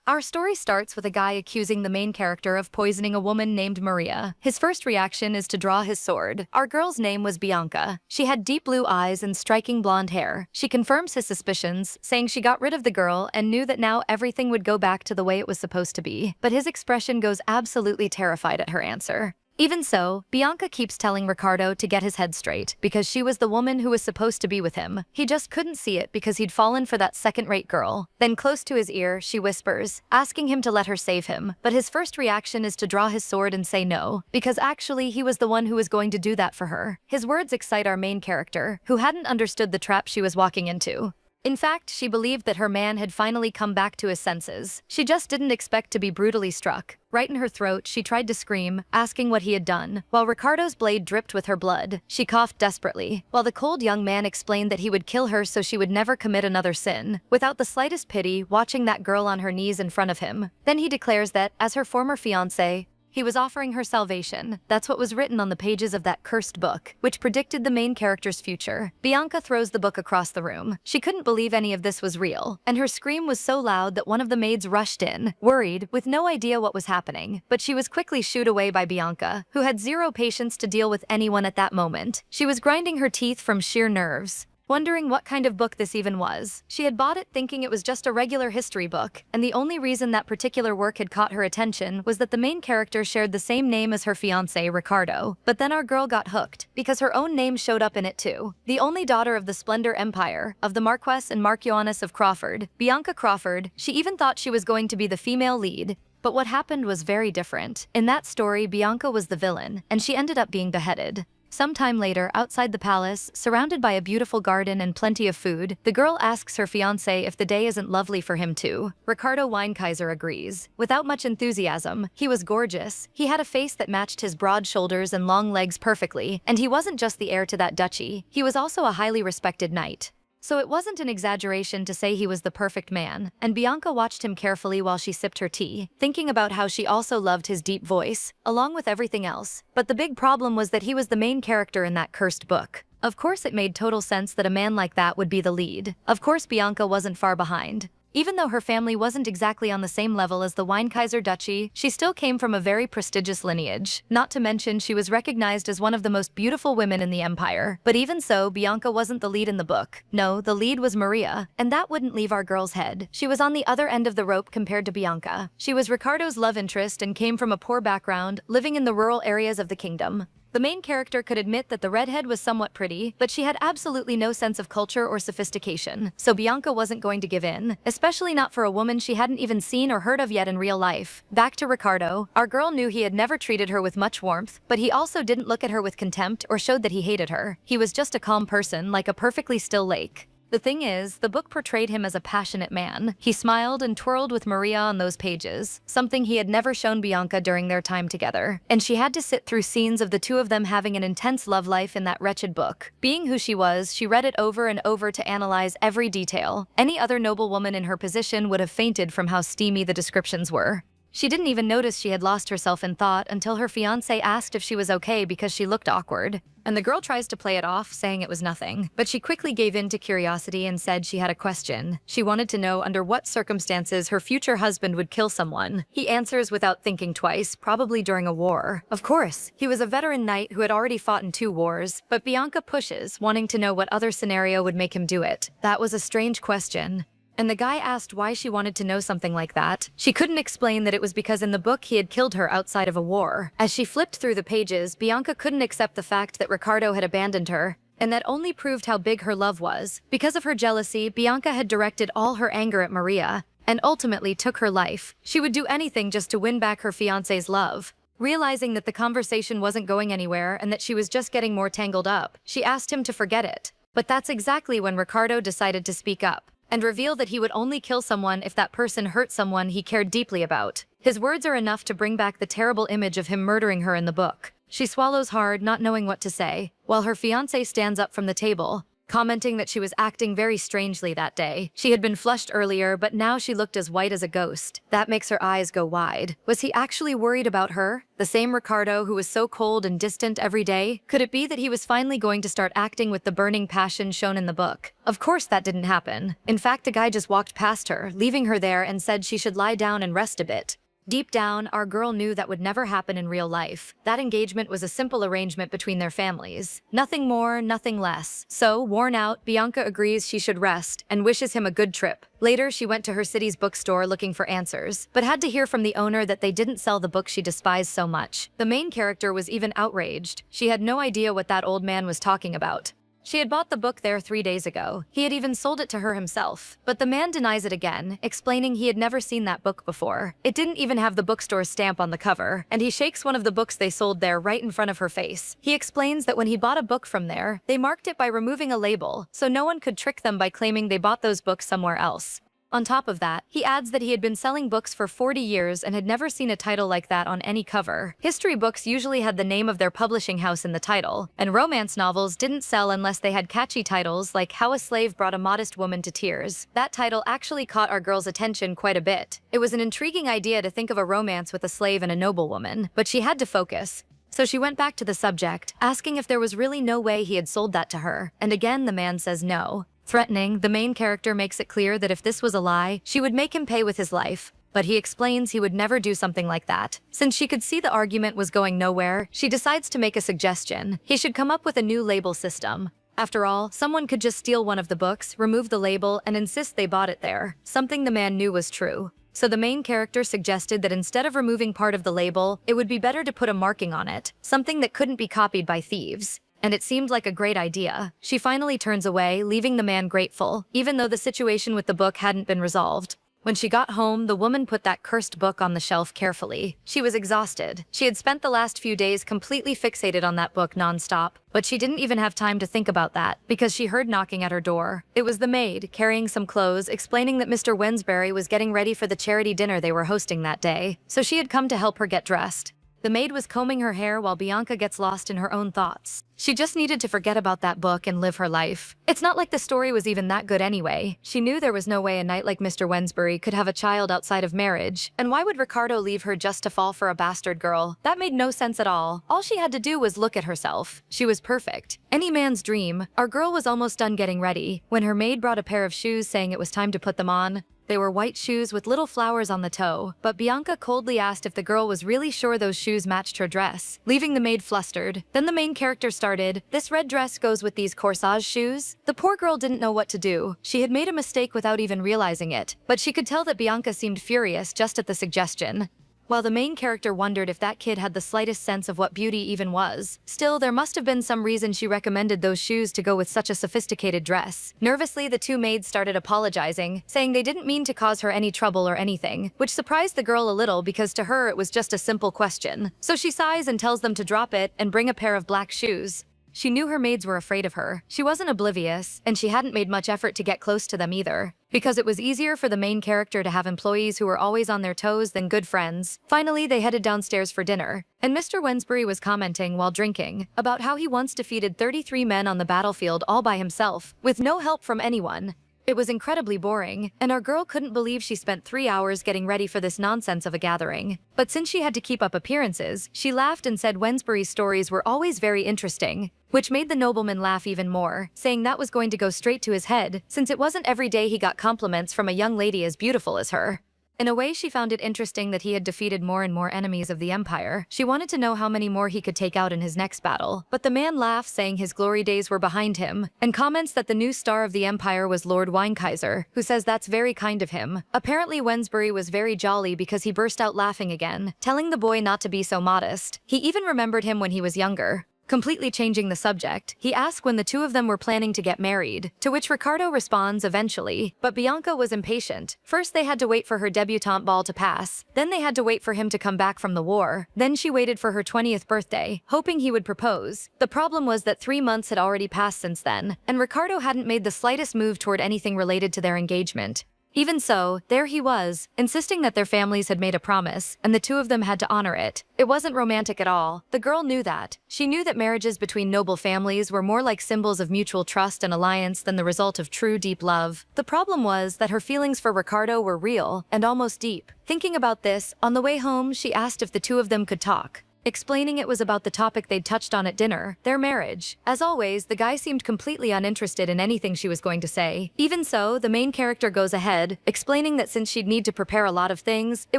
Our story starts with a guy accusing the main character of poisoning a woman named Maria. His first reaction is to draw his sword. Our girl's name was Bianca. She had deep blue eyes and striking blonde hair. She confirms his suspicions, saying she got rid of the girl and knew that now everything would go back to the way it was supposed to be. But his expression goes absolutely terrified at her answer. Even so, Bianca keeps telling Ricardo to get his head straight because she was the woman who was supposed to be with him. He just couldn't see it because he'd fallen for that second-rate girl. Then close to his ear, she whispers, asking him to let her save him. But his first reaction is to draw his sword and say no, because actually he was the one who was going to do that for her. His words excite our main character, who hadn't understood the trap she was walking into. In fact, she believed that her man had finally come back to his senses. She just didn't expect to be brutally struck. Right in her throat, she tried to scream, asking what he had done. While Ricardo's blade dripped with her blood, she coughed desperately, while the cold young man explained that he would kill her so she would never commit another sin, without the slightest pity, watching that girl on her knees in front of him. Then he declares that, as her former fiancé, he was offering her salvation. That's what was written on the pages of that cursed book, which predicted the main character's future. Bianca throws the book across the room. She couldn't believe any of this was real, and her scream was so loud that one of the maids rushed in, worried, with no idea what was happening. But she was quickly shooed away by Bianca, who had zero patience to deal with anyone at that moment. She was grinding her teeth from sheer nerves, wondering what kind of book this even was. She had bought it thinking it was just a regular history book, and the only reason that particular work had caught her attention was that the main character shared the same name as her fiancé, Ricardo. But then our girl got hooked, because her own name showed up in it too. The only daughter of the Splendor Empire, of the Marquess and Marquioness of Crawford, Bianca Crawford. She even thought she was going to be the female lead. But what happened was very different. In that story, Bianca was the villain, and she ended up being beheaded. Sometime later, outside the palace, surrounded by a beautiful garden and plenty of food, the girl asks her fiancé if the day isn't lovely for him too. Ricardo Weinkaiser agrees. Without much enthusiasm, he was gorgeous. He had a face that matched his broad shoulders and long legs perfectly, and he wasn't just the heir to that duchy, he was also a highly respected knight. So it wasn't an exaggeration to say he was the perfect man, and Bianca watched him carefully while she sipped her tea, thinking about how she also loved his deep voice, along with everything else. But the big problem was that he was the main character in that cursed book. Of course it made total sense that a man like that would be the lead. Of course Bianca wasn't far behind. Even though her family wasn't exactly on the same level as the Weinkaiser Duchy, she still came from a very prestigious lineage. Not to mention, she was recognized as one of the most beautiful women in the empire. But even so, Bianca wasn't the lead in the book. No, the lead was Maria, and that wouldn't leave our girl's head. She was on the other end of the rope compared to Bianca. She was Ricardo's love interest and came from a poor background, living in the rural areas of the kingdom. The main character could admit that the redhead was somewhat pretty, but she had absolutely no sense of culture or sophistication, so Bianca wasn't going to give in, especially not for a woman she hadn't even seen or heard of yet in real life. Back to Ricardo, our girl knew he had never treated her with much warmth, but he also didn't look at her with contempt or showed that he hated her. He was just a calm person, like a perfectly still lake. The thing is, the book portrayed him as a passionate man. He smiled and twirled with Maria on those pages, something he had never shown Bianca during their time together. And she had to sit through scenes of the two of them having an intense love life in that wretched book. Being who she was, she read it over and over to analyze every detail. Any other noble woman in her position would have fainted from how steamy the descriptions were. She didn't even notice she had lost herself in thought until her fiancé asked if she was okay because she looked awkward. And the girl tries to play it off, saying it was nothing. But she quickly gave in to curiosity and said she had a question. She wanted to know under what circumstances her future husband would kill someone. He answers without thinking twice, probably during a war. Of course, he was a veteran knight who had already fought in 2 wars, but Bianca pushes, wanting to know what other scenario would make him do it. That was a strange question. And the guy asked why she wanted to know something like that. She couldn't explain that it was because in the book he had killed her outside of a war. As she flipped through the pages, Bianca couldn't accept the fact that Ricardo had abandoned her, and that only proved how big her love was. Because of her jealousy, Bianca had directed all her anger at Maria, and ultimately took her life. She would do anything just to win back her fiancé's love. Realizing that the conversation wasn't going anywhere and that she was just getting more tangled up, she asked him to forget it. But that's exactly when Ricardo decided to speak up and reveal that he would only kill someone if that person hurt someone he cared deeply about. His words are enough to bring back the terrible image of him murdering her in the book. She swallows hard, not knowing what to say, while her fiancé stands up from the table, commenting that she was acting very strangely that day. She had been flushed earlier, but now she looked as white as a ghost. That makes her eyes go wide. Was he actually worried about her? The same Ricardo who was so cold and distant every day? Could it be that he was finally going to start acting with the burning passion shown in the book? Of course that didn't happen. In fact, the guy just walked past her, leaving her there, and said she should lie down and rest a bit. Deep down, our girl knew that would never happen in real life. That engagement was a simple arrangement between their families. Nothing more, nothing less. So, worn out, Bianca agrees she should rest and wishes him a good trip. Later, she went to her city's bookstore looking for answers, but had to hear from the owner that they didn't sell the book she despised so much. The main character was even outraged. She had no idea what that old man was talking about. She had bought the book there 3 days ago. He had even sold it to her himself. But the man denies it again, explaining he had never seen that book before. It didn't even have the bookstore's stamp on the cover, and he shakes one of the books they sold there right in front of her face. He explains that when he bought a book from there, they marked it by removing a label, so no one could trick them by claiming they bought those books somewhere else. On top of that, he adds that he had been selling books for 40 years and had never seen a title like that on any cover. History books usually had the name of their publishing house in the title, and romance novels didn't sell unless they had catchy titles like How a Slave Brought a Modest Woman to Tears. That title actually caught our girl's attention quite a bit. It was an intriguing idea to think of a romance with a slave and a noblewoman, but she had to focus. So she went back to the subject, asking if there was really no way he had sold that to her, and again the man says no. Threatening, the main character makes it clear that if this was a lie, she would make him pay with his life. But he explains he would never do something like that. Since she could see the argument was going nowhere, she decides to make a suggestion. He should come up with a new label system. After all, someone could just steal one of the books, remove the label, and insist they bought it there. Something the man knew was true. So the main character suggested that instead of removing part of the label, it would be better to put a marking on it, something that couldn't be copied by thieves. And it seemed like a great idea. She finally turns away, leaving the man grateful, even though the situation with the book hadn't been resolved. When she got home, the woman put that cursed book on the shelf carefully. She was exhausted. She had spent the last few days completely fixated on that book nonstop, but she didn't even have time to think about that because she heard knocking at her door. It was the maid, carrying some clothes, explaining that Mr. Wensbury was getting ready for the charity dinner they were hosting that day, so she had come to help her get dressed. The maid was combing her hair while Bianca gets lost in her own thoughts. She just needed to forget about that book and live her life. It's not like the story was even that good anyway. She knew there was no way a knight like Mr. Wensbury could have a child outside of marriage. And why would Ricardo leave her just to fall for a bastard girl? That made no sense at all. All she had to do was look at herself. She was perfect. Any man's dream. Our girl was almost done getting ready when her maid brought a pair of shoes saying it was time to put them on. They were white shoes with little flowers on the toe, but Bianca coldly asked if the girl was really sure those shoes matched her dress, leaving the maid flustered. Then the main character started, "This red dress goes with these corsage shoes?" The poor girl didn't know what to do. She had made a mistake without even realizing it, but she could tell that Bianca seemed furious just at the suggestion. While the main character wondered if that kid had the slightest sense of what beauty even was, still there must have been some reason she recommended those shoes to go with such a sophisticated dress. Nervously, the two maids started apologizing, saying they didn't mean to cause her any trouble or anything, which surprised the girl a little because to her it was just a simple question. So she sighs and tells them to drop it and bring a pair of black shoes. She knew her maids were afraid of her. She wasn't oblivious, and she hadn't made much effort to get close to them either, because it was easier for the main character to have employees who were always on their toes than good friends. Finally, they headed downstairs for dinner, and Mr. Wensbury was commenting while drinking about how he once defeated 33 men on the battlefield all by himself, with no help from anyone. It was incredibly boring, and our girl couldn't believe she spent 3 hours getting ready for this nonsense of a gathering. But since she had to keep up appearances, she laughed and said Wensbury's stories were always very interesting, which made the nobleman laugh even more, saying that was going to go straight to his head, since it wasn't every day he got compliments from a young lady as beautiful as her. In a way, she found it interesting that he had defeated more and more enemies of the Empire. She wanted to know how many more he could take out in his next battle. But the man laughs, saying his glory days were behind him, and comments that the new star of the Empire was Lord Weinkaiser, who says that's very kind of him. Apparently, Wensbury was very jolly because he burst out laughing again, telling the boy not to be so modest. He even remembered him when he was younger. Completely changing the subject, he asked when the two of them were planning to get married, to which Ricardo responds eventually, but Bianca was impatient. First they had to wait for her debutante ball to pass, then they had to wait for him to come back from the war, then she waited for her 20th birthday, hoping he would propose. The problem was that 3 months had already passed since then, and Ricardo hadn't made the slightest move toward anything related to their engagement. Even so, there he was, insisting that their families had made a promise, and the two of them had to honor it. It wasn't romantic at all. The girl knew that. She knew that marriages between noble families were more like symbols of mutual trust and alliance than the result of true, deep love. The problem was that her feelings for Ricardo were real and almost deep. Thinking about this, on the way home, she asked if the two of them could talk, explaining it was about the topic they'd touched on at dinner, their marriage. As always, the guy seemed completely uninterested in anything she was going to say. Even so, the main character goes ahead, explaining that since she'd need to prepare a lot of things, it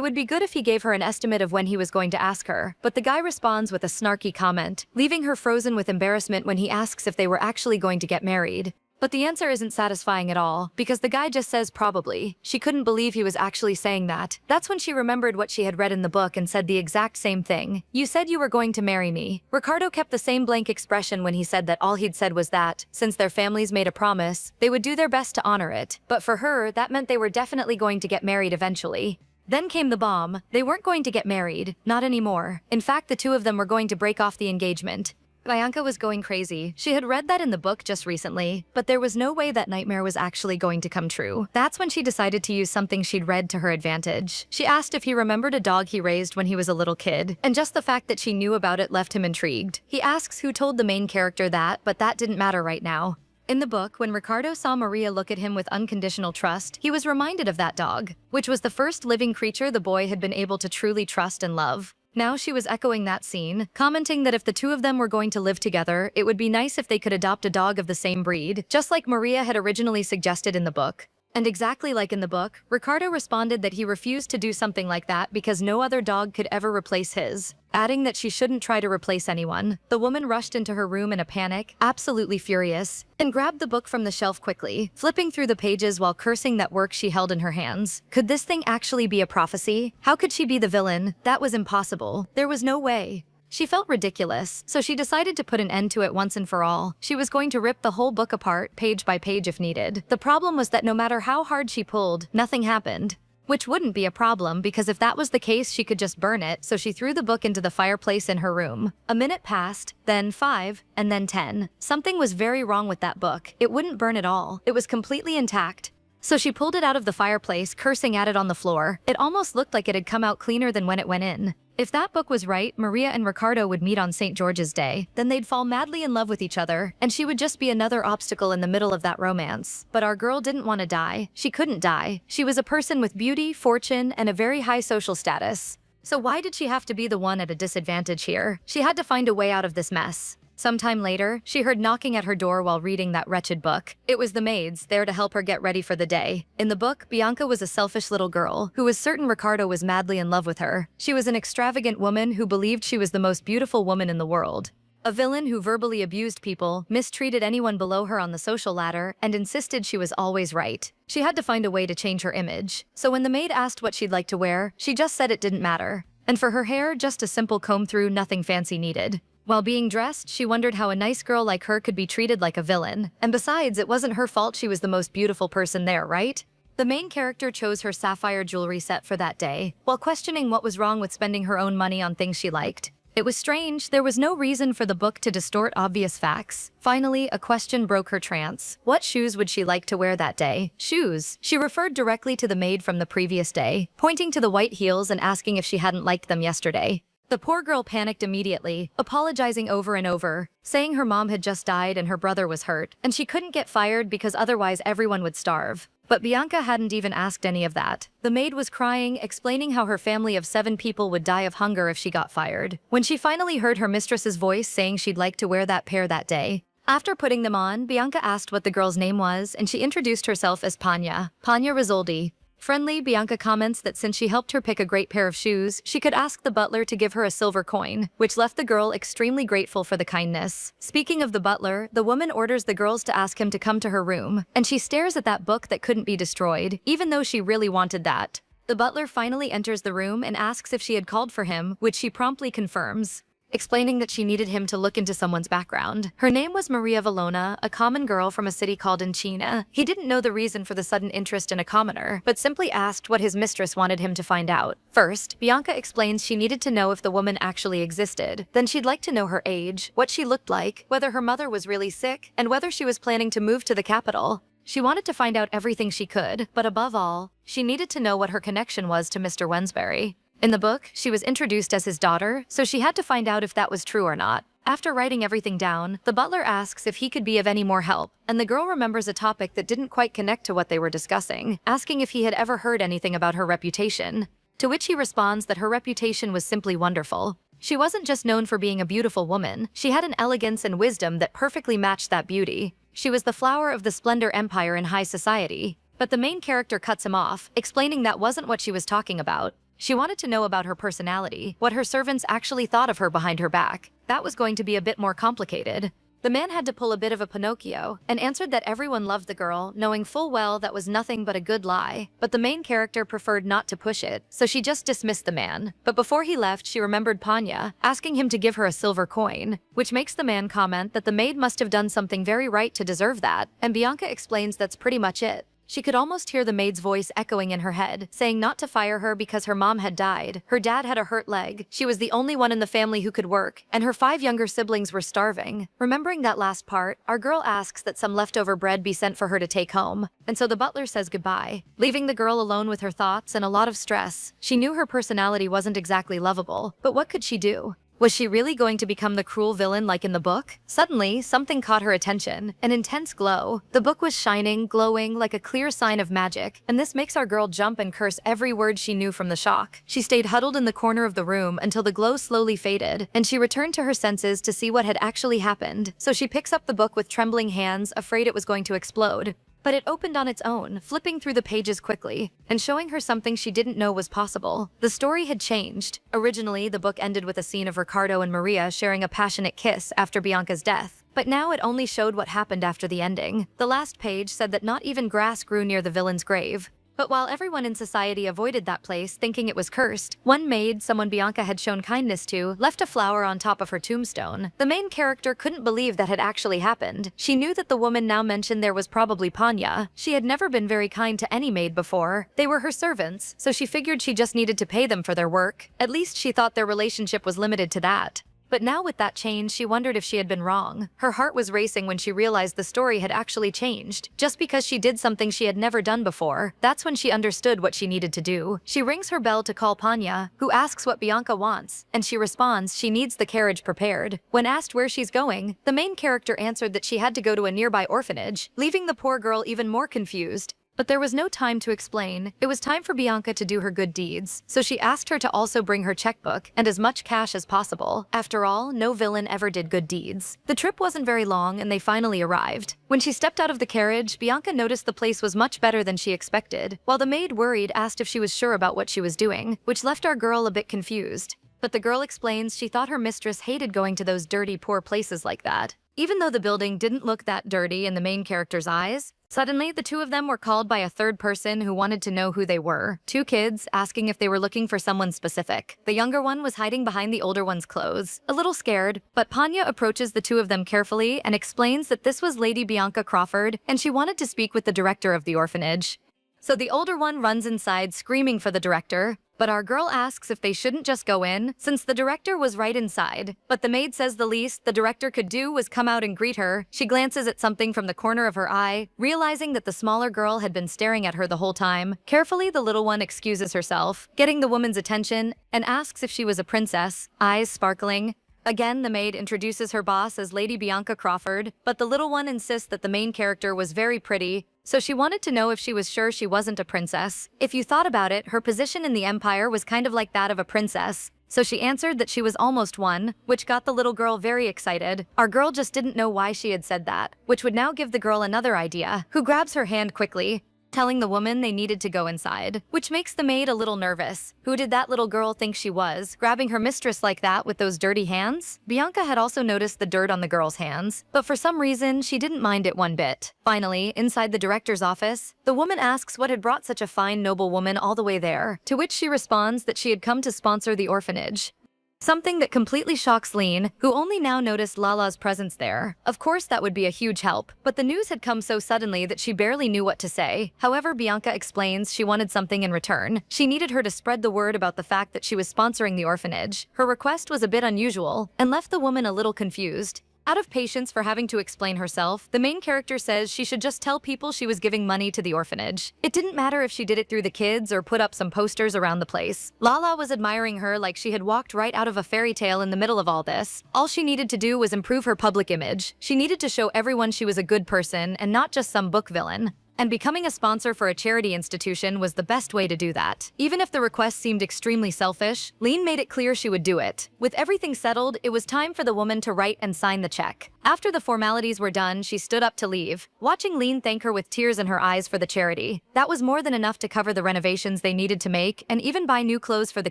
would be good if he gave her an estimate of when he was going to ask her. But the guy responds with a snarky comment, leaving her frozen with embarrassment when he asks if they were actually going to get married. But the answer isn't satisfying at all, because the guy just says probably. She couldn't believe he was actually saying that. That's when she remembered what she had read in the book and said the exact same thing. You said you were going to marry me. Ricardo kept the same blank expression when he said that all he'd said was that, since their families made a promise, they would do their best to honor it. But for her, that meant they were definitely going to get married eventually. Then came the bomb. They weren't going to get married. Not anymore. In fact, the two of them were going to break off the engagement. Bianca was going crazy. She had read that in the book just recently, but there was no way that nightmare was actually going to come true. That's when she decided to use something she'd read to her advantage. She asked if he remembered a dog he raised when he was a little kid, and just the fact that she knew about it left him intrigued. He asks who told the main character that, but that didn't matter right now. In the book, when Ricardo saw Maria look at him with unconditional trust, he was reminded of that dog, which was the first living creature the boy had been able to truly trust and love. Now she was echoing that scene, commenting that if the two of them were going to live together, it would be nice if they could adopt a dog of the same breed, just like Maria had originally suggested in the book. And exactly like in the book, Ricardo responded that he refused to do something like that because no other dog could ever replace his, adding that she shouldn't try to replace anyone. The woman rushed into her room in a panic, absolutely furious, and grabbed the book from the shelf quickly, flipping through the pages while cursing that work she held in her hands. Could this thing actually be a prophecy? How could she be the villain? That was impossible. There was no way. She felt ridiculous, so she decided to put an end to it once and for all. She was going to rip the whole book apart, page by page if needed. The problem was that no matter how hard she pulled, nothing happened. Which wouldn't be a problem because if that was the case, she could just burn it, so she threw the book into the fireplace in her room. A minute passed, then 5, and then 10. Something was very wrong with that book. It wouldn't burn at all. It was completely intact. So she pulled it out of the fireplace, cursing at it on the floor. It almost looked like it had come out cleaner than when it went in. If that book was right, Maria and Ricardo would meet on St. George's Day. Then they'd fall madly in love with each other, and she would just be another obstacle in the middle of that romance. But our girl didn't want to die. She couldn't die. She was a person with beauty, fortune, and a very high social status. So why did she have to be the one at a disadvantage here? She had to find a way out of this mess. Sometime later, she heard knocking at her door while reading that wretched book. It was the maids, there to help her get ready for the day. In the book, Bianca was a selfish little girl who was certain Ricardo was madly in love with her. She was an extravagant woman who believed she was the most beautiful woman in the world. A villain who verbally abused people, mistreated anyone below her on the social ladder, and insisted she was always right. She had to find a way to change her image. So when the maid asked what she'd like to wear, she just said it didn't matter. And for her hair, just a simple comb through, nothing fancy needed. While being dressed, she wondered how a nice girl like her could be treated like a villain. And besides, it wasn't her fault she was the most beautiful person there, right? The main character chose her sapphire jewelry set for that day, while questioning what was wrong with spending her own money on things she liked. It was strange, there was no reason for the book to distort obvious facts. Finally, a question broke her trance. What shoes would she like to wear that day? Shoes. She referred directly to the maid from the previous day, pointing to the white heels and asking if she hadn't liked them yesterday. The poor girl panicked immediately, apologizing over and over, saying her mom had just died and her brother was hurt, and she couldn't get fired because otherwise everyone would starve. But Bianca hadn't even asked any of that. The maid was crying, explaining how her family of 7 people would die of hunger if she got fired. When she finally heard her mistress's voice saying she'd like to wear that pair that day, after putting them on, Bianca asked what the girl's name was, and she introduced herself as Panya Risoldi. Friendly, Bianca comments that since she helped her pick a great pair of shoes, she could ask the butler to give her a silver coin, which left the girl extremely grateful for the kindness. Speaking of the butler, the woman orders the girls to ask him to come to her room, and she stares at that book that couldn't be destroyed, even though she really wanted that. The butler finally enters the room and asks if she had called for him, which she promptly confirms, explaining that she needed him to look into someone's background. Her name was Maria Valona, a common girl from a city called China. He didn't know the reason for the sudden interest in a commoner, but simply asked what his mistress wanted him to find out. First, Bianca explains she needed to know if the woman actually existed. Then she'd like to know her age, what she looked like, whether her mother was really sick, and whether she was planning to move to the capital. She wanted to find out everything she could, but above all, she needed to know what her connection was to Mr. Wensbury. In the book, she was introduced as his daughter, so she had to find out if that was true or not. After writing everything down, the butler asks if he could be of any more help, and the girl remembers a topic that didn't quite connect to what they were discussing, asking if he had ever heard anything about her reputation. To which he responds that her reputation was simply wonderful. She wasn't just known for being a beautiful woman, she had an elegance and wisdom that perfectly matched that beauty. She was the flower of the Splendor Empire in high society. But the main character cuts him off, explaining that wasn't what she was talking about. She wanted to know about her personality, what her servants actually thought of her behind her back. That was going to be a bit more complicated. The man had to pull a bit of a Pinocchio, and answered that everyone loved the girl, knowing full well that was nothing but a good lie. But the main character preferred not to push it, so she just dismissed the man. But before he left, she remembered Panya, asking him to give her a silver coin, which makes the man comment that the maid must have done something very right to deserve that, and Bianca explains that's pretty much it. She could almost hear the maid's voice echoing in her head, saying not to fire her because her mom had died, her dad had a hurt leg, she was the only one in the family who could work, and her 5 younger siblings were starving. Remembering that last part, our girl asks that some leftover bread be sent for her to take home, and so the butler says goodbye, leaving the girl alone with her thoughts and a lot of stress. She knew her personality wasn't exactly lovable, but what could she do? Was she really going to become the cruel villain like in the book? Suddenly, something caught her attention, an intense glow. The book was shining, glowing, like a clear sign of magic, and this makes our girl jump and curse every word she knew from the shock. She stayed huddled in the corner of the room until the glow slowly faded, and she returned to her senses to see what had actually happened. So she picks up the book with trembling hands, afraid it was going to explode. But it opened on its own, flipping through the pages quickly, and showing her something she didn't know was possible. The story had changed. Originally, the book ended with a scene of Ricardo and Maria sharing a passionate kiss after Bianca's death. But now it only showed what happened after the ending. The last page said that not even grass grew near the villain's grave. But while everyone in society avoided that place, thinking it was cursed, one maid, someone Bianca had shown kindness to, left a flower on top of her tombstone. The main character couldn't believe that had actually happened. She knew that the woman now mentioned there was probably Panya. She had never been very kind to any maid before. They were her servants, so she figured she just needed to pay them for their work. At least she thought their relationship was limited to that. But now with that change, she wondered if she had been wrong. Her heart was racing when she realized the story had actually changed. Just because she did something she had never done before, that's when she understood what she needed to do. She rings her bell to call Panya, who asks what Bianca wants, and she responds she needs the carriage prepared. When asked where she's going, the main character answered that she had to go to a nearby orphanage, leaving the poor girl even more confused. But there was no time to explain. It was time for Bianca to do her good deeds, so she asked her to also bring her checkbook and as much cash as possible. After all, no villain ever did good deeds. The trip wasn't very long and they finally arrived. When she stepped out of the carriage, Bianca noticed the place was much better than she expected, while the maid, worried, asked if she was sure about what she was doing, which left our girl a bit confused. But the girl explains she thought her mistress hated going to those dirty, poor places like that. Even though the building didn't look that dirty in the main character's eyes, suddenly the two of them were called by a third person who wanted to know who they were. 2 kids, asking if they were looking for someone specific. The younger one was hiding behind the older one's clothes, a little scared, but Panya approaches the 2 of them carefully and explains that this was Lady Bianca Crawford and she wanted to speak with the director of the orphanage. So the older one runs inside screaming for the director, but our girl asks if they shouldn't just go in, since the director was right inside. But the maid says the least the director could do was come out and greet her. She glances at something from the corner of her eye, realizing that the smaller girl had been staring at her the whole time. Carefully, the little one excuses herself, getting the woman's attention, and asks if she was a princess, eyes sparkling. Again, the maid introduces her boss as Lady Bianca Crawford, but the little one insists that the main character was very pretty, so she wanted to know if she was sure she wasn't a princess. If you thought about it, her position in the empire was kind of like that of a princess. So she answered that she was almost one, which got the little girl very excited. Our girl just didn't know why she had said that, which would now give the girl another idea, who grabs her hand quickly, telling the woman they needed to go inside, which makes the maid a little nervous. Who did that little girl think she was, grabbing her mistress like that with those dirty hands? Bianca had also noticed the dirt on the girl's hands, but for some reason, she didn't mind it one bit. Finally, inside the director's office, the woman asks what had brought such a fine, noble woman all the way there, to which she responds that she had come to sponsor the orphanage. Something that completely shocks Lean, who only now noticed Lala's presence there. Of course that would be a huge help, but the news had come so suddenly that she barely knew what to say. However, Bianca explains she wanted something in return. She needed her to spread the word about the fact that she was sponsoring the orphanage. Her request was a bit unusual, and left the woman a little confused. Out of patience for having to explain herself, the main character says she should just tell people she was giving money to the orphanage. It didn't matter if she did it through the kids or put up some posters around the place. Lala was admiring her like she had walked right out of a fairy tale in the middle of all this. All she needed to do was improve her public image. She needed to show everyone she was a good person and not just some book villain. And becoming a sponsor for a charity institution was the best way to do that. Even if the request seemed extremely selfish, Lean made it clear she would do it. With everything settled, it was time for the woman to write and sign the check. After the formalities were done, she stood up to leave, watching Lean thank her with tears in her eyes for the charity. That was more than enough to cover the renovations they needed to make and even buy new clothes for the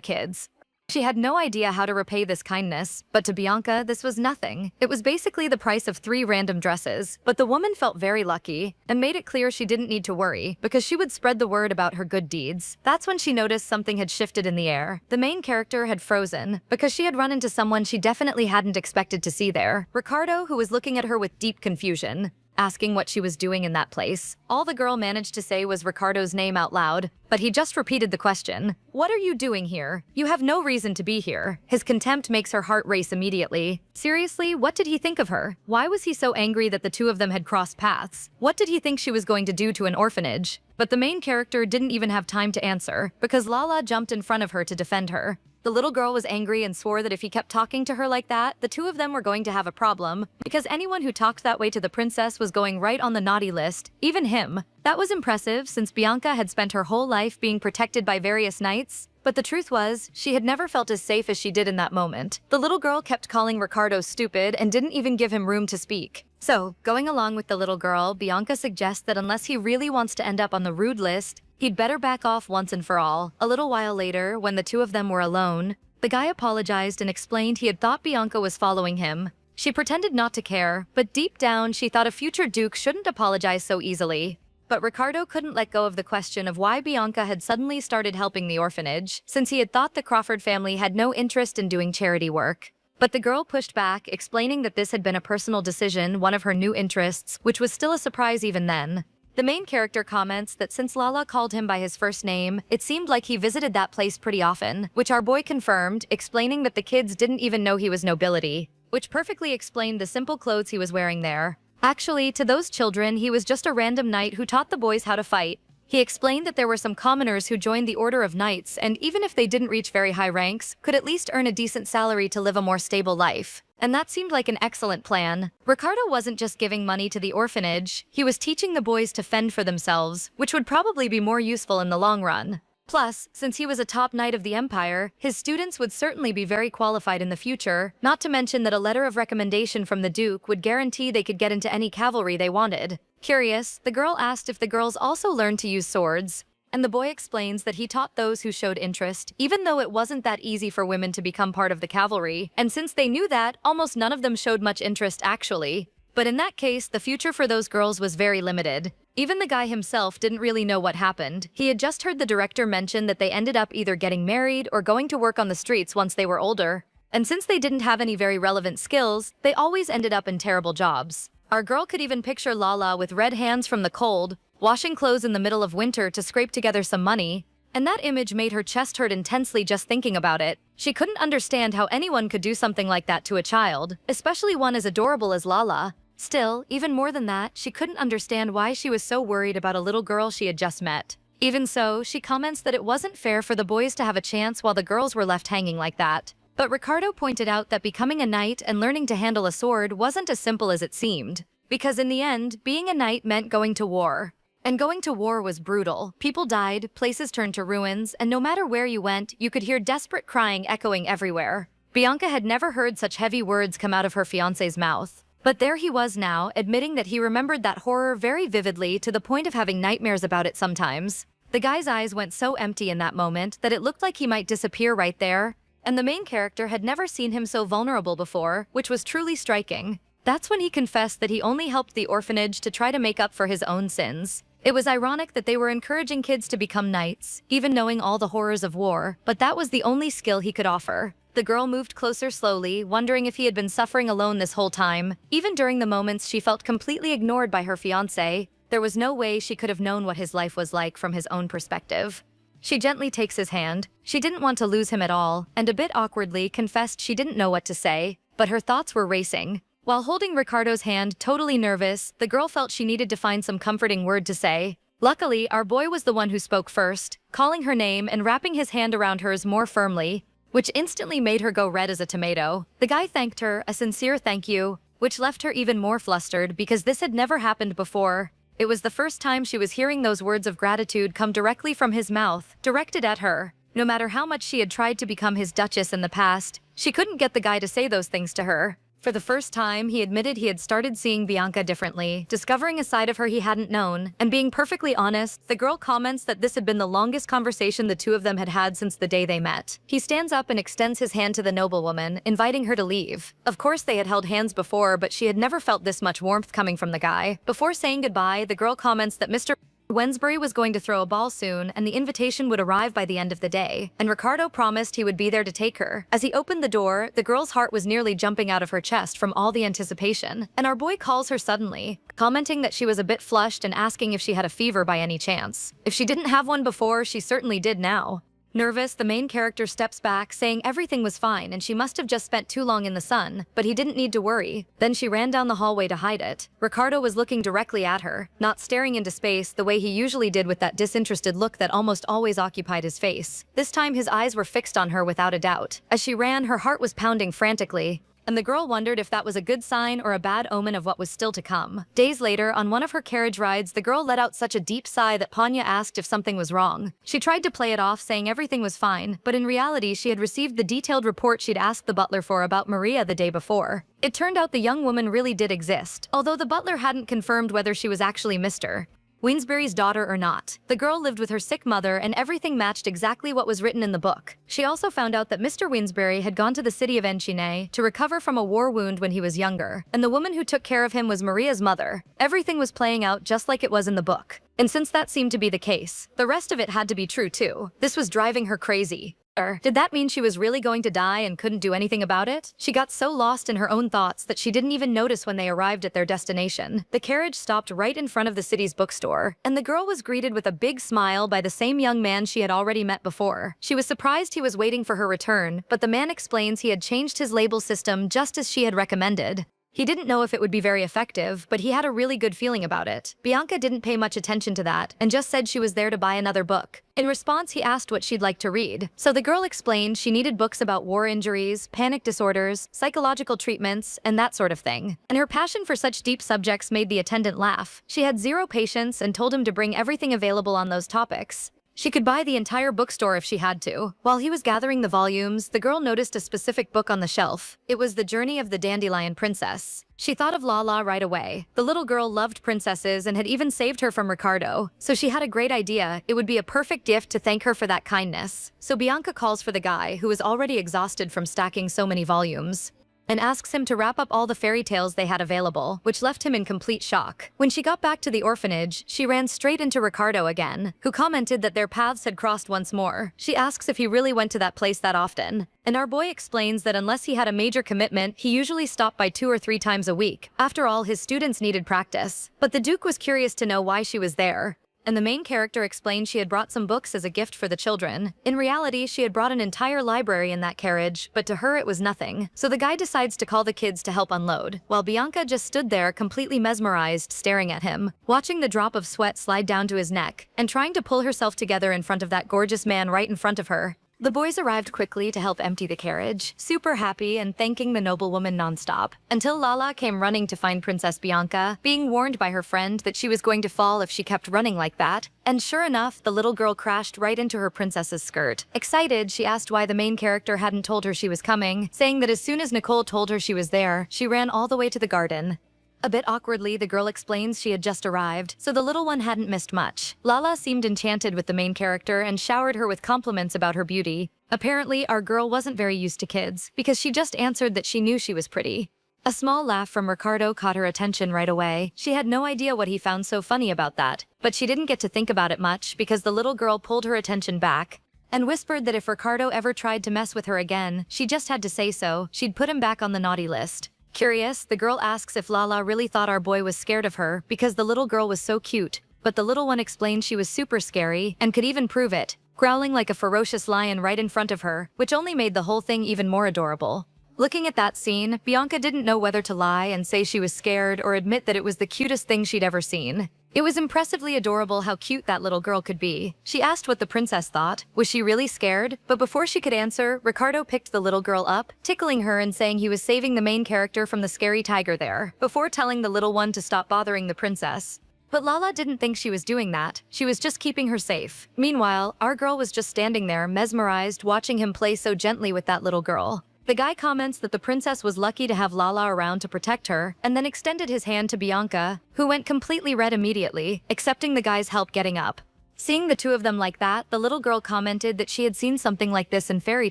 kids. She had no idea how to repay this kindness, but to Bianca, this was nothing. It was basically the price of 3 random dresses. But the woman felt very lucky and made it clear she didn't need to worry because she would spread the word about her good deeds. That's when she noticed something had shifted in the air. The main character had frozen because she had run into someone she definitely hadn't expected to see there. Ricardo, who was looking at her with deep confusion, asking what she was doing in that place. All the girl managed to say was Ricardo's name out loud, but he just repeated the question. "What are you doing here? You have no reason to be here." His contempt makes her heart race immediately. Seriously, what did he think of her? Why was he so angry that the two of them had crossed paths? What did he think she was going to do to an orphanage? But the main character didn't even have time to answer, because Lala jumped in front of her to defend her. The little girl was angry and swore that if he kept talking to her like that, the two of them were going to have a problem, because anyone who talked that way to the princess was going right on the naughty list, even him. That was impressive, since Bianca had spent her whole life being protected by various knights. But the truth was, she had never felt as safe as she did in that moment. The little girl kept calling Ricardo stupid and didn't even give him room to speak. So, going along with the little girl, Bianca suggests that unless he really wants to end up on the rude list, he'd better back off once and for all. A little while later, when the two of them were alone, the guy apologized and explained he had thought Bianca was following him. She pretended not to care, but deep down she thought a future duke shouldn't apologize so easily. But Ricardo couldn't let go of the question of why Bianca had suddenly started helping the orphanage, since he had thought the Crawford family had no interest in doing charity work. But the girl pushed back, explaining that this had been a personal decision, one of her new interests, which was still a surprise even then. The main character comments that since Lala called him by his first name, it seemed like he visited that place pretty often, which our boy confirmed, explaining that the kids didn't even know he was nobility, which perfectly explained the simple clothes he was wearing there. Actually, to those children, he was just a random knight who taught the boys how to fight. He explained that there were some commoners who joined the Order of Knights, and even if they didn't reach very high ranks, could at least earn a decent salary to live a more stable life. And that seemed like an excellent plan. Ricardo wasn't just giving money to the orphanage, he was teaching the boys to fend for themselves, which would probably be more useful in the long run. Plus, since he was a top knight of the Empire, his students would certainly be very qualified in the future, not to mention that a letter of recommendation from the Duke would guarantee they could get into any cavalry they wanted. Curious, the girl asked if the girls also learned to use swords, and the boy explains that he taught those who showed interest, even though it wasn't that easy for women to become part of the cavalry, and since they knew that, almost none of them showed much interest actually. But in that case, the future for those girls was very limited. Even the guy himself didn't really know what happened. He had just heard the director mention that they ended up either getting married or going to work on the streets once they were older. And since they didn't have any very relevant skills, they always ended up in terrible jobs. Our girl could even picture Lala with red hands from the cold, washing clothes in the middle of winter to scrape together some money. And that image made her chest hurt intensely just thinking about it. She couldn't understand how anyone could do something like that to a child, especially one as adorable as Lala. Still, even more than that, she couldn't understand why she was so worried about a little girl she had just met. Even so, she comments that it wasn't fair for the boys to have a chance while the girls were left hanging like that. But Ricardo pointed out that becoming a knight and learning to handle a sword wasn't as simple as it seemed. Because in the end, being a knight meant going to war. And going to war was brutal. People died, places turned to ruins, and no matter where you went, you could hear desperate crying echoing everywhere. Bianca had never heard such heavy words come out of her fiancé's mouth. But there he was now, admitting that he remembered that horror very vividly to the point of having nightmares about it sometimes. The guy's eyes went so empty in that moment that it looked like he might disappear right there. And the main character had never seen him so vulnerable before, which was truly striking. That's when he confessed that he only helped the orphanage to try to make up for his own sins. It was ironic that they were encouraging kids to become knights, even knowing all the horrors of war, but that was the only skill he could offer. The girl moved closer slowly, wondering if he had been suffering alone this whole time. Even during the moments she felt completely ignored by her fiancé, there was no way she could have known what his life was like from his own perspective. She gently takes his hand. She didn't want to lose him at all, and a bit awkwardly confessed she didn't know what to say, but her thoughts were racing. While holding Ricardo's hand, totally nervous, the girl felt she needed to find some comforting word to say. Luckily, our boy was the one who spoke first, calling her name and wrapping his hand around hers more firmly, which instantly made her go red as a tomato. The guy thanked her, a sincere thank you, which left her even more flustered because this had never happened before. It was the first time she was hearing those words of gratitude come directly from his mouth, directed at her. No matter how much she had tried to become his duchess in the past, she couldn't get the guy to say those things to her. For the first time, he admitted he had started seeing Bianca differently, discovering a side of her he hadn't known. And being perfectly honest, the girl comments that this had been the longest conversation the two of them had had since the day they met. He stands up and extends his hand to the noblewoman, inviting her to leave. Of course, they had held hands before, but she had never felt this much warmth coming from the guy. Before saying goodbye, the girl comments that Mr. Wensbury was going to throw a ball soon, and the invitation would arrive by the end of the day, and Ricardo promised he would be there to take her. As he opened the door, the girl's heart was nearly jumping out of her chest from all the anticipation, and our boy calls her suddenly, commenting that she was a bit flushed and asking if she had a fever by any chance. If she didn't have one before, she certainly did now. Nervous, the main character steps back, saying everything was fine and she must have just spent too long in the sun, but he didn't need to worry. Then she ran down the hallway to hide it. Ricardo was looking directly at her, not staring into space the way he usually did with that disinterested look that almost always occupied his face. This time his eyes were fixed on her without a doubt. As she ran, her heart was pounding frantically, and the girl wondered if that was a good sign or a bad omen of what was still to come. Days later, on one of her carriage rides, the girl let out such a deep sigh that Panya asked if something was wrong. She tried to play it off, saying everything was fine, but in reality, she had received the detailed report she'd asked the butler for about Maria the day before. It turned out the young woman really did exist, although the butler hadn't confirmed whether she was actually Mr. Wensbury's daughter or not. The girl lived with her sick mother and everything matched exactly what was written in the book. She also found out that Mr. Wensbury had gone to the city of Enchine to recover from a war wound when he was younger, and the woman who took care of him was Maria's mother. Everything was playing out just like it was in the book. And since that seemed to be the case, the rest of it had to be true too. This was driving her crazy. Did that mean she was really going to die and couldn't do anything about it? She got so lost in her own thoughts that she didn't even notice when they arrived at their destination. The carriage stopped right in front of the city's bookstore, and the girl was greeted with a big smile by the same young man she had already met before. She was surprised he was waiting for her return, but the man explains he had changed his label system just as she had recommended. He didn't know if it would be very effective, but he had a really good feeling about it. Bianca didn't pay much attention to that and just said she was there to buy another book. In response, he asked what she'd like to read. So the girl explained she needed books about war injuries, panic disorders, psychological treatments, and that sort of thing. And her passion for such deep subjects made the attendant laugh. She had zero patience and told him to bring everything available on those topics. She could buy the entire bookstore if she had to. While he was gathering the volumes, the girl noticed a specific book on the shelf. It was The Journey of the Dandelion Princess. She thought of Lala right away. The little girl loved princesses and had even saved her from Ricardo, so she had a great idea. It would be a perfect gift to thank her for that kindness. So Bianca calls for the guy, who was already exhausted from stacking so many volumes, and asks him to wrap up all the fairy tales they had available, which left him in complete shock. When she got back to the orphanage, she ran straight into Ricardo again, who commented that their paths had crossed once more. She asks if he really went to that place that often, and our boy explains that unless he had a major commitment, he usually stopped by 2 or 3 times a week. After all, his students needed practice. But the Duke was curious to know why she was there, and the main character explained she had brought some books as a gift for the children. In reality, she had brought an entire library in that carriage, but to her it was nothing. So the guy decides to call the kids to help unload, while Bianca just stood there completely mesmerized, staring at him, watching the drop of sweat slide down to his neck, and trying to pull herself together in front of that gorgeous man right in front of her. The boys arrived quickly to help empty the carriage, super happy and thanking the noblewoman nonstop, until Lala came running to find Princess Bianca, being warned by her friend that she was going to fall if she kept running like that. And sure enough, the little girl crashed right into her princess's skirt. Excited, she asked why the main character hadn't told her she was coming, saying that as soon as Nicole told her she was there, she ran all the way to the garden. A bit awkwardly, the girl explains she had just arrived, so the little one hadn't missed much. Lala seemed enchanted with the main character and showered her with compliments about her beauty. Apparently, our girl wasn't very used to kids, because she just answered that she knew she was pretty. A small laugh from Ricardo caught her attention right away. She had no idea what he found so funny about that, but she didn't get to think about it much because the little girl pulled her attention back and whispered that if Ricardo ever tried to mess with her again, she just had to say so. She'd put him back on the naughty list. Curious, the girl asks if Lala really thought our boy was scared of her because the little girl was so cute, but the little one explained she was super scary and could even prove it, growling like a ferocious lion right in front of her, which only made the whole thing even more adorable. Looking at that scene, Bianca didn't know whether to lie and say she was scared or admit that it was the cutest thing she'd ever seen. It was impressively adorable how cute that little girl could be. She asked what the princess thought. Was she really scared? But before she could answer, Ricardo picked the little girl up, tickling her and saying he was saving the main character from the scary tiger there, before telling the little one to stop bothering the princess. But Lala didn't think she was doing that. She was just keeping her safe. Meanwhile, our girl was just standing there, mesmerized, watching him play so gently with that little girl. The guy comments that the princess was lucky to have Lala around to protect her, and then extended his hand to Bianca, who went completely red immediately, accepting the guy's help getting up. Seeing the two of them like that, the little girl commented that she had seen something like this in fairy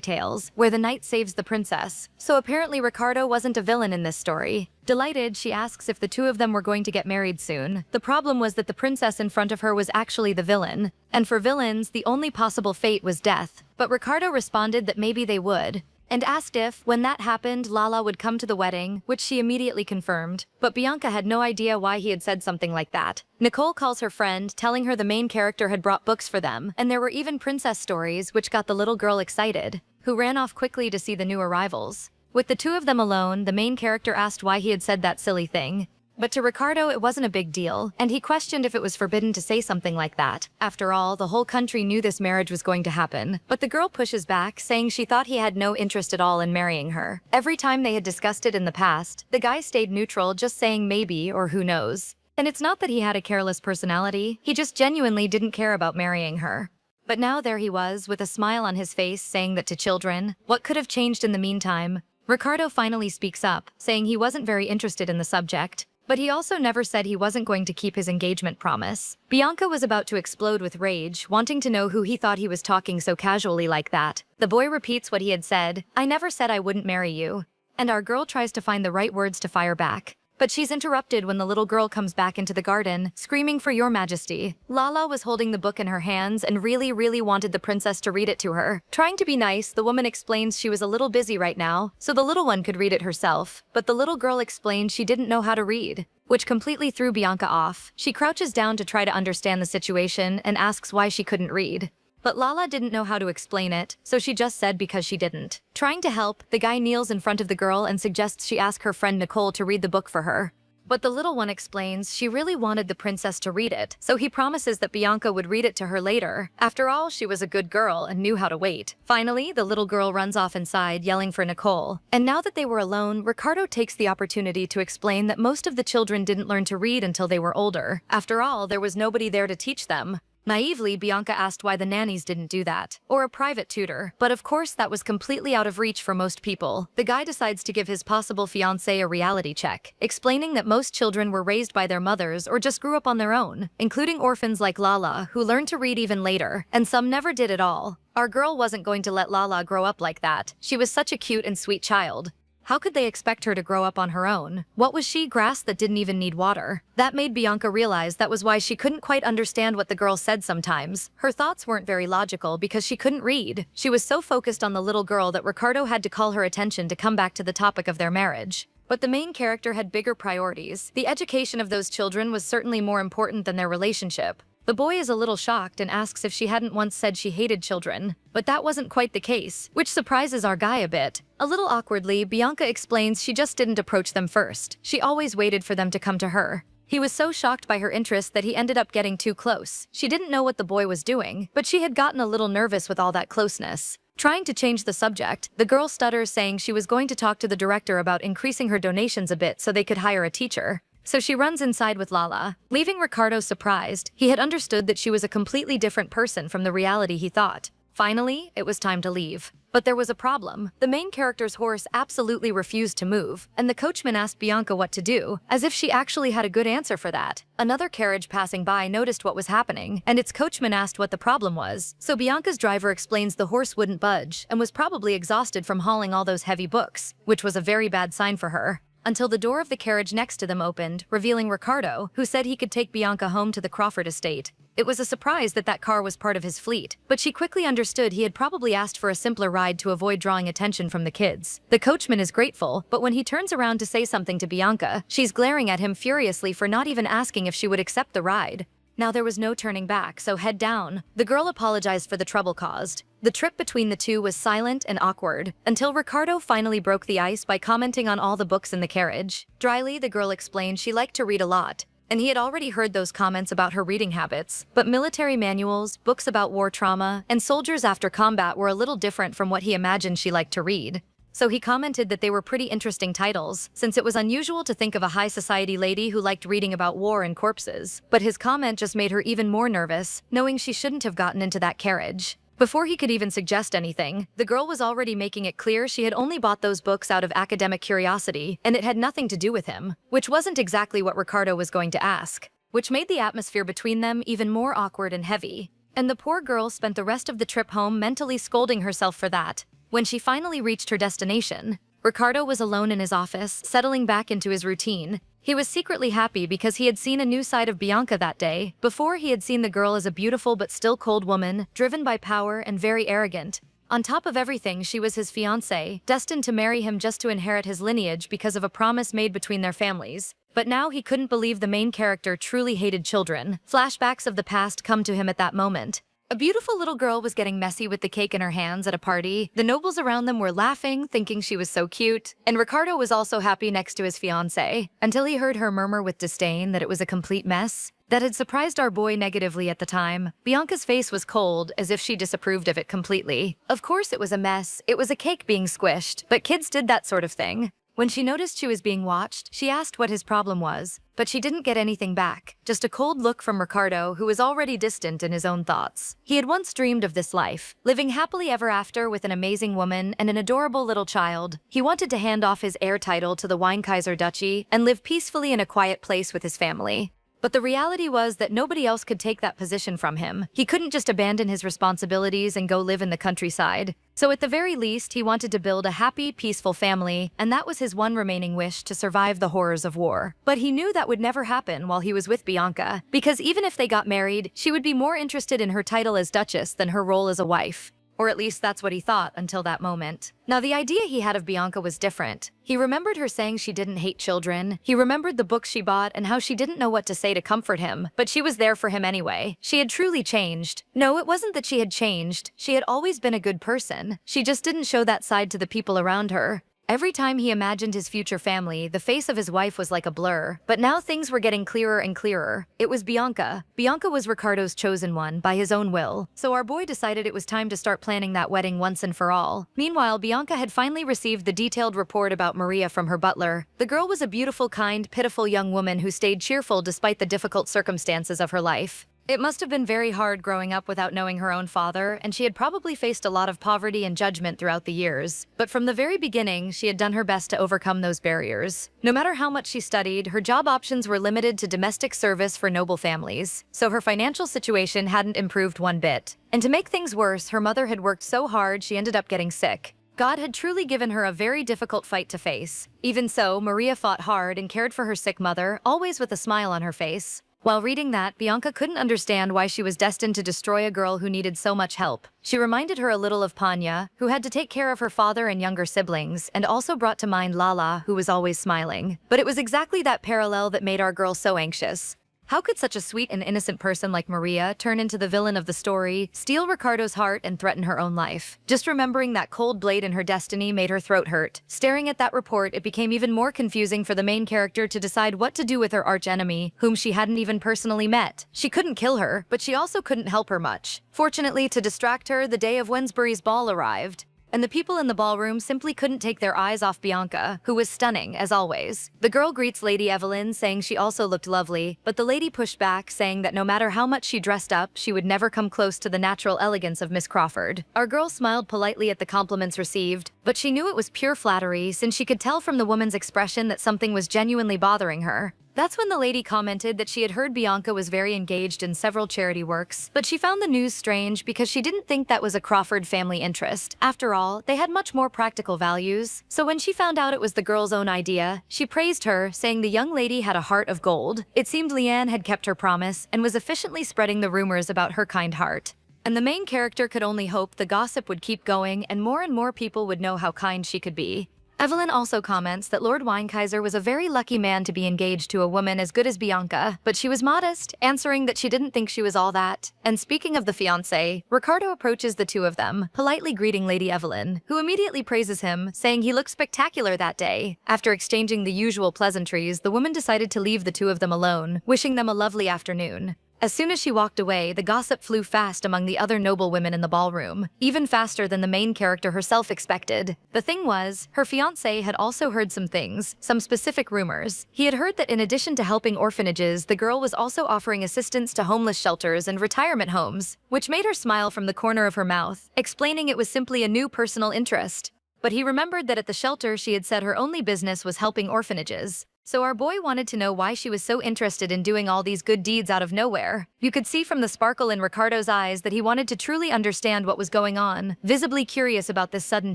tales, where the knight saves the princess. So apparently Ricardo wasn't a villain in this story. Delighted, she asks if the two of them were going to get married soon. The problem was that the princess in front of her was actually the villain. And for villains, the only possible fate was death. But Ricardo responded that maybe they would, and asked if, when that happened, Lala would come to the wedding, which she immediately confirmed. But Bianca had no idea why he had said something like that. Nicole calls her friend, telling her the main character had brought books for them, and there were even princess stories, which got the little girl excited, who ran off quickly to see the new arrivals. With the two of them alone, the main character asked why he had said that silly thing. But to Ricardo, it wasn't a big deal, and he questioned if it was forbidden to say something like that. After all, the whole country knew this marriage was going to happen. But the girl pushes back, saying she thought he had no interest at all in marrying her. Every time they had discussed it in the past, the guy stayed neutral, just saying maybe or who knows. And it's not that he had a careless personality, he just genuinely didn't care about marrying her. But now there he was, with a smile on his face, saying that to children. What could have changed in the meantime? Ricardo finally speaks up, saying he wasn't very interested in the subject. But he also never said he wasn't going to keep his engagement promise. Bianca was about to explode with rage, wanting to know who he thought he was talking so casually like that. The boy repeats what he had said, "I never said I wouldn't marry you." And our girl tries to find the right words to fire back. But she's interrupted when the little girl comes back into the garden, screaming for your majesty. Lala was holding the book in her hands and really wanted the princess to read it to her. Trying to be nice, the woman explains she was a little busy right now, so the little one could read it herself. But the little girl explained she didn't know how to read, which completely threw Bianca off. She crouches down to try to understand the situation and asks why she couldn't read. But Lala didn't know how to explain it, so she just said because she didn't. Trying to help, the guy kneels in front of the girl and suggests she ask her friend Nicole to read the book for her. But the little one explains she really wanted the princess to read it, so he promises that Bianca would read it to her later. After all, she was a good girl and knew how to wait. Finally, the little girl runs off inside, yelling for Nicole. And now that they were alone, Ricardo takes the opportunity to explain that most of the children didn't learn to read until they were older. After all, there was nobody there to teach them. Naively, Bianca asked why the nannies didn't do that, or a private tutor, but of course that was completely out of reach for most people. The guy decides to give his possible fiancée a reality check, explaining that most children were raised by their mothers or just grew up on their own, including orphans like Lala, who learned to read even later, and some never did at all. Our girl wasn't going to let Lala grow up like that. She was such a cute and sweet child. How could they expect her to grow up on her own? What was she, grass that didn't even need water? That made Bianca realize that was why she couldn't quite understand what the girl said sometimes. Her thoughts weren't very logical because she couldn't read. She was so focused on the little girl that Ricardo had to call her attention to come back to the topic of their marriage. But the main character had bigger priorities. The education of those children was certainly more important than their relationship. The boy is a little shocked and asks if she hadn't once said she hated children. But that wasn't quite the case, which surprises our guy a bit. A little awkwardly, Bianca explains she just didn't approach them first. She always waited for them to come to her. He was so shocked by her interest that he ended up getting too close. She didn't know what the boy was doing, but she had gotten a little nervous with all that closeness. Trying to change the subject, the girl stutters, saying she was going to talk to the director about increasing her donations a bit so they could hire a teacher. So she runs inside with Lala, leaving Ricardo surprised. He had understood that she was a completely different person from the reality he thought. Finally, it was time to leave. But there was a problem. The main character's horse absolutely refused to move, and the coachman asked Bianca what to do, as if she actually had a good answer for that. Another carriage passing by noticed what was happening, and its coachman asked what the problem was. So Bianca's driver explains the horse wouldn't budge, and was probably exhausted from hauling all those heavy books, which was a very bad sign for her. Until the door of the carriage next to them opened, revealing Ricardo, who said he could take Bianca home to the Crawford estate. It was a surprise that that car was part of his fleet, but she quickly understood he had probably asked for a simpler ride to avoid drawing attention from the kids. The coachman is grateful, but when he turns around to say something to Bianca, she's glaring at him furiously for not even asking if she would accept the ride. Now there was no turning back, so head down. The girl apologized for the trouble caused. The trip between the two was silent and awkward, until Ricardo finally broke the ice by commenting on all the books in the carriage. Dryly, the girl explained she liked to read a lot, and he had already heard those comments about her reading habits. But military manuals, books about war trauma, and soldiers after combat were a little different from what he imagined she liked to read. So he commented that they were pretty interesting titles, since it was unusual to think of a high society lady who liked reading about war and corpses. But his comment just made her even more nervous, knowing she shouldn't have gotten into that carriage. Before he could even suggest anything, the girl was already making it clear she had only bought those books out of academic curiosity, and it had nothing to do with him, which wasn't exactly what Ricardo was going to ask, which made the atmosphere between them even more awkward and heavy. And the poor girl spent the rest of the trip home mentally scolding herself for that. When she finally reached her destination, Ricardo was alone in his office, settling back into his routine. He was secretly happy because he had seen a new side of Bianca that day. Before, he had seen the girl as a beautiful but still cold woman, driven by power and very arrogant. On top of everything, she was his fiancée, destined to marry him just to inherit his lineage because of a promise made between their families. But now he couldn't believe the main character truly hated children. Flashbacks of the past come to him at that moment. A beautiful little girl was getting messy with the cake in her hands at a party. The nobles around them were laughing, thinking she was so cute. And Ricardo was also happy next to his fiancée, until he heard her murmur with disdain that it was a complete mess. That had surprised our boy negatively at the time. Bianca's face was cold, as if she disapproved of it completely. Of course it was a mess. It was a cake being squished, but kids did that sort of thing. When she noticed she was being watched, she asked what his problem was, but she didn't get anything back, just a cold look from Ricardo, who was already distant in his own thoughts. He had once dreamed of this life, living happily ever after with an amazing woman and an adorable little child. He wanted to hand off his heir title to the Weinkaiser Duchy and live peacefully in a quiet place with his family. But the reality was that nobody else could take that position from him. He couldn't just abandon his responsibilities and go live in the countryside. So at the very least, he wanted to build a happy, peaceful family, and that was his one remaining wish, to survive the horrors of war. But he knew that would never happen while he was with Bianca, because even if they got married, she would be more interested in her title as Duchess than her role as a wife. Or at least that's what he thought until that moment. Now, the idea he had of Bianca was different. He remembered her saying she didn't hate children. He remembered the books she bought and how she didn't know what to say to comfort him, but she was there for him anyway. She had truly changed. No, it wasn't that she had changed. She had always been a good person. She just didn't show that side to the people around her. Every time he imagined his future family, the face of his wife was like a blur. But now things were getting clearer and clearer. It was Bianca. Bianca was Ricardo's chosen one, by his own will. So our boy decided it was time to start planning that wedding once and for all. Meanwhile, Bianca had finally received the detailed report about Maria from her butler. The girl was a beautiful, kind, pitiful young woman who stayed cheerful despite the difficult circumstances of her life. It must have been very hard growing up without knowing her own father, and she had probably faced a lot of poverty and judgment throughout the years. But from the very beginning, she had done her best to overcome those barriers. No matter how much she studied, her job options were limited to domestic service for noble families, so her financial situation hadn't improved one bit. And to make things worse, her mother had worked so hard she ended up getting sick. God had truly given her a very difficult fight to face. Even so, Maria fought hard and cared for her sick mother, always with a smile on her face. While reading that, Bianca couldn't understand why she was destined to destroy a girl who needed so much help. She reminded her a little of Panya, who had to take care of her father and younger siblings, and also brought to mind Lala, who was always smiling. But it was exactly that parallel that made our girl so anxious. How could such a sweet and innocent person like Maria turn into the villain of the story, steal Ricardo's heart, and threaten her own life? Just remembering that cold blade in her destiny made her throat hurt. Staring at that report, it became even more confusing for the main character to decide what to do with her archenemy, whom she hadn't even personally met. She couldn't kill her, but she also couldn't help her much. Fortunately, to distract her, the day of Wednesbury's ball arrived, and the people in the ballroom simply couldn't take their eyes off Bianca, who was stunning, as always. The girl greets Lady Evelyn, saying she also looked lovely, but the lady pushed back, saying that no matter how much she dressed up, she would never come close to the natural elegance of Miss Crawford. Our girl smiled politely at the compliments received, but she knew it was pure flattery, since she could tell from the woman's expression that something was genuinely bothering her. That's when the lady commented that she had heard Bianca was very engaged in several charity works, but she found the news strange because she didn't think that was a Crawford family interest. After all, they had much more practical values. So when she found out it was the girl's own idea, she praised her, saying the young lady had a heart of gold. It seemed Leanne had kept her promise and was efficiently spreading the rumors about her kind heart. And the main character could only hope the gossip would keep going and more people would know how kind she could be. Evelyn also comments that Lord Weinekaiser was a very lucky man to be engaged to a woman as good as Bianca, but she was modest, answering that she didn't think she was all that. And speaking of the fiancé, Ricardo approaches the two of them, politely greeting Lady Evelyn, who immediately praises him, saying he looked spectacular that day. After exchanging the usual pleasantries, the woman decided to leave the two of them alone, wishing them a lovely afternoon. As soon as she walked away, the gossip flew fast among the other noble women in the ballroom, even faster than the main character herself expected. The thing was, her fiancé had also heard some things, some specific rumors. He had heard that in addition to helping orphanages, the girl was also offering assistance to homeless shelters and retirement homes, which made her smile from the corner of her mouth, explaining it was simply a new personal interest. But he remembered that at the shelter she had said her only business was helping orphanages. So our boy wanted to know why she was so interested in doing all these good deeds out of nowhere. You could see from the sparkle in Ricardo's eyes that he wanted to truly understand what was going on, visibly curious about this sudden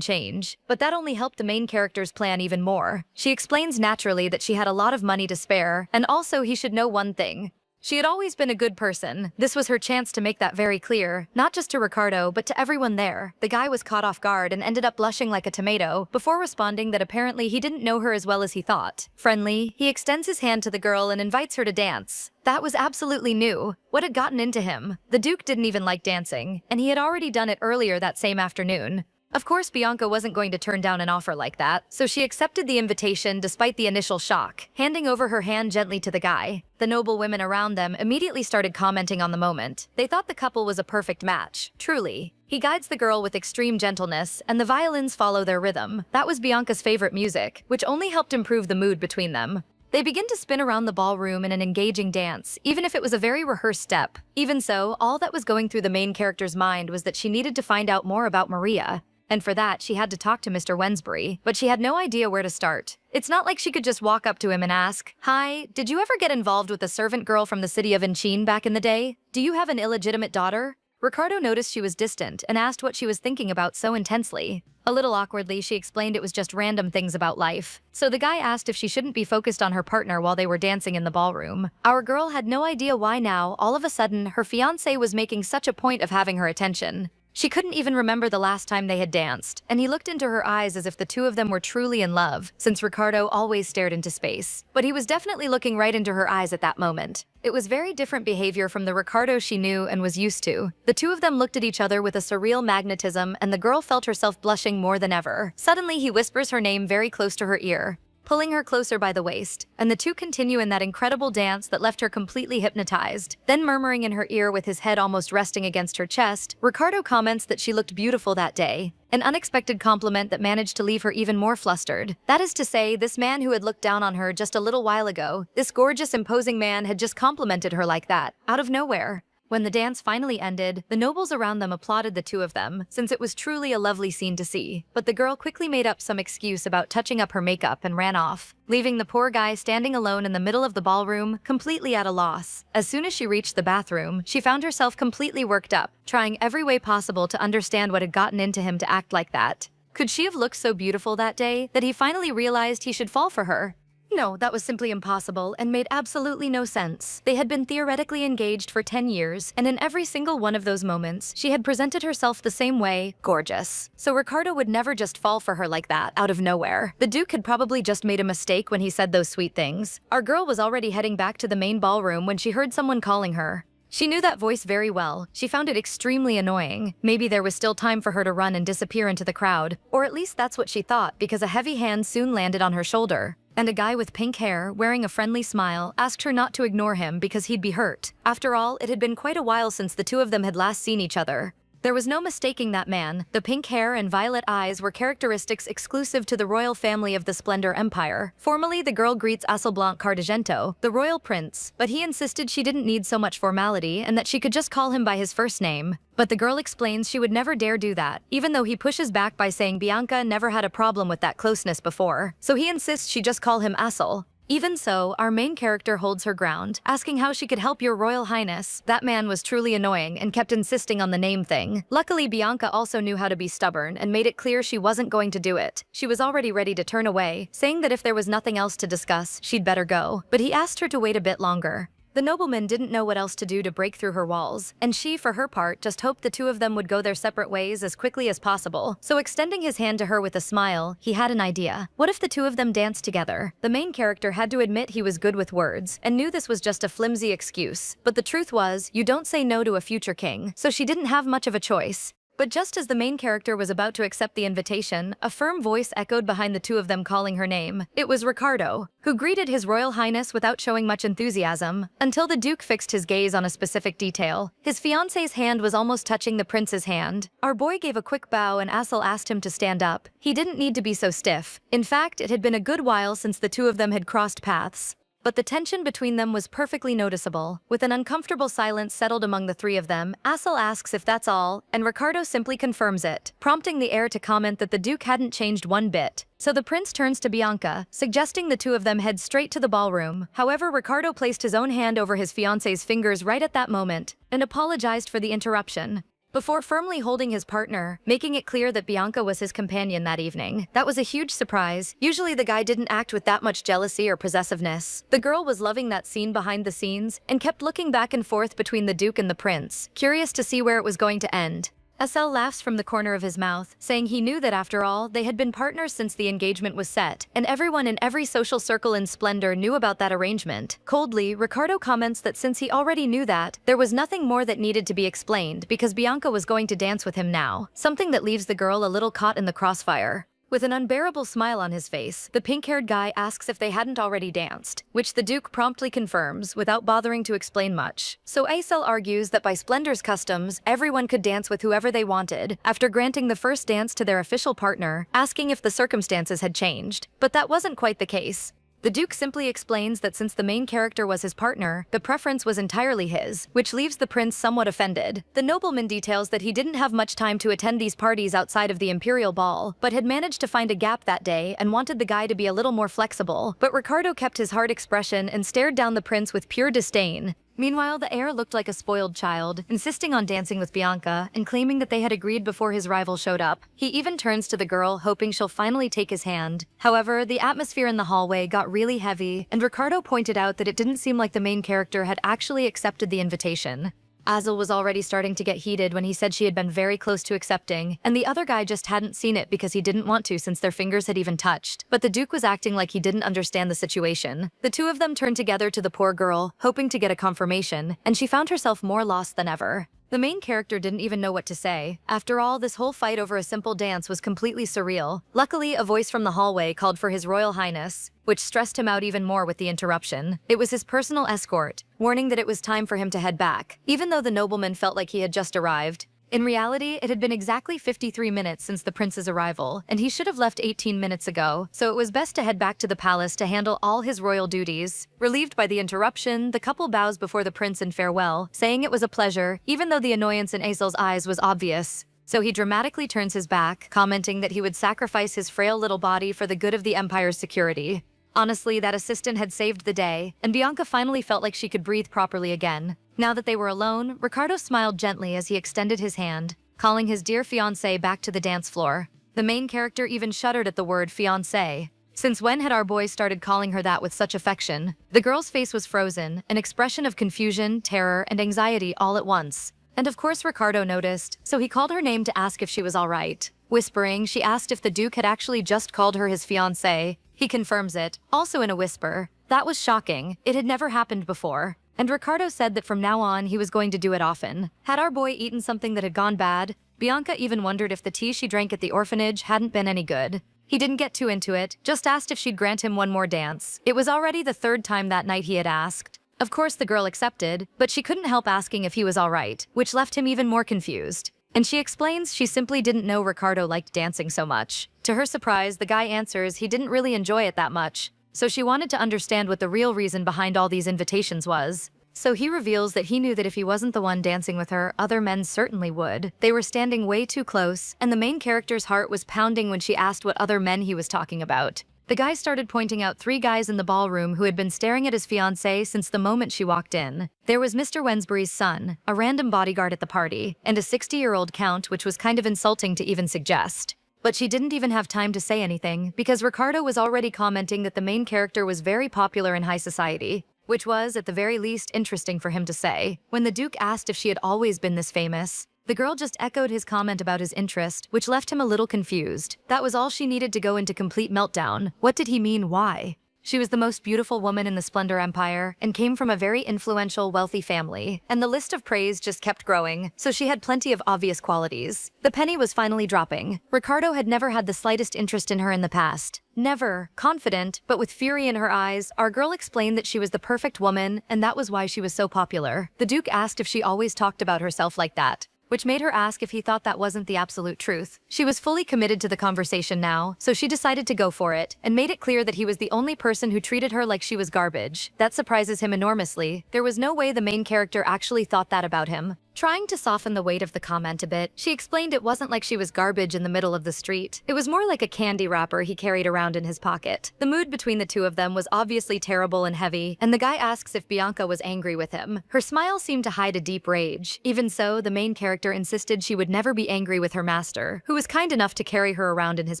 change. But that only helped the main character's plan even more. She explains naturally that she had a lot of money to spare, and also he should know one thing. She had always been a good person. This was her chance to make that very clear, not just to Ricardo, but to everyone there. The guy was caught off guard and ended up blushing like a tomato, before responding that apparently he didn't know her as well as he thought. Friendly, he extends his hand to the girl and invites her to dance. That was absolutely new. What had gotten into him? The Duke didn't even like dancing, and he had already done it earlier that same afternoon. Of course, Bianca wasn't going to turn down an offer like that, so she accepted the invitation despite the initial shock, handing over her hand gently to the guy. The noble women around them immediately started commenting on the moment. They thought the couple was a perfect match, truly. He guides the girl with extreme gentleness, and the violins follow their rhythm. That was Bianca's favorite music, which only helped improve the mood between them. They begin to spin around the ballroom in an engaging dance, even if it was a very rehearsed step. Even so, all that was going through the main character's mind was that she needed to find out more about Maria. And for that, she had to talk to Mr. Wensbury, but she had no idea where to start. It's not like she could just walk up to him and ask, "Hi, did you ever get involved with a servant girl from the city of Incheon back in the day? Do you have an illegitimate daughter?" Ricardo noticed she was distant and asked what she was thinking about so intensely. A little awkwardly, she explained it was just random things about life. So the guy asked if she shouldn't be focused on her partner while they were dancing in the ballroom. Our girl had no idea why now, all of a sudden, her fiancé was making such a point of having her attention. She couldn't even remember the last time they had danced, and he looked into her eyes as if the two of them were truly in love, since Ricardo always stared into space. But he was definitely looking right into her eyes at that moment. It was very different behavior from the Ricardo she knew and was used to. The two of them looked at each other with a surreal magnetism, and the girl felt herself blushing more than ever. Suddenly, he whispers her name very close to her ear, pulling her closer by the waist, and the two continue in that incredible dance that left her completely hypnotized. Then murmuring in her ear with his head almost resting against her chest, Ricardo comments that she looked beautiful that day. An unexpected compliment that managed to leave her even more flustered. That is to say, this man who had looked down on her just a little while ago, this gorgeous, imposing man had just complimented her like that, out of nowhere. When the dance finally ended, the nobles around them applauded the two of them, since it was truly a lovely scene to see. But the girl quickly made up some excuse about touching up her makeup and ran off, leaving the poor guy standing alone in the middle of the ballroom, completely at a loss. As soon as she reached the bathroom, she found herself completely worked up, trying every way possible to understand what had gotten into him to act like that. Could she have looked so beautiful that day that he finally realized he should fall for her? No, that was simply impossible and made absolutely no sense. They had been theoretically engaged for 10 years, and in every single one of those moments, she had presented herself the same way, gorgeous. So Ricardo would never just fall for her like that, out of nowhere. The Duke had probably just made a mistake when he said those sweet things. Our girl was already heading back to the main ballroom when she heard someone calling her. She knew that voice very well. She found it extremely annoying. Maybe there was still time for her to run and disappear into the crowd. Or at least that's what she thought, because a heavy hand soon landed on her shoulder. And a guy with pink hair, wearing a friendly smile, asked her not to ignore him because he'd be hurt. After all, it had been quite a while since the two of them had last seen each other. There was no mistaking that man. The pink hair and violet eyes were characteristics exclusive to the royal family of the Splendor Empire. Formally, the girl greets Asselblanc Cardegento, the royal prince, but he insisted she didn't need so much formality and that she could just call him by his first name. But the girl explains she would never dare do that, even though he pushes back by saying Bianca never had a problem with that closeness before. So he insists she just call him Assel. Even so, our main character holds her ground, asking how she could help your royal highness. That man was truly annoying and kept insisting on the name thing. Luckily, Bianca also knew how to be stubborn and made it clear she wasn't going to do it. She was already ready to turn away, saying that if there was nothing else to discuss, she'd better go. But he asked her to wait a bit longer. The nobleman didn't know what else to do to break through her walls, and she, for her part, just hoped the two of them would go their separate ways as quickly as possible. So extending his hand to her with a smile, he had an idea. What if the two of them danced together? The main character had to admit he was good with words, and knew this was just a flimsy excuse. But the truth was, you don't say no to a future king, so she didn't have much of a choice. But just as the main character was about to accept the invitation, a firm voice echoed behind the two of them calling her name. It was Ricardo, who greeted His Royal Highness without showing much enthusiasm, until the Duke fixed his gaze on a specific detail. His fiancée's hand was almost touching the prince's hand. Our boy gave a quick bow and Assel asked him to stand up. He didn't need to be so stiff. In fact, it had been a good while since the two of them had crossed paths. But the tension between them was perfectly noticeable. With an uncomfortable silence settled among the three of them, Assel asks if that's all, and Ricardo simply confirms it, prompting the heir to comment that the Duke hadn't changed one bit. So the prince turns to Bianca, suggesting the two of them head straight to the ballroom. However, Ricardo placed his own hand over his fiancée's fingers right at that moment, and apologized for the interruption, before firmly holding his partner, making it clear that Bianca was his companion that evening. That was a huge surprise. Usually the guy didn't act with that much jealousy or possessiveness. The girl was loving that scene behind the scenes, and kept looking back and forth between the Duke and the prince, curious to see where it was going to end. Assel laughs from the corner of his mouth, saying he knew that after all, they had been partners since the engagement was set, and everyone in every social circle in Splendor knew about that arrangement. Coldly, Ricardo comments that since he already knew that, there was nothing more that needed to be explained because Bianca was going to dance with him now, something that leaves the girl a little caught in the crossfire. With an unbearable smile on his face, the pink-haired guy asks if they hadn't already danced, which the Duke promptly confirms without bothering to explain much. So Assel argues that by Splendor's customs, everyone could dance with whoever they wanted, after granting the first dance to their official partner, asking if the circumstances had changed. But that wasn't quite the case. The Duke simply explains that since the main character was his partner, the preference was entirely his, which leaves the prince somewhat offended. The nobleman details that he didn't have much time to attend these parties outside of the imperial ball, but had managed to find a gap that day and wanted the guy to be a little more flexible. But Ricardo kept his hard expression and stared down the prince with pure disdain. Meanwhile, the heir looked like a spoiled child, insisting on dancing with Bianca and claiming that they had agreed before his rival showed up. He even turns to the girl, hoping she'll finally take his hand. However, the atmosphere in the hallway got really heavy, and Ricardo pointed out that it didn't seem like the main character had actually accepted the invitation. Assel was already starting to get heated when he said she had been very close to accepting, and the other guy just hadn't seen it because he didn't want to since their fingers had even touched. But the Duke was acting like he didn't understand the situation. The two of them turned together to the poor girl, hoping to get a confirmation, and she found herself more lost than ever. The main character didn't even know what to say. After all, this whole fight over a simple dance was completely surreal. Luckily, a voice from the hallway called for His Royal Highness, which stressed him out even more with the interruption. It was his personal escort, warning that it was time for him to head back, even though the nobleman felt like he had just arrived. In reality, it had been exactly 53 minutes since the prince's arrival, and he should have left 18 minutes ago, so it was best to head back to the palace to handle all his royal duties. Relieved by the interruption, the couple bows before the prince in farewell, saying it was a pleasure, even though the annoyance in Assel's eyes was obvious. So he dramatically turns his back, commenting that he would sacrifice his frail little body for the good of the Empire's security. Honestly, that assistant had saved the day, and Bianca finally felt like she could breathe properly again. Now that they were alone, Ricardo smiled gently as he extended his hand, calling his dear fiancé back to the dance floor. The main character even shuddered at the word fiancé. Since when had our boy started calling her that with such affection? The girl's face was frozen, an expression of confusion, terror, and anxiety all at once. And of course Ricardo noticed, so he called her name to ask if she was all right. Whispering, she asked if the Duke had actually just called her his fiancé. He confirms it, also in a whisper. That was shocking. It had never happened before. And Ricardo said that from now on, he was going to do it often. Had our boy eaten something that had gone bad? Bianca even wondered if the tea she drank at the orphanage hadn't been any good. He didn't get too into it, just asked if she'd grant him one more dance. It was already the third time that night he had asked. Of course the girl accepted, but she couldn't help asking if he was all right, which left him even more confused. And she explains she simply didn't know Ricardo liked dancing so much. To her surprise, the guy answers he didn't really enjoy it that much. So she wanted to understand what the real reason behind all these invitations was. So he reveals that he knew that if he wasn't the one dancing with her, other men certainly would. They were standing way too close, and the main character's heart was pounding when she asked what other men he was talking about. The guy started pointing out 3 guys in the ballroom who had been staring at his fiancée since the moment she walked in. There was Mr. Wensbury's son, a random bodyguard at the party, and a 60-year-old count, which was kind of insulting to even suggest. But she didn't even have time to say anything, because Ricardo was already commenting that the main character was very popular in high society, which was, at the very least, interesting for him to say. When the Duke asked if she had always been this famous, the girl just echoed his comment about his interest, which left him a little confused. That was all she needed to go into complete meltdown. What did he mean, why? She was the most beautiful woman in the Splendor Empire and came from a very influential, wealthy family, and the list of praise just kept growing, so she had plenty of obvious qualities. The penny was finally dropping. Ricardo had never had the slightest interest in her in the past. Never. Confident, but with fury in her eyes, our girl explained that she was the perfect woman, and that was why she was so popular. The Duke asked if she always talked about herself like that, which made her ask if he thought that wasn't the absolute truth. She was fully committed to the conversation now, so she decided to go for it, and made it clear that he was the only person who treated her like she was garbage. That surprises him enormously. There was no way the main character actually thought that about him. Trying to soften the weight of the comment a bit, she explained it wasn't like she was garbage in the middle of the street. It was more like a candy wrapper he carried around in his pocket. The mood between the two of them was obviously terrible and heavy, and the guy asks if Bianca was angry with him. Her smile seemed to hide a deep rage. Even so, the main character insisted she would never be angry with her master, who was kind enough to carry her around in his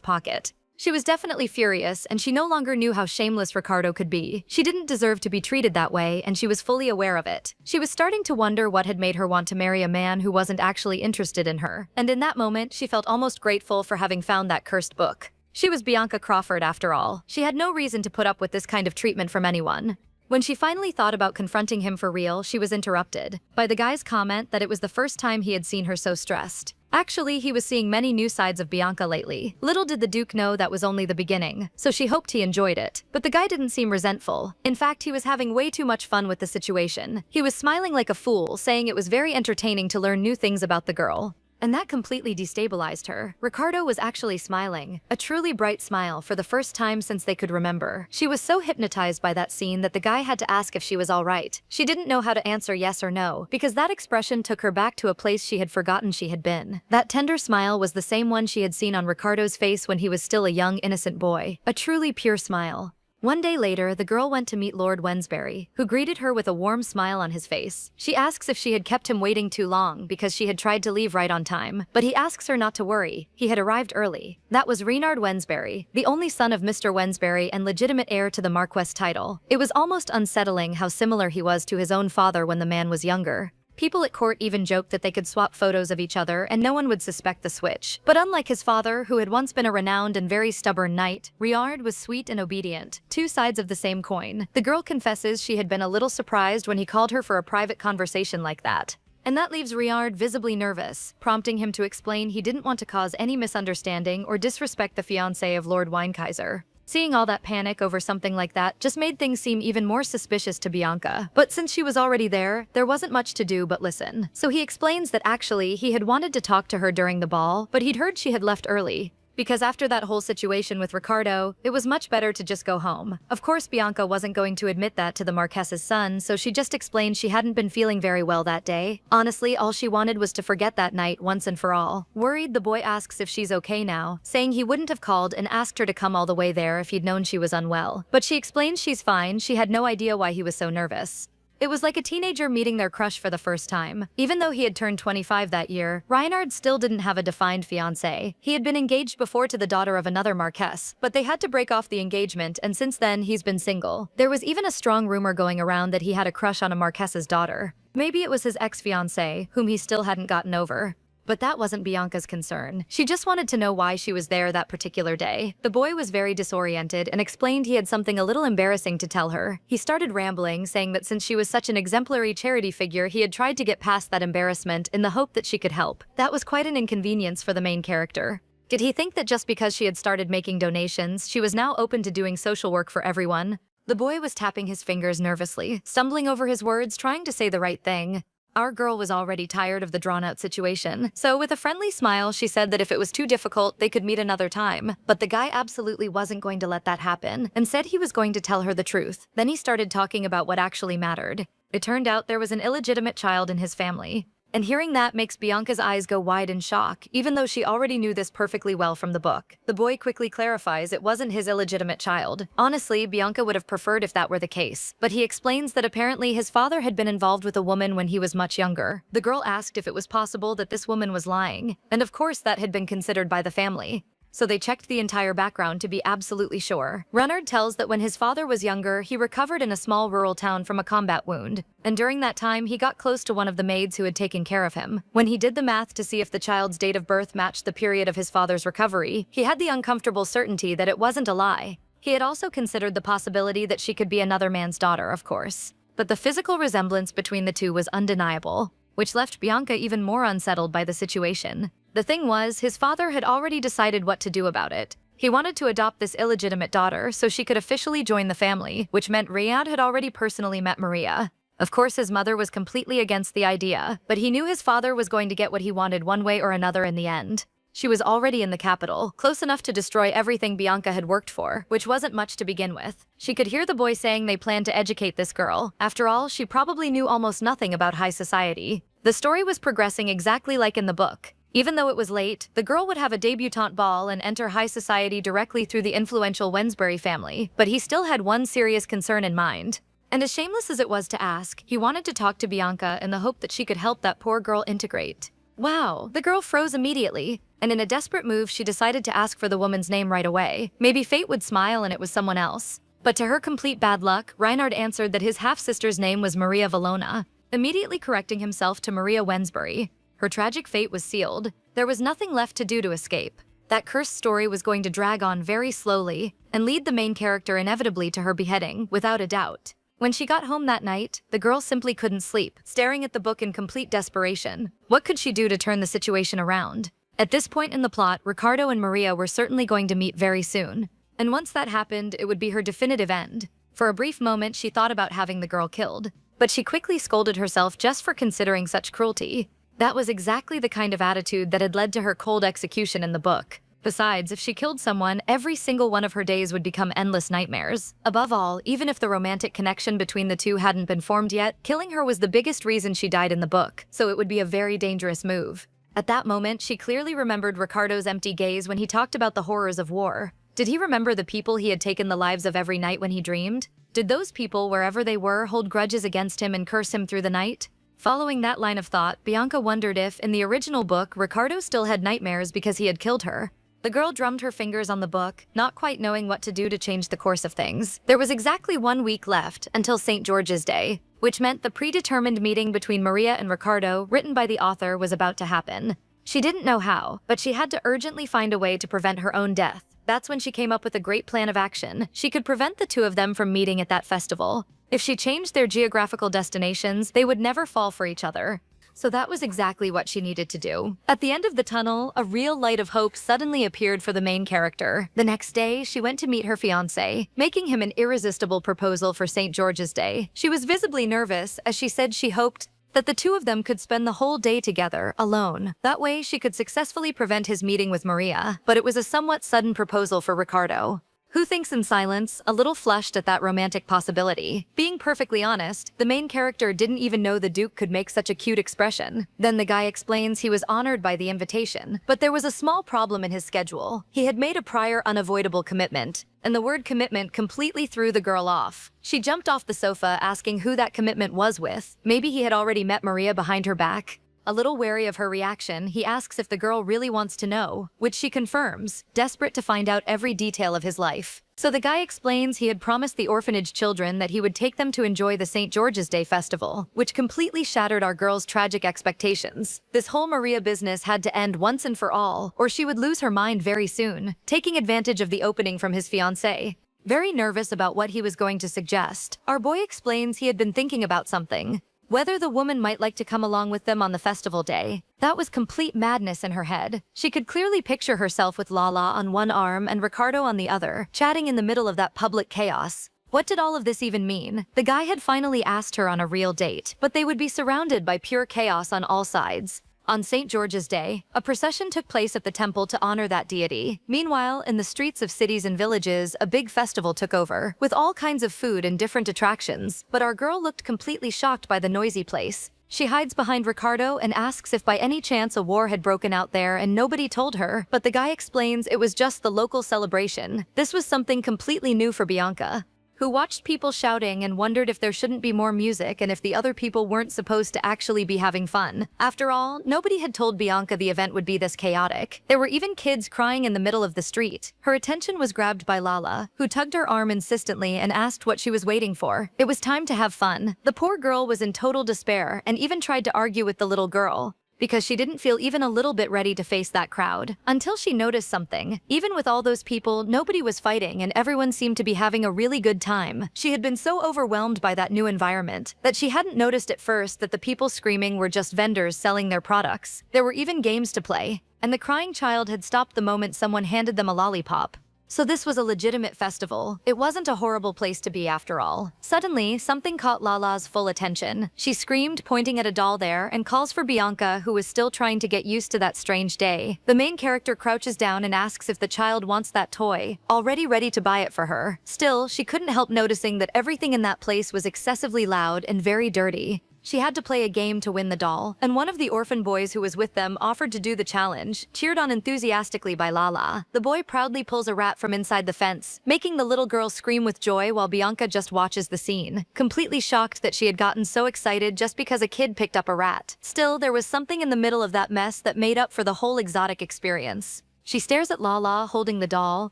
pocket. She was definitely furious, and she no longer knew how shameless Ricardo could be. She didn't deserve to be treated that way, and she was fully aware of it. She was starting to wonder what had made her want to marry a man who wasn't actually interested in her. And in that moment, she felt almost grateful for having found that cursed book. She was Bianca Crawford after all. She had no reason to put up with this kind of treatment from anyone. When she finally thought about confronting him for real, she was interrupted by the guy's comment that it was the first time he had seen her so stressed. Actually, he was seeing many new sides of Bianca lately. Little did the Duke know that was only the beginning, so she hoped he enjoyed it. But the guy didn't seem resentful. In fact, he was having way too much fun with the situation. He was smiling like a fool, saying it was very entertaining to learn new things about the girl. And that completely destabilized her. Ricardo was actually smiling, a truly bright smile for the first time since they could remember. She was so hypnotized by that scene that the guy had to ask if she was all right. She didn't know how to answer yes or no, because that expression took her back to a place she had forgotten she had been. That tender smile was the same one she had seen on Ricardo's face when he was still a young, innocent boy. A truly pure smile. One day later, the girl went to meet Lord Wensbury, who greeted her with a warm smile on his face. She asks if she had kept him waiting too long because she had tried to leave right on time, but he asks her not to worry. He had arrived early. That was Reynard Wensbury, the only son of Mr. Wensbury and legitimate heir to the Marquess title. It was almost unsettling how similar he was to his own father when the man was younger. People at court even joked that they could swap photos of each other and no one would suspect the switch. But unlike his father, who had once been a renowned and very stubborn knight, Reynard was sweet and obedient. Two sides of the same coin. The girl confesses she had been a little surprised when he called her for a private conversation like that. And that leaves Reynard visibly nervous, prompting him to explain he didn't want to cause any misunderstanding or disrespect the fiancé of Lord Weinekaiser. Seeing all that panic over something like that just made things seem even more suspicious to Bianca. But since she was already there wasn't much to do but listen. So he explains that actually he had wanted to talk to her during the ball, but he'd heard she had left early. Because after that whole situation with Ricardo, it was much better to just go home. Of course, Bianca wasn't going to admit that to the Marquess's son, so she just explained she hadn't been feeling very well that day. Honestly, all she wanted was to forget that night once and for all. Worried, the boy asks if she's okay now, saying he wouldn't have called and asked her to come all the way there if he'd known she was unwell. But she explains she's fine, she had no idea why he was so nervous. It was like a teenager meeting their crush for the first time. Even though he had turned 25 that year, Reynard still didn't have a defined fiancé. He had been engaged before to the daughter of another Marquess, but they had to break off the engagement, and since then he's been single. There was even a strong rumor going around that he had a crush on a Marquess's daughter. Maybe it was his ex-fiancé, whom he still hadn't gotten over. But that wasn't Bianca's concern. She just wanted to know why she was there that particular day. The boy was very disoriented and explained he had something a little embarrassing to tell her. He started rambling, saying that since she was such an exemplary charity figure, he had tried to get past that embarrassment in the hope that she could help. That was quite an inconvenience for the main character. Did he think that just because she had started making donations, she was now open to doing social work for everyone? The boy was tapping his fingers nervously, stumbling over his words, trying to say the right thing. Our girl was already tired of the drawn-out situation, so with a friendly smile, she said that if it was too difficult, they could meet another time. But the guy absolutely wasn't going to let that happen, and said he was going to tell her the truth. Then he started talking about what actually mattered. It turned out there was an illegitimate child in his family. And hearing that makes Bianca's eyes go wide in shock, even though she already knew this perfectly well from the book. The boy quickly clarifies it wasn't his illegitimate child. Honestly, Bianca would have preferred if that were the case, but he explains that apparently his father had been involved with a woman when he was much younger. The girl asked if it was possible that this woman was lying, and of course that had been considered by the family. so they checked the entire background to be absolutely sure. Reinhard tells that when his father was younger, he recovered in a small rural town from a combat wound, and during that time he got close to one of the maids who had taken care of him. When he did the math to see if the child's date of birth matched the period of his father's recovery, he had the uncomfortable certainty that it wasn't a lie. He had also considered the possibility that she could be another man's daughter, of course. But the physical resemblance between the two was undeniable, which left Bianca even more unsettled by the situation. The thing was, his father had already decided what to do about it. He wanted to adopt this illegitimate daughter so she could officially join the family, which meant Riyadh had already personally met Maria. Of course, his mother was completely against the idea, but he knew his father was going to get what he wanted one way or another in the end. She was already in the capital, close enough to destroy everything Bianca had worked for, which wasn't much to begin with. She could hear the boy saying they planned to educate this girl. After all, she probably knew almost nothing about high society. The story was progressing exactly like in the book. Even though it was late, the girl would have a debutante ball and enter high society directly through the influential Wensbury family, but he still had one serious concern in mind. And as shameless as it was to ask, he wanted to talk to Bianca in the hope that she could help that poor girl integrate. Wow, the girl froze immediately, and in a desperate move she decided to ask for the woman's name right away. Maybe fate would smile and it was someone else. But to her complete bad luck, Reinhard answered that his half-sister's name was Maria Valona, immediately correcting himself to Maria Wensbury. Her tragic fate was sealed. There was nothing left to do to escape. That cursed story was going to drag on very slowly and lead the main character inevitably to her beheading, without a doubt. When she got home that night, the girl simply couldn't sleep, staring at the book in complete desperation. What could she do to turn the situation around? At this point in the plot, Ricardo and Maria were certainly going to meet very soon. And once that happened, it would be her definitive end. For a brief moment, she thought about having the girl killed, but she quickly scolded herself just for considering such cruelty. That was exactly the kind of attitude that had led to her cold execution in the book. Besides, if she killed someone, every single one of her days would become endless nightmares. Above all, even if the romantic connection between the two hadn't been formed yet, killing her was the biggest reason she died in the book, so it would be a very dangerous move. At that moment, she clearly remembered Ricardo's empty gaze when he talked about the horrors of war. Did he remember the people he had taken the lives of every night when he dreamed? Did those people, wherever they were, hold grudges against him and curse him through the night? Following that line of thought, Bianca wondered if, in the original book, Ricardo still had nightmares because he had killed her. The girl drummed her fingers on the book, not quite knowing what to do to change the course of things. There was exactly 1 week left until St. George's Day, which meant the predetermined meeting between Maria and Ricardo, written by the author, was about to happen. She didn't know how, but she had to urgently find a way to prevent her own death. That's when she came up with a great plan of action. She could prevent the two of them from meeting at that festival. If she changed their geographical destinations, they would never fall for each other. So that was exactly what she needed to do. At the end of the tunnel, a real light of hope suddenly appeared for the main character. The next day, she went to meet her fiancé, making him an irresistible proposal for St. George's Day. She was visibly nervous, as she said she hoped that the two of them could spend the whole day together, alone. That way, she could successfully prevent his meeting with Maria. But it was a somewhat sudden proposal for Ricardo, who thinks in silence, a little flushed at that romantic possibility. Being perfectly honest, the main character didn't even know the Duke could make such a cute expression. Then the guy explains he was honored by the invitation, but there was a small problem in his schedule. He had made a prior unavoidable commitment, and the word commitment completely threw the girl off. She jumped off the sofa asking who that commitment was with. Maybe he had already met Maria behind her back. A little wary of her reaction, he asks if the girl really wants to know, which she confirms, desperate to find out every detail of his life. So the guy explains he had promised the orphanage children that he would take them to enjoy the St. George's Day festival, which completely shattered our girl's tragic expectations. This whole Maria business had to end once and for all, or she would lose her mind very soon, taking advantage of the opening from his fiancée. Very nervous about what he was going to suggest, our boy explains he had been thinking about something. Whether the woman might like to come along with them on the festival day. That was complete madness in her head. She could clearly picture herself with Lala on one arm and Ricardo on the other, chatting in the middle of that public chaos. What did all of this even mean? The guy had finally asked her on a real date, but they would be surrounded by pure chaos on all sides. On St. George's Day, a procession took place at the temple to honor that deity. Meanwhile, in the streets of cities and villages, a big festival took over, with all kinds of food and different attractions. But our girl looked completely shocked by the noisy place. She hides behind Ricardo and asks if by any chance a war had broken out there and nobody told her, but the guy explains it was just the local celebration. This was something completely new for Bianca, who watched people shouting and wondered if there shouldn't be more music and if the other people weren't supposed to actually be having fun. After all, nobody had told Bianca the event would be this chaotic. There were even kids crying in the middle of the street. Her attention was grabbed by Lala, who tugged her arm insistently and asked what she was waiting for. It was time to have fun. The poor girl was in total despair and even tried to argue with the little girl, because she didn't feel even a little bit ready to face that crowd. Until she noticed something. Even with all those people, nobody was fighting and everyone seemed to be having a really good time. She had been so overwhelmed by that new environment that she hadn't noticed at first that the people screaming were just vendors selling their products. There were even games to play, and the crying child had stopped the moment someone handed them a lollipop. So this was a legitimate festival. It wasn't a horrible place to be after all. Suddenly, something caught Lala's full attention. She screamed, pointing at a doll there, and calls for Bianca, who was still trying to get used to that strange day. The main character crouches down and asks if the child wants that toy, already ready to buy it for her. Still, she couldn't help noticing that everything in that place was excessively loud and very dirty. She had to play a game to win the doll, and one of the orphan boys who was with them offered to do the challenge, cheered on enthusiastically by Lala. The boy proudly pulls a rat from inside the fence, making the little girl scream with joy while Bianca just watches the scene, completely shocked that she had gotten so excited just because a kid picked up a rat. Still, there was something in the middle of that mess that made up for the whole exotic experience. She stares at Lala holding the doll,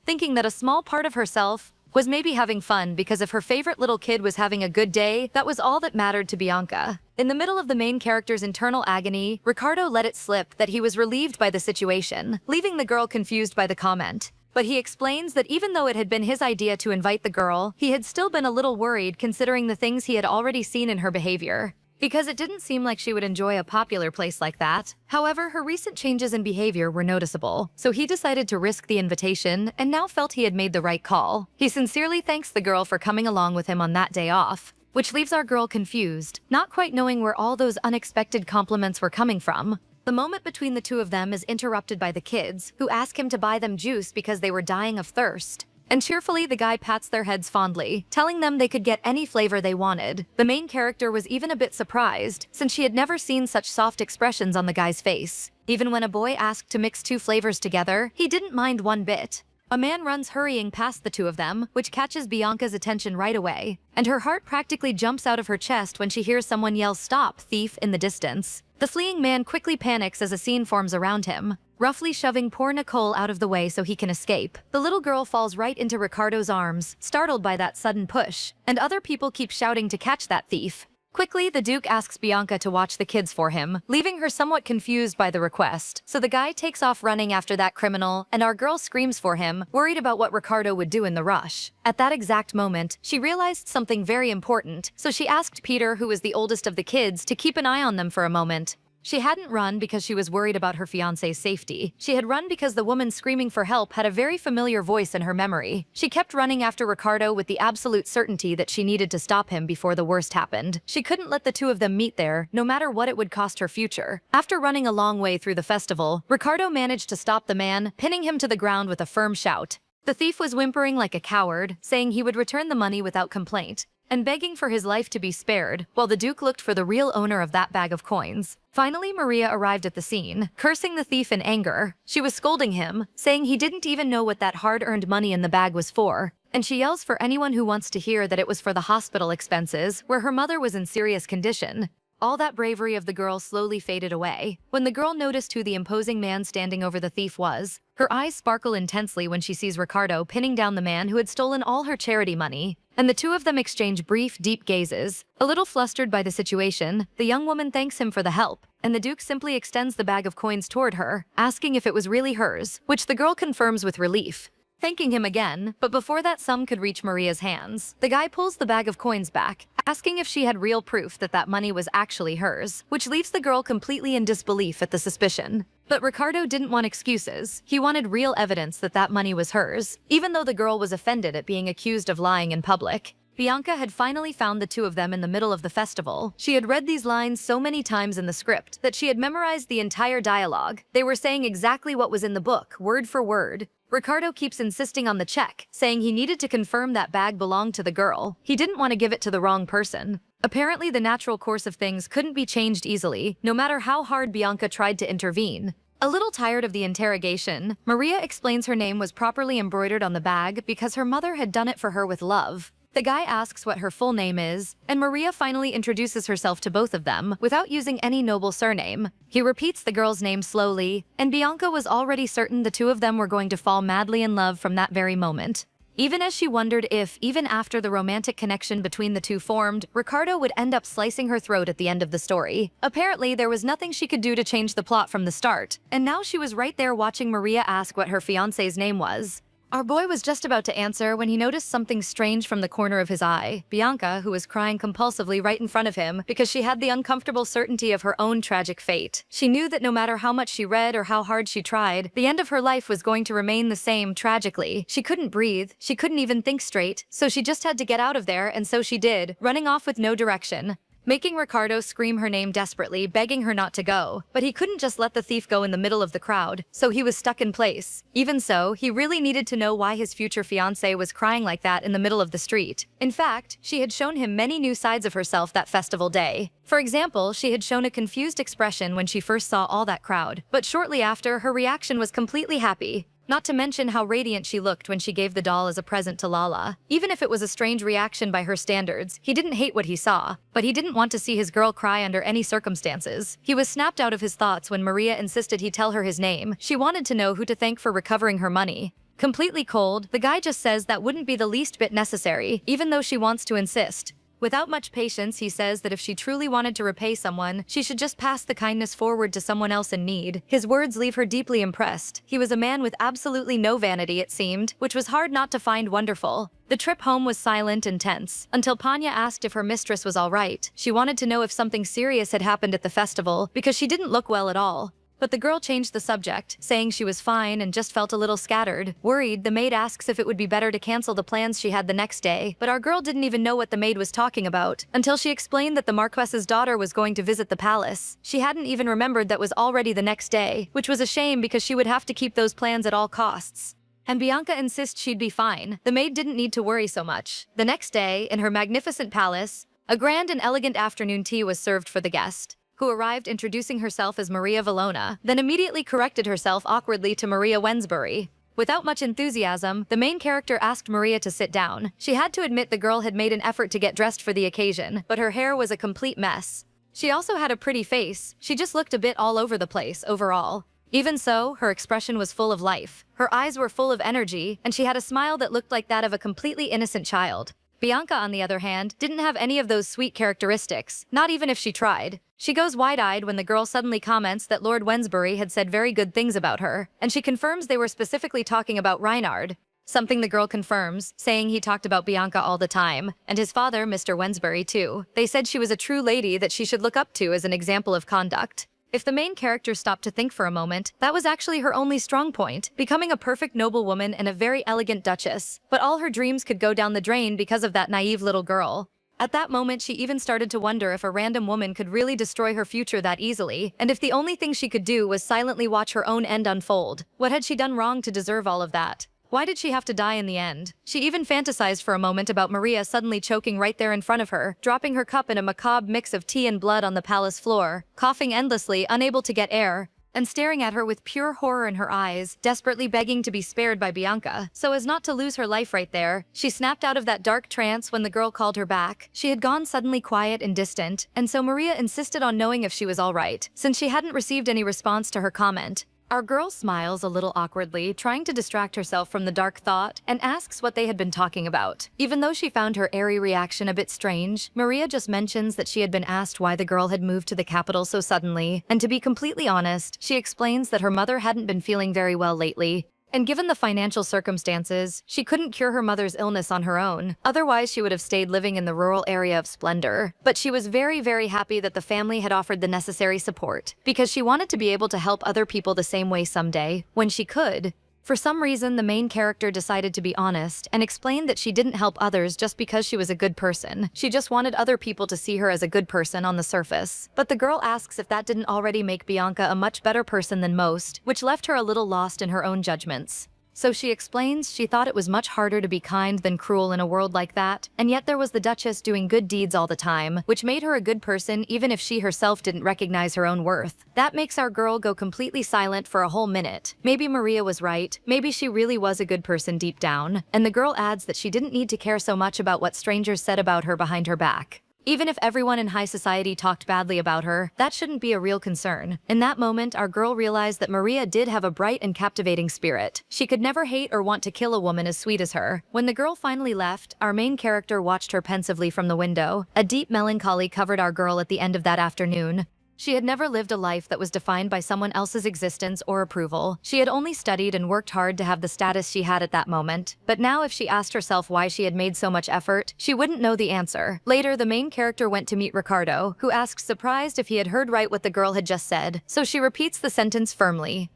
thinking that a small part of herself was maybe having fun because if her favorite little kid was having a good day, that was all that mattered to Bianca. In the middle of the main character's internal agony, Ricardo let it slip that he was relieved by the situation, leaving the girl confused by the comment. But he explains that even though it had been his idea to invite the girl, he had still been a little worried considering the things he had already seen in her behavior, because it didn't seem like she would enjoy a popular place like that. However, her recent changes in behavior were noticeable, so he decided to risk the invitation and now felt he had made the right call. He sincerely thanks the girl for coming along with him on that day off, which leaves our girl confused, not quite knowing where all those unexpected compliments were coming from. The moment between the two of them is interrupted by the kids, who ask him to buy them juice because they were dying of thirst. And cheerfully, the guy pats their heads fondly, telling them they could get any flavor they wanted. The main character was even a bit surprised, since she had never seen such soft expressions on the guy's face. Even when a boy asked to mix two flavors together, he didn't mind one bit. A man runs hurrying past the two of them, which catches Bianca's attention right away, and her heart practically jumps out of her chest when she hears someone yell "Stop, thief!" in the distance. The fleeing man quickly panics as a scene forms around him, roughly shoving poor Nicole out of the way so he can escape. The little girl falls right into Ricardo's arms, startled by that sudden push, and other people keep shouting to catch that thief. Quickly, the Duke asks Bianca to watch the kids for him, leaving her somewhat confused by the request. So the guy takes off running after that criminal, and our girl screams for him, worried about what Ricardo would do in the rush. At that exact moment, she realized something very important, so she asked Peter, who was the oldest of the kids, to keep an eye on them for a moment. She hadn't run because she was worried about her fiancé's safety. She had run because the woman screaming for help had a very familiar voice in her memory. She kept running after Ricardo with the absolute certainty that she needed to stop him before the worst happened. She couldn't let the two of them meet there, no matter what it would cost her future. After running a long way through the festival, Ricardo managed to stop the man, pinning him to the ground with a firm shout. The thief was whimpering like a coward, saying he would return the money without complaint, and begging for his life to be spared, while the Duke looked for the real owner of that bag of coins. Finally, Maria arrived at the scene, cursing the thief in anger. She was scolding him, saying he didn't even know what that hard-earned money in the bag was for, and she yells for anyone who wants to hear that it was for the hospital expenses, where her mother was in serious condition. All that bravery of the girl slowly faded away. When the girl noticed who the imposing man standing over the thief was, her eyes sparkle intensely when she sees Ricardo pinning down the man who had stolen all her charity money, and the two of them exchange brief, deep gazes. A little flustered by the situation, the young woman thanks him for the help, and the Duke simply extends the bag of coins toward her, asking if it was really hers, which the girl confirms with relief, thanking him again. But before that sum could reach Maria's hands, the guy pulls the bag of coins back, asking if she had real proof that that money was actually hers, which leaves the girl completely in disbelief at the suspicion. But Ricardo didn't want excuses. He wanted real evidence that that money was hers, even though the girl was offended at being accused of lying in public. Bianca had finally found the two of them in the middle of the festival. She had read these lines so many times in the script that she had memorized the entire dialogue. They were saying exactly what was in the book, word for word. Ricardo keeps insisting on the check, saying he needed to confirm that bag belonged to the girl. He didn't want to give it to the wrong person. Apparently, the natural course of things couldn't be changed easily, no matter how hard Bianca tried to intervene. A little tired of the interrogation, Maria explains her name was properly embroidered on the bag because her mother had done it for her with love. The guy asks what her full name is, and Maria finally introduces herself to both of them without using any noble surname. He repeats the girl's name slowly, and Bianca was already certain the two of them were going to fall madly in love from that very moment. Even as she wondered if, even after the romantic connection between the two formed, Ricardo would end up slicing her throat at the end of the story. Apparently, there was nothing she could do to change the plot from the start, and now she was right there watching Maria ask what her fiancé's name was. Our boy was just about to answer when he noticed something strange from the corner of his eye. Bianca, who was crying compulsively right in front of him because she had the uncomfortable certainty of her own tragic fate. She knew that no matter how much she read or how hard she tried, the end of her life was going to remain the same tragically. She couldn't breathe, she couldn't even think straight, so she just had to get out of there, and so she did, running off with no direction, making Ricardo scream her name desperately, begging her not to go. But he couldn't just let the thief go in the middle of the crowd, so he was stuck in place. Even so, he really needed to know why his future fiancée was crying like that in the middle of the street. In fact, she had shown him many new sides of herself that festival day. For example, she had shown a confused expression when she first saw all that crowd, but shortly after, her reaction was completely happy. Not to mention how radiant she looked when she gave the doll as a present to Lala. Even if it was a strange reaction by her standards, he didn't hate what he saw, but he didn't want to see his girl cry under any circumstances. He was snapped out of his thoughts when Maria insisted he tell her his name. She wanted to know who to thank for recovering her money. Completely cold, the guy just says that wouldn't be the least bit necessary, even though she wants to insist. Without much patience, he says that if she truly wanted to repay someone, she should just pass the kindness forward to someone else in need. His words leave her deeply impressed. He was a man with absolutely no vanity, it seemed, which was hard not to find wonderful. The trip home was silent and tense, until Panya asked if her mistress was all right. She wanted to know if something serious had happened at the festival, because she didn't look well at all. But the girl changed the subject, saying she was fine and just felt a little scattered. Worried, the maid asks if it would be better to cancel the plans she had the next day, but our girl didn't even know what the maid was talking about, until she explained that the Marquess's daughter was going to visit the palace. She hadn't even remembered that was already the next day, which was a shame because she would have to keep those plans at all costs. And Bianca insists she'd be fine. The maid didn't need to worry so much. The next day, in her magnificent palace, a grand and elegant afternoon tea was served for the guest, who arrived introducing herself as Maria Valona, then immediately corrected herself awkwardly to Maria Wensbury. Without much enthusiasm, the main character asked Maria to sit down. She had to admit the girl had made an effort to get dressed for the occasion, but her hair was a complete mess. She also had a pretty face, she just looked a bit all over the place overall. Even so, her expression was full of life. Her eyes were full of energy, and she had a smile that looked like that of a completely innocent child. Bianca, on the other hand, didn't have any of those sweet characteristics, not even if she tried. She goes wide-eyed when the girl suddenly comments that Lord Wensbury had said very good things about her, and she confirms they were specifically talking about Reinhard. Something the girl confirms, saying he talked about Bianca all the time, and his father, Mr. Wensbury, too. They said she was a true lady that she should look up to as an example of conduct. If the main character stopped to think for a moment, that was actually her only strong point, becoming a perfect noblewoman and a very elegant duchess. But all her dreams could go down the drain because of that naive little girl. At that moment, she even started to wonder if a random woman could really destroy her future that easily, and if the only thing she could do was silently watch her own end unfold. What had she done wrong to deserve all of that? Why did she have to die in the end? She even fantasized for a moment about Maria suddenly choking right there in front of her, dropping her cup in a macabre mix of tea and blood on the palace floor, coughing endlessly, unable to get air, and staring at her with pure horror in her eyes, desperately begging to be spared by Bianca, so as not to lose her life right there. She snapped out of that dark trance when the girl called her back. She had gone suddenly quiet and distant, and so Maria insisted on knowing if she was all right, since she hadn't received any response to her comment. Our girl smiles a little awkwardly, trying to distract herself from the dark thought, and asks what they had been talking about. Even though she found her airy reaction a bit strange, Maria just mentions that she had been asked why the girl had moved to the capital so suddenly, and to be completely honest, she explains that her mother hadn't been feeling very well lately. And given the financial circumstances, she couldn't cure her mother's illness on her own. Otherwise, she would have stayed living in the rural area of splendor. But she was very, very happy that the family had offered the necessary support, because she wanted to be able to help other people the same way someday, when she could. For some reason, the main character decided to be honest and explained that she didn't help others just because she was a good person. She just wanted other people to see her as a good person on the surface. But the girl asks if that didn't already make Bianca a much better person than most, which left her a little lost in her own judgments. So she explains she thought it was much harder to be kind than cruel in a world like that, and yet there was the Duchess doing good deeds all the time, which made her a good person even if she herself didn't recognize her own worth. That makes our girl go completely silent for a whole minute. Maybe Maria was right, maybe she really was a good person deep down, and the girl adds that she didn't need to care so much about what strangers said about her behind her back. Even if everyone in high society talked badly about her, that shouldn't be a real concern. In that moment, our girl realized that Maria did have a bright and captivating spirit. She could never hate or want to kill a woman as sweet as her. When the girl finally left, our main character watched her pensively from the window. A deep melancholy covered our girl at the end of that afternoon. She had never lived a life that was defined by someone else's existence or approval. She had only studied and worked hard to have the status she had at that moment. But now if she asked herself why she had made so much effort, she wouldn't know the answer. Later, the main character went to meet Ricardo, who asked surprised if he had heard right what the girl had just said. So she repeats the sentence firmly.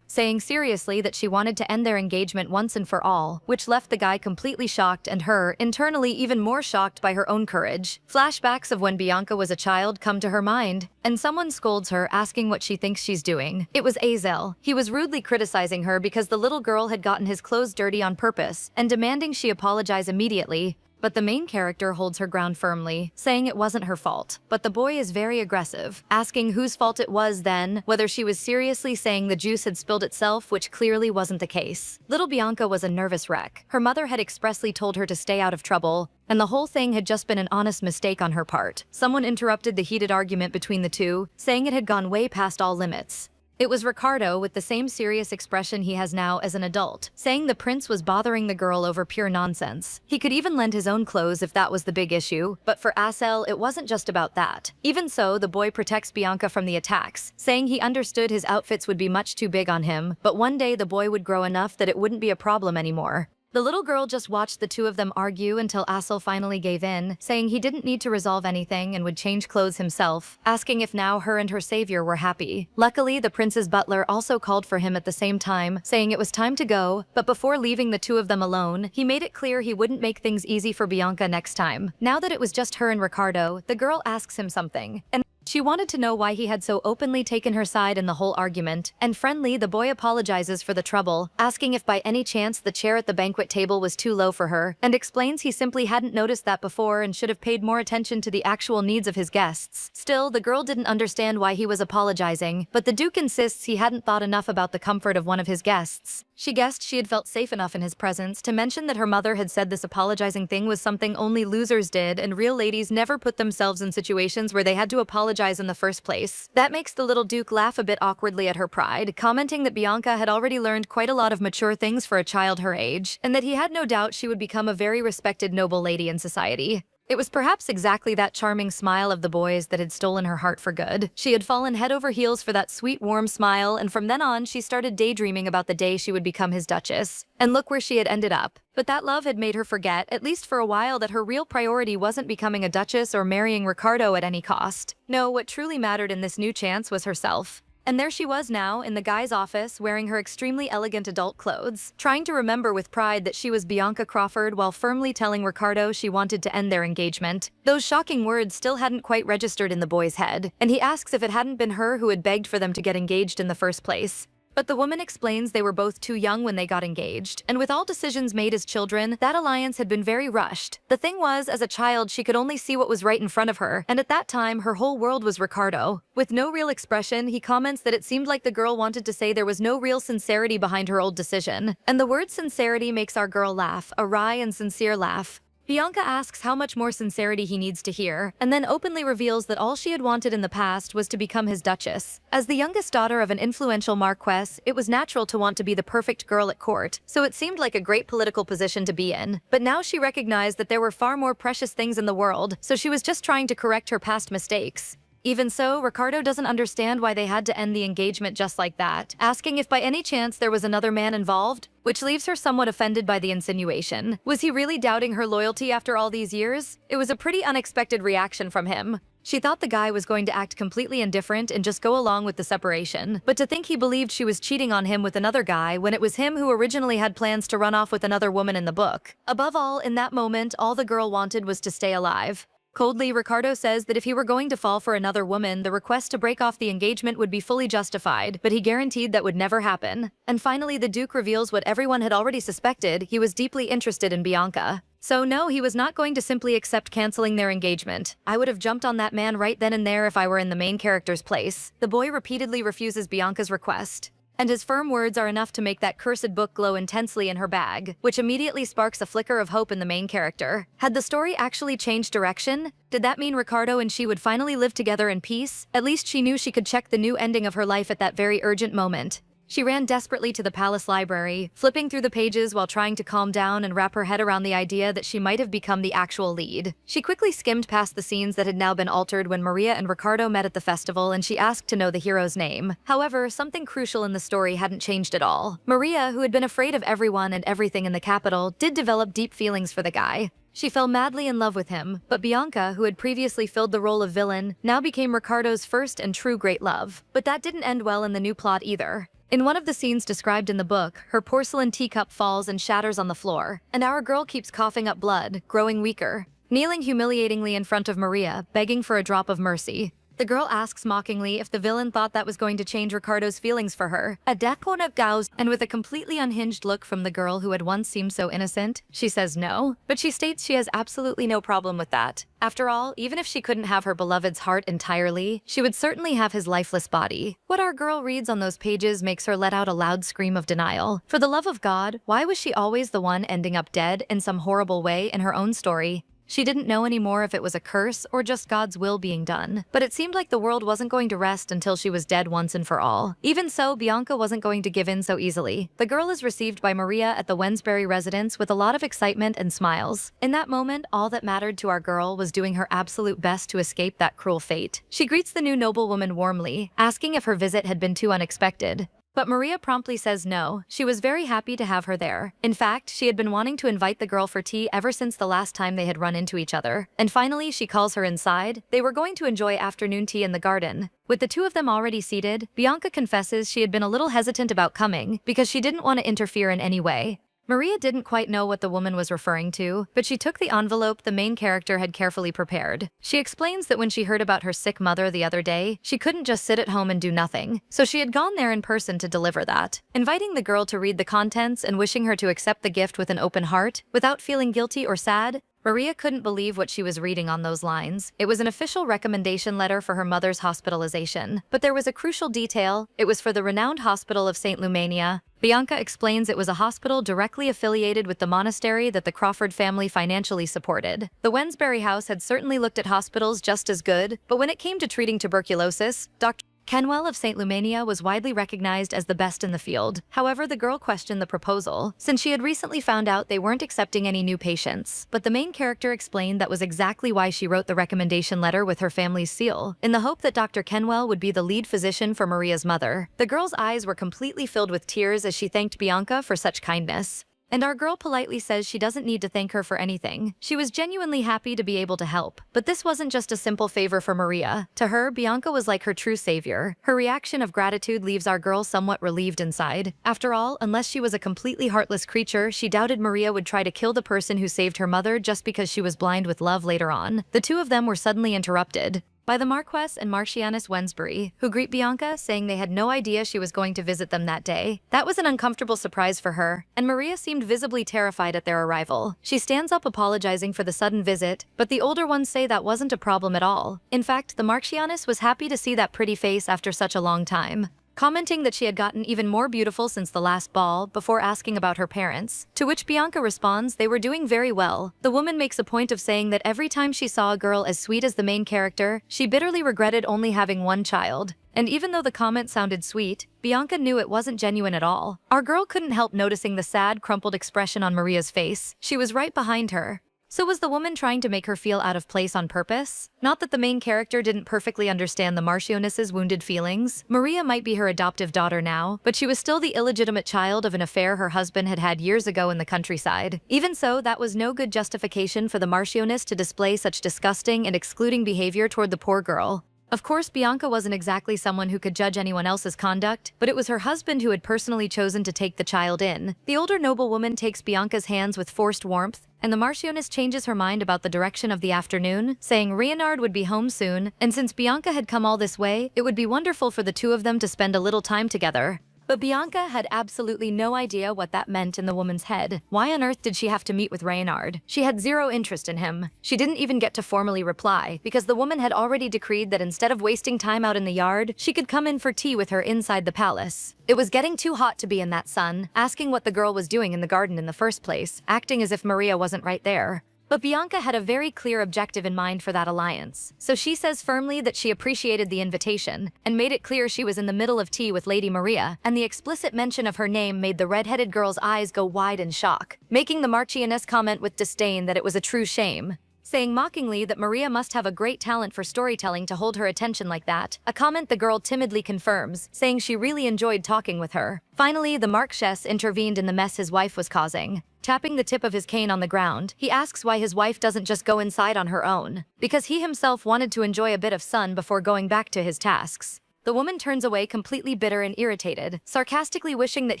Saying seriously that she wanted to end their engagement once and for all, which left the guy completely shocked and her, internally even more shocked by her own courage. Flashbacks of when Bianca was a child come to her mind, and someone scolds her asking what she thinks she's doing. It was Azel. He was rudely criticizing her because the little girl had gotten his clothes dirty on purpose, and demanding she apologize immediately. But the main character holds her ground firmly, saying it wasn't her fault. But the boy is very aggressive, asking whose fault it was then, whether she was seriously saying the juice had spilled itself, which clearly wasn't the case. Little Bianca was a nervous wreck. Her mother had expressly told her to stay out of trouble, and the whole thing had just been an honest mistake on her part. Someone interrupted the heated argument between the two, saying it had gone way past all limits. It was Ricardo with the same serious expression he has now as an adult, saying the prince was bothering the girl over pure nonsense. He could even lend his own clothes if that was the big issue, but for Azel, it wasn't just about that. Even so, the boy protects Bianca from the attacks, saying he understood his outfits would be much too big on him, but one day the boy would grow enough that it wouldn't be a problem anymore. The little girl just watched the two of them argue until Azel finally gave in, saying he didn't need to resolve anything and would change clothes himself, asking if now her and her savior were happy. Luckily, the prince's butler also called for him at the same time, saying it was time to go, but before leaving the two of them alone, he made it clear he wouldn't make things easy for Bianca next time. Now that it was just her and Ricardo, the girl asks him something, and she wanted to know why he had so openly taken her side in the whole argument, and friendly, the boy apologizes for the trouble, asking if by any chance the chair at the banquet table was too low for her, and explains he simply hadn't noticed that before and should have paid more attention to the actual needs of his guests. Still, the girl didn't understand why he was apologizing, but the Duke insists he hadn't thought enough about the comfort of one of his guests. She guessed she had felt safe enough in his presence to mention that her mother had said this apologizing thing was something only losers did and real ladies never put themselves in situations where they had to apologize in the first place. That makes the little Duke laugh a bit awkwardly at her pride, commenting that Bianca had already learned quite a lot of mature things for a child her age, and that he had no doubt she would become a very respected noble lady in society. It was perhaps exactly that charming smile of the boy's that had stolen her heart for good. She had fallen head over heels for that sweet, warm smile, and from then on, she started daydreaming about the day she would become his duchess. And look where she had ended up. But that love had made her forget, at least for a while, that her real priority wasn't becoming a duchess or marrying Ricardo at any cost. No, what truly mattered in this new chance was herself. And there she was now, in the guy's office, wearing her extremely elegant adult clothes, trying to remember with pride that she was Bianca Crawford while firmly telling Ricardo she wanted to end their engagement. Those shocking words still hadn't quite registered in the boy's head, and he asks if it hadn't been her who had begged for them to get engaged in the first place. But the woman explains they were both too young when they got engaged, and with all decisions made as children, that alliance had been very rushed. The thing was, as a child, she could only see what was right in front of her, and at that time, her whole world was Ricardo. With no real expression, he comments that it seemed like the girl wanted to say there was no real sincerity behind her old decision. And the word sincerity makes our girl laugh, a wry and sincere laugh. Bianca asks how much more sincerity he needs to hear, and then openly reveals that all she had wanted in the past was to become his duchess. As the youngest daughter of an influential marquess, it was natural to want to be the perfect girl at court, so it seemed like a great political position to be in. But now she recognized that there were far more precious things in the world, so she was just trying to correct her past mistakes. Even so, Ricardo doesn't understand why they had to end the engagement just like that, asking if by any chance there was another man involved, which leaves her somewhat offended by the insinuation. Was he really doubting her loyalty after all these years? It was a pretty unexpected reaction from him. She thought the guy was going to act completely indifferent and just go along with the separation, but to think he believed she was cheating on him with another guy when it was him who originally had plans to run off with another woman in the book. Above all, in that moment, all the girl wanted was to stay alive. Coldly, Ricardo says that if he were going to fall for another woman, the request to break off the engagement would be fully justified, but he guaranteed that would never happen. And finally, the Duke reveals what everyone had already suspected: he was deeply interested in Bianca. So no, he was not going to simply accept canceling their engagement. I would have jumped on that man right then and there if I were in the main character's place. The boy repeatedly refuses Bianca's request, and his firm words are enough to make that cursed book glow intensely in her bag, which immediately sparks a flicker of hope in the main character. Had the story actually changed direction? Did that mean Ricardo and she would finally live together in peace? At least she knew she could check the new ending of her life at that very urgent moment. She ran desperately to the palace library, flipping through the pages while trying to calm down and wrap her head around the idea that she might have become the actual lead. She quickly skimmed past the scenes that had now been altered when Maria and Ricardo met at the festival, and she asked to know the hero's name. However, something crucial in the story hadn't changed at all. Maria, who had been afraid of everyone and everything in the capital, did develop deep feelings for the guy. She fell madly in love with him, but Bianca, who had previously filled the role of villain, now became Ricardo's first and true great love. But that didn't end well in the new plot either. In one of the scenes described in the book, her porcelain teacup falls and shatters on the floor, and our girl keeps coughing up blood, growing weaker, kneeling humiliatingly in front of Maria, begging for a drop of mercy. The girl asks mockingly if the villain thought that was going to change Ricardo's feelings for her. A decon of gows, and with a completely unhinged look from the girl who had once seemed so innocent, she says no, but she states she has absolutely no problem with that. After all, even if she couldn't have her beloved's heart entirely, she would certainly have his lifeless body. What our girl reads on those pages makes her let out a loud scream of denial. For the love of God, why was she always the one ending up dead in some horrible way in her own story? She didn't know anymore if it was a curse or just God's will being done. But it seemed like the world wasn't going to rest until she was dead once and for all. Even so, Bianca wasn't going to give in so easily. The girl is received by Maria at the Wensbury residence with a lot of excitement and smiles. In that moment, all that mattered to our girl was doing her absolute best to escape that cruel fate. She greets the new noblewoman warmly, asking if her visit had been too unexpected. But Maria promptly says no. She was very happy to have her there. In fact, she had been wanting to invite the girl for tea ever since the last time they had run into each other. And finally, she calls her inside. They were going to enjoy afternoon tea in the garden. With the two of them already seated, Bianca confesses she had been a little hesitant about coming because she didn't want to interfere in any way. Maria didn't quite know what the woman was referring to, but she took the envelope the main character had carefully prepared. She explains that when she heard about her sick mother the other day, she couldn't just sit at home and do nothing, so she had gone there in person to deliver that. Inviting the girl to read the contents and wishing her to accept the gift with an open heart, without feeling guilty or sad, Maria couldn't believe what she was reading on those lines. It was an official recommendation letter for her mother's hospitalization. But there was a crucial detail. It was for the renowned hospital of St. Lumania. Bianca explains it was a hospital directly affiliated with the monastery that the Crawford family financially supported. The Wensbury house had certainly looked at hospitals just as good, but when it came to treating tuberculosis, Dr. Kenwell of St. Lumania was widely recognized as the best in the field. However, the girl questioned the proposal, since she had recently found out they weren't accepting any new patients. But the main character explained that was exactly why she wrote the recommendation letter with her family's seal, in the hope that Dr. Kenwell would be the lead physician for Maria's mother. The girl's eyes were completely filled with tears as she thanked Bianca for such kindness. And our girl politely says she doesn't need to thank her for anything. She was genuinely happy to be able to help. But this wasn't just a simple favor for Maria. To her, Bianca was like her true savior. Her reaction of gratitude leaves our girl somewhat relieved inside. After all, unless she was a completely heartless creature, she doubted Maria would try to kill the person who saved her mother just because she was blind with love later on. The two of them were suddenly interrupted by the Marquess and Marchioness Wensbury, who greet Bianca, saying they had no idea she was going to visit them that day. That was an uncomfortable surprise for her, and Maria seemed visibly terrified at their arrival. She stands up apologizing for the sudden visit, but the older ones say that wasn't a problem at all. In fact, the Marchioness was happy to see that pretty face after such a long time, commenting that she had gotten even more beautiful since the last ball before asking about her parents, to which Bianca responds they were doing very well. The woman makes a point of saying that every time she saw a girl as sweet as the main character, she bitterly regretted only having one child. And even though the comment sounded sweet, Bianca knew it wasn't genuine at all. Our girl couldn't help noticing the sad, crumpled expression on Maria's face. She was right behind her. So was the woman trying to make her feel out of place on purpose? Not that the main character didn't perfectly understand the Marchioness's wounded feelings. Maria might be her adoptive daughter now, but she was still the illegitimate child of an affair her husband had had years ago in the countryside. Even so, that was no good justification for the Marchioness to display such disgusting and excluding behavior toward the poor girl. Of course, Bianca wasn't exactly someone who could judge anyone else's conduct, but it was her husband who had personally chosen to take the child in. The older noblewoman takes Bianca's hands with forced warmth, and the Marchioness changes her mind about the direction of the afternoon, saying Reinhard would be home soon, and since Bianca had come all this way, it would be wonderful for the two of them to spend a little time together. But Bianca had absolutely no idea what that meant in the woman's head. Why on earth did she have to meet with Reinhard? She had zero interest in him. She didn't even get to formally reply, because the woman had already decreed that instead of wasting time out in the yard, she could come in for tea with her inside the palace. It was getting too hot to be in that sun, asking what the girl was doing in the garden in the first place, acting as if Maria wasn't right there. But Bianca had a very clear objective in mind for that alliance, so she says firmly that she appreciated the invitation, and made it clear she was in the middle of tea with Lady Maria, and the explicit mention of her name made the red-headed girl's eyes go wide in shock, making the Marchioness comment with disdain that it was a true shame, saying mockingly that Maria must have a great talent for storytelling to hold her attention like that, a comment the girl timidly confirms, saying she really enjoyed talking with her. Finally, the Marquess intervened in the mess his wife was causing. Tapping the tip of his cane on the ground, he asks why his wife doesn't just go inside on her own, because he himself wanted to enjoy a bit of sun before going back to his tasks. The woman turns away completely bitter and irritated, sarcastically wishing that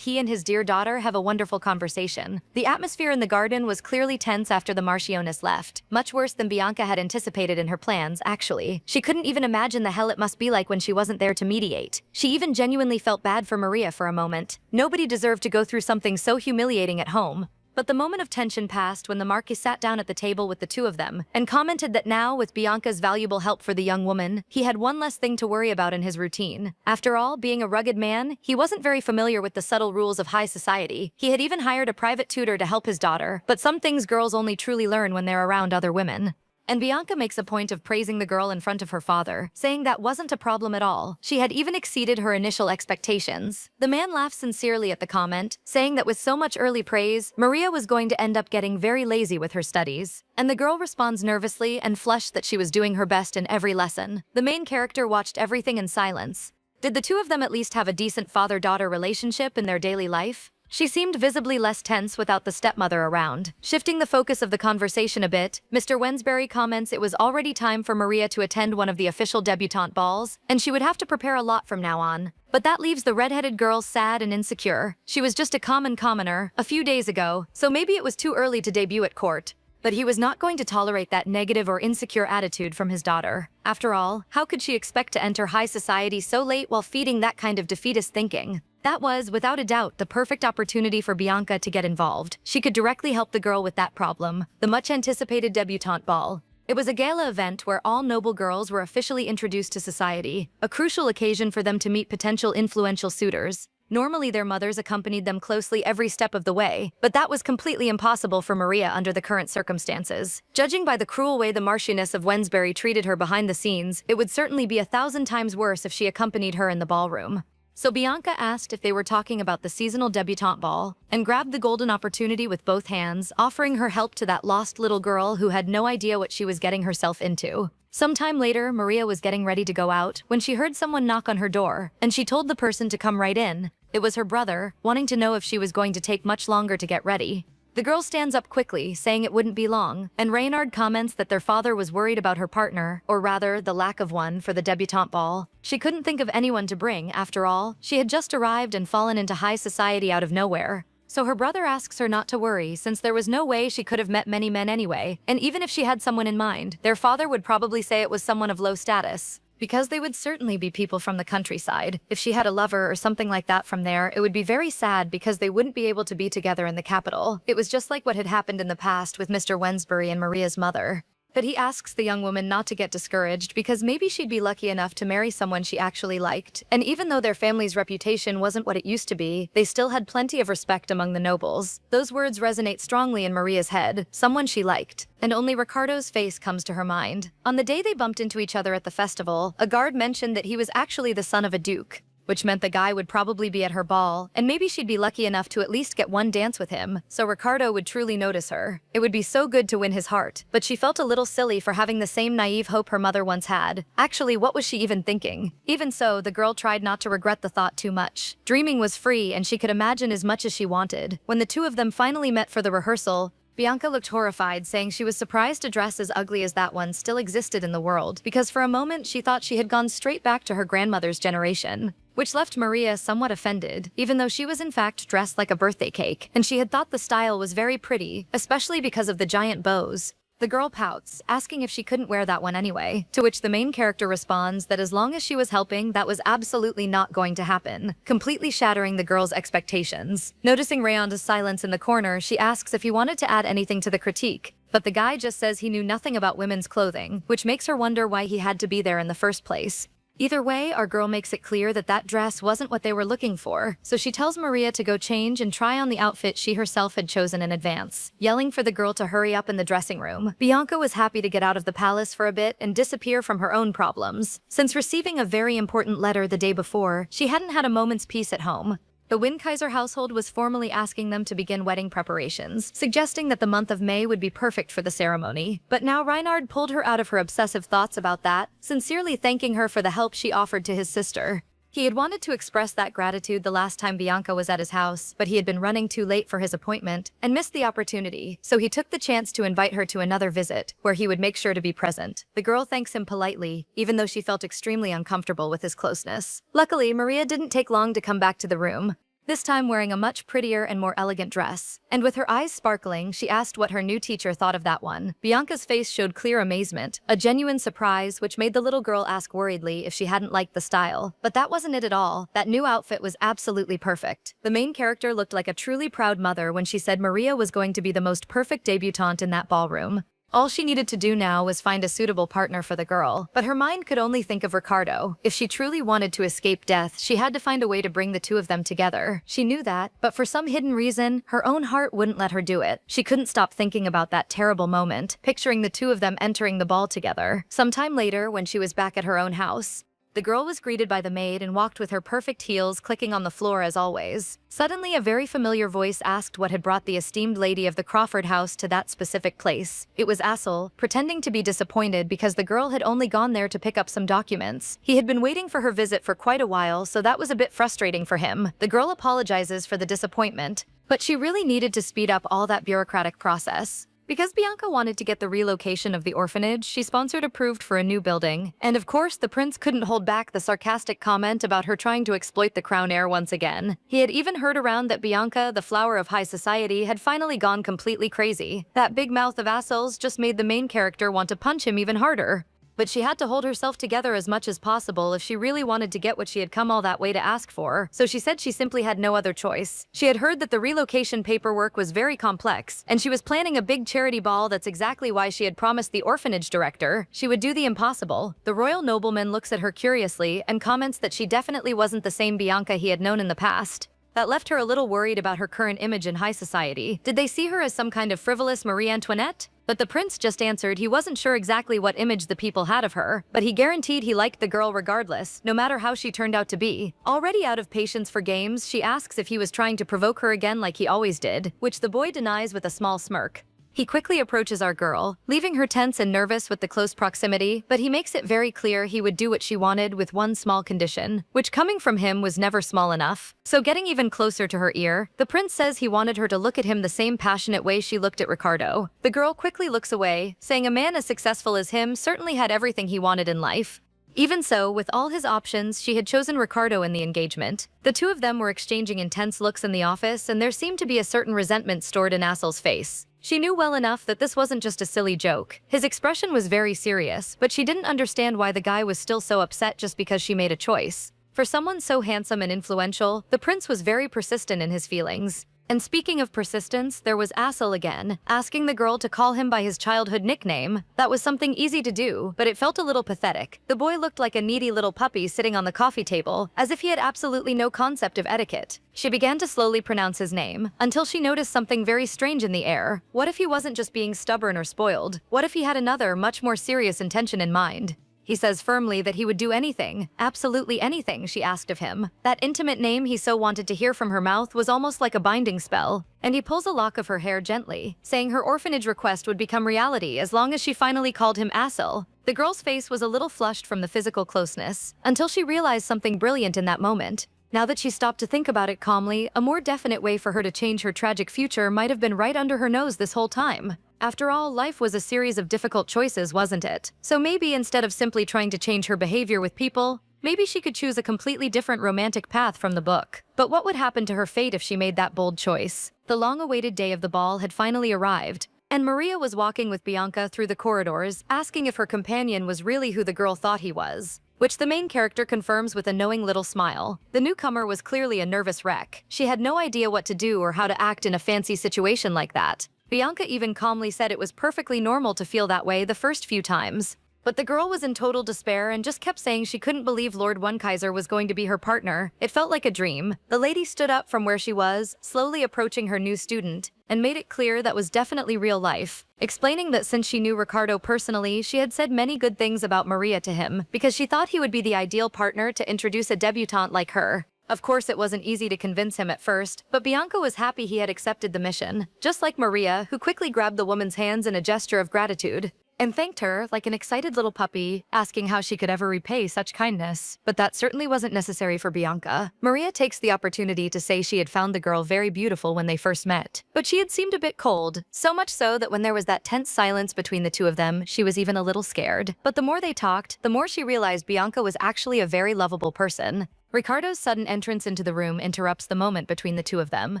he and his dear daughter have a wonderful conversation. The atmosphere in the garden was clearly tense after the Marchioness left, much worse than Bianca had anticipated in her plans, actually. She couldn't even imagine the hell it must be like when she wasn't there to mediate. She even genuinely felt bad for Maria for a moment. Nobody deserved to go through something so humiliating at home. But the moment of tension passed when the Marquis sat down at the table with the two of them and commented that now, with Bianca's valuable help for the young woman, he had one less thing to worry about in his routine. After all, being a rugged man, he wasn't very familiar with the subtle rules of high society. He had even hired a private tutor to help his daughter, but some things girls only truly learn when they're around other women. And Bianca makes a point of praising the girl in front of her father, saying that wasn't a problem at all. She had even exceeded her initial expectations. The man laughs sincerely at the comment, saying that with so much early praise, Maria was going to end up getting very lazy with her studies. And the girl responds nervously and flushed that she was doing her best in every lesson. The main character watched everything in silence. Did the two of them at least have a decent father-daughter relationship in their daily life? She seemed visibly less tense without the stepmother around. Shifting the focus of the conversation a bit, Mr. Wensbury comments it was already time for Maria to attend one of the official debutante balls, and she would have to prepare a lot from now on. But that leaves the red-headed girl sad and insecure. She was just a commoner a few days ago, so maybe it was too early to debut at court. But he was not going to tolerate that negative or insecure attitude from his daughter. After all, how could she expect to enter high society so late while feeding that kind of defeatist thinking? That was, without a doubt, the perfect opportunity for Bianca to get involved. She could directly help the girl with that problem, the much-anticipated debutante ball. It was a gala event where all noble girls were officially introduced to society, a crucial occasion for them to meet potential influential suitors. Normally their mothers accompanied them closely every step of the way, but that was completely impossible for Maria under the current circumstances. Judging by the cruel way the Marchioness of Wensbury treated her behind the scenes, it would certainly be 1,000 times worse if she accompanied her in the ballroom. So Bianca asked if they were talking about the seasonal debutante ball, and grabbed the golden opportunity with both hands, offering her help to that lost little girl who had no idea what she was getting herself into. Sometime later, Maria was getting ready to go out when she heard someone knock on her door, and she told the person to come right in. It was her brother, wanting to know if she was going to take much longer to get ready. The girl stands up quickly, saying it wouldn't be long, and Reinhard comments that their father was worried about her partner, or rather, the lack of one, for the debutante ball. She couldn't think of anyone to bring, after all. She had just arrived and fallen into high society out of nowhere. So her brother asks her not to worry, since there was no way she could have met many men anyway, and even if she had someone in mind, their father would probably say it was someone of low status. Because they would certainly be people from the countryside. If she had a lover or something like that from there, it would be very sad because they wouldn't be able to be together in the capital. It was just like what had happened in the past with Mr. Wensbury and Maria's mother. But he asks the young woman not to get discouraged because maybe she'd be lucky enough to marry someone she actually liked. And even though their family's reputation wasn't what it used to be, they still had plenty of respect among the nobles. Those words resonate strongly in Maria's head, someone she liked. And only Ricardo's face comes to her mind. On the day they bumped into each other at the festival, a guard mentioned that he was actually the son of a duke, which meant the guy would probably be at her ball, and maybe she'd be lucky enough to at least get one dance with him, so Ricardo would truly notice her. It would be so good to win his heart, but she felt a little silly for having the same naive hope her mother once had. Actually, what was she even thinking? Even so, the girl tried not to regret the thought too much. Dreaming was free, and she could imagine as much as she wanted. When the two of them finally met for the rehearsal, Bianca looked horrified, saying she was surprised a dress as ugly as that one still existed in the world, because for a moment she thought she had gone straight back to her grandmother's generation. Which left Maria somewhat offended, even though she was in fact dressed like a birthday cake, and she had thought the style was very pretty, especially because of the giant bows. The girl pouts, asking if she couldn't wear that one anyway, to which the main character responds that as long as she was helping, that was absolutely not going to happen, completely shattering the girl's expectations. Noticing Rayonda's silence in the corner, she asks if he wanted to add anything to the critique, but the guy just says he knew nothing about women's clothing, which makes her wonder why he had to be there in the first place. Either way, our girl makes it clear that that dress wasn't what they were looking for, so she tells Maria to go change and try on the outfit she herself had chosen in advance, yelling for the girl to hurry up in the dressing room. Bianca was happy to get out of the palace for a bit and disappear from her own problems. Since receiving a very important letter the day before, she hadn't had a moment's peace at home. The Windkaiser household was formally asking them to begin wedding preparations, suggesting that the month of May would be perfect for the ceremony. But now Reinhard pulled her out of her obsessive thoughts about that, sincerely thanking her for the help she offered to his sister. He had wanted to express that gratitude the last time Bianca was at his house, but he had been running too late for his appointment and missed the opportunity, so he took the chance to invite her to another visit, where he would make sure to be present. The girl thanks him politely, even though she felt extremely uncomfortable with his closeness. Luckily, Maria didn't take long to come back to the room, this time wearing a much prettier and more elegant dress. And with her eyes sparkling, she asked what her new teacher thought of that one. Bianca's face showed clear amazement, a genuine surprise, which made the little girl ask worriedly if she hadn't liked the style. But that wasn't it at all. That new outfit was absolutely perfect. The main character looked like a truly proud mother when she said Maria was going to be the most perfect debutante in that ballroom. All she needed to do now was find a suitable partner for the girl, but her mind could only think of Ricardo. If she truly wanted to escape death, she had to find a way to bring the two of them together. She knew that, but for some hidden reason, her own heart wouldn't let her do it. She couldn't stop thinking about that terrible moment, picturing the two of them entering the ball together. Sometime later, when she was back at her own house, the girl was greeted by the maid and walked with her perfect heels clicking on the floor as always. Suddenly, a very familiar voice asked what had brought the esteemed lady of the Crawford house to that specific place. It was Assel, pretending to be disappointed because the girl had only gone there to pick up some documents. He had been waiting for her visit for quite a while, so that was a bit frustrating for him. The girl apologizes for the disappointment, but she really needed to speed up all that bureaucratic process. Because Bianca wanted to get the relocation of the orphanage, she sponsored approved for a new building. And of course, the prince couldn't hold back the sarcastic comment about her trying to exploit the crown heir once again. He had even heard around that Bianca, the flower of high society, had finally gone completely crazy. That big mouth of Assel's just made the main character want to punch him even harder. But she had to hold herself together as much as possible if she really wanted to get what she had come all that way to ask for, so she said she simply had no other choice. She had heard that the relocation paperwork was very complex, and she was planning a big charity ball. That's exactly why she had promised the orphanage director she would do the impossible. The royal nobleman looks at her curiously and comments that she definitely wasn't the same Bianca he had known in the past. That left her a little worried about her current image in high society. Did they see her as some kind of frivolous Marie Antoinette? But the prince just answered he wasn't sure exactly what image the people had of her, but he guaranteed he liked the girl regardless, no matter how she turned out to be. Already out of patience for games, she asks if he was trying to provoke her again like he always did, which the boy denies with a small smirk. He quickly approaches our girl, leaving her tense and nervous with the close proximity, but he makes it very clear he would do what she wanted with one small condition, which coming from him was never small enough. So getting even closer to her ear, the prince says he wanted her to look at him the same passionate way she looked at Ricardo. The girl quickly looks away, saying a man as successful as him certainly had everything he wanted in life. Even so, with all his options, she had chosen Ricardo in the engagement. The two of them were exchanging intense looks in the office, and there seemed to be a certain resentment stored in Assel's face. She knew well enough that this wasn't just a silly joke. His expression was very serious, but she didn't understand why the guy was still so upset just because she made a choice. For someone so handsome and influential, the prince was very persistent in his feelings. And speaking of persistence, there was Assel again, asking the girl to call him by his childhood nickname. That was something easy to do, but it felt a little pathetic. The boy looked like a needy little puppy sitting on the coffee table, as if he had absolutely no concept of etiquette. She began to slowly pronounce his name, until she noticed something very strange in the air. What if he wasn't just being stubborn or spoiled? What if he had another, much more serious intention in mind? He says firmly that he would do anything, absolutely anything she asked of him. That intimate name he so wanted to hear from her mouth was almost like a binding spell. And he pulls a lock of her hair gently, saying her orphanage request would become reality as long as she finally called him Assel. The girl's face was a little flushed from the physical closeness, until she realized something brilliant in that moment. Now that she stopped to think about it calmly, a more definite way for her to change her tragic future might have been right under her nose this whole time. After all, life was a series of difficult choices, wasn't it? So maybe instead of simply trying to change her behavior with people, maybe she could choose a completely different romantic path from the book. But what would happen to her fate if she made that bold choice? The long-awaited day of the ball had finally arrived, and Maria was walking with Bianca through the corridors, asking if her companion was really who the girl thought he was, which the main character confirms with a knowing little smile. The newcomer was clearly a nervous wreck. She had no idea what to do or how to act in a fancy situation like that. Bianca even calmly said it was perfectly normal to feel that way the first few times. But the girl was in total despair and just kept saying she couldn't believe Lord Kaiser was going to be her partner. It felt like a dream. The lady stood up from where she was, slowly approaching her new student, and made it clear that was definitely real life, explaining that since she knew Ricardo personally, she had said many good things about Maria to him, because she thought he would be the ideal partner to introduce a debutante like her. Of course, it wasn't easy to convince him at first, but Bianca was happy he had accepted the mission, just like Maria, who quickly grabbed the woman's hands in a gesture of gratitude and thanked her like an excited little puppy, asking how she could ever repay such kindness. But that certainly wasn't necessary for Bianca. Maria takes the opportunity to say she had found the girl very beautiful when they first met, but she had seemed a bit cold, so much so that when there was that tense silence between the two of them, she was even a little scared. But the more they talked, the more she realized Bianca was actually a very lovable person. Ricardo's sudden entrance into the room interrupts the moment between the two of them,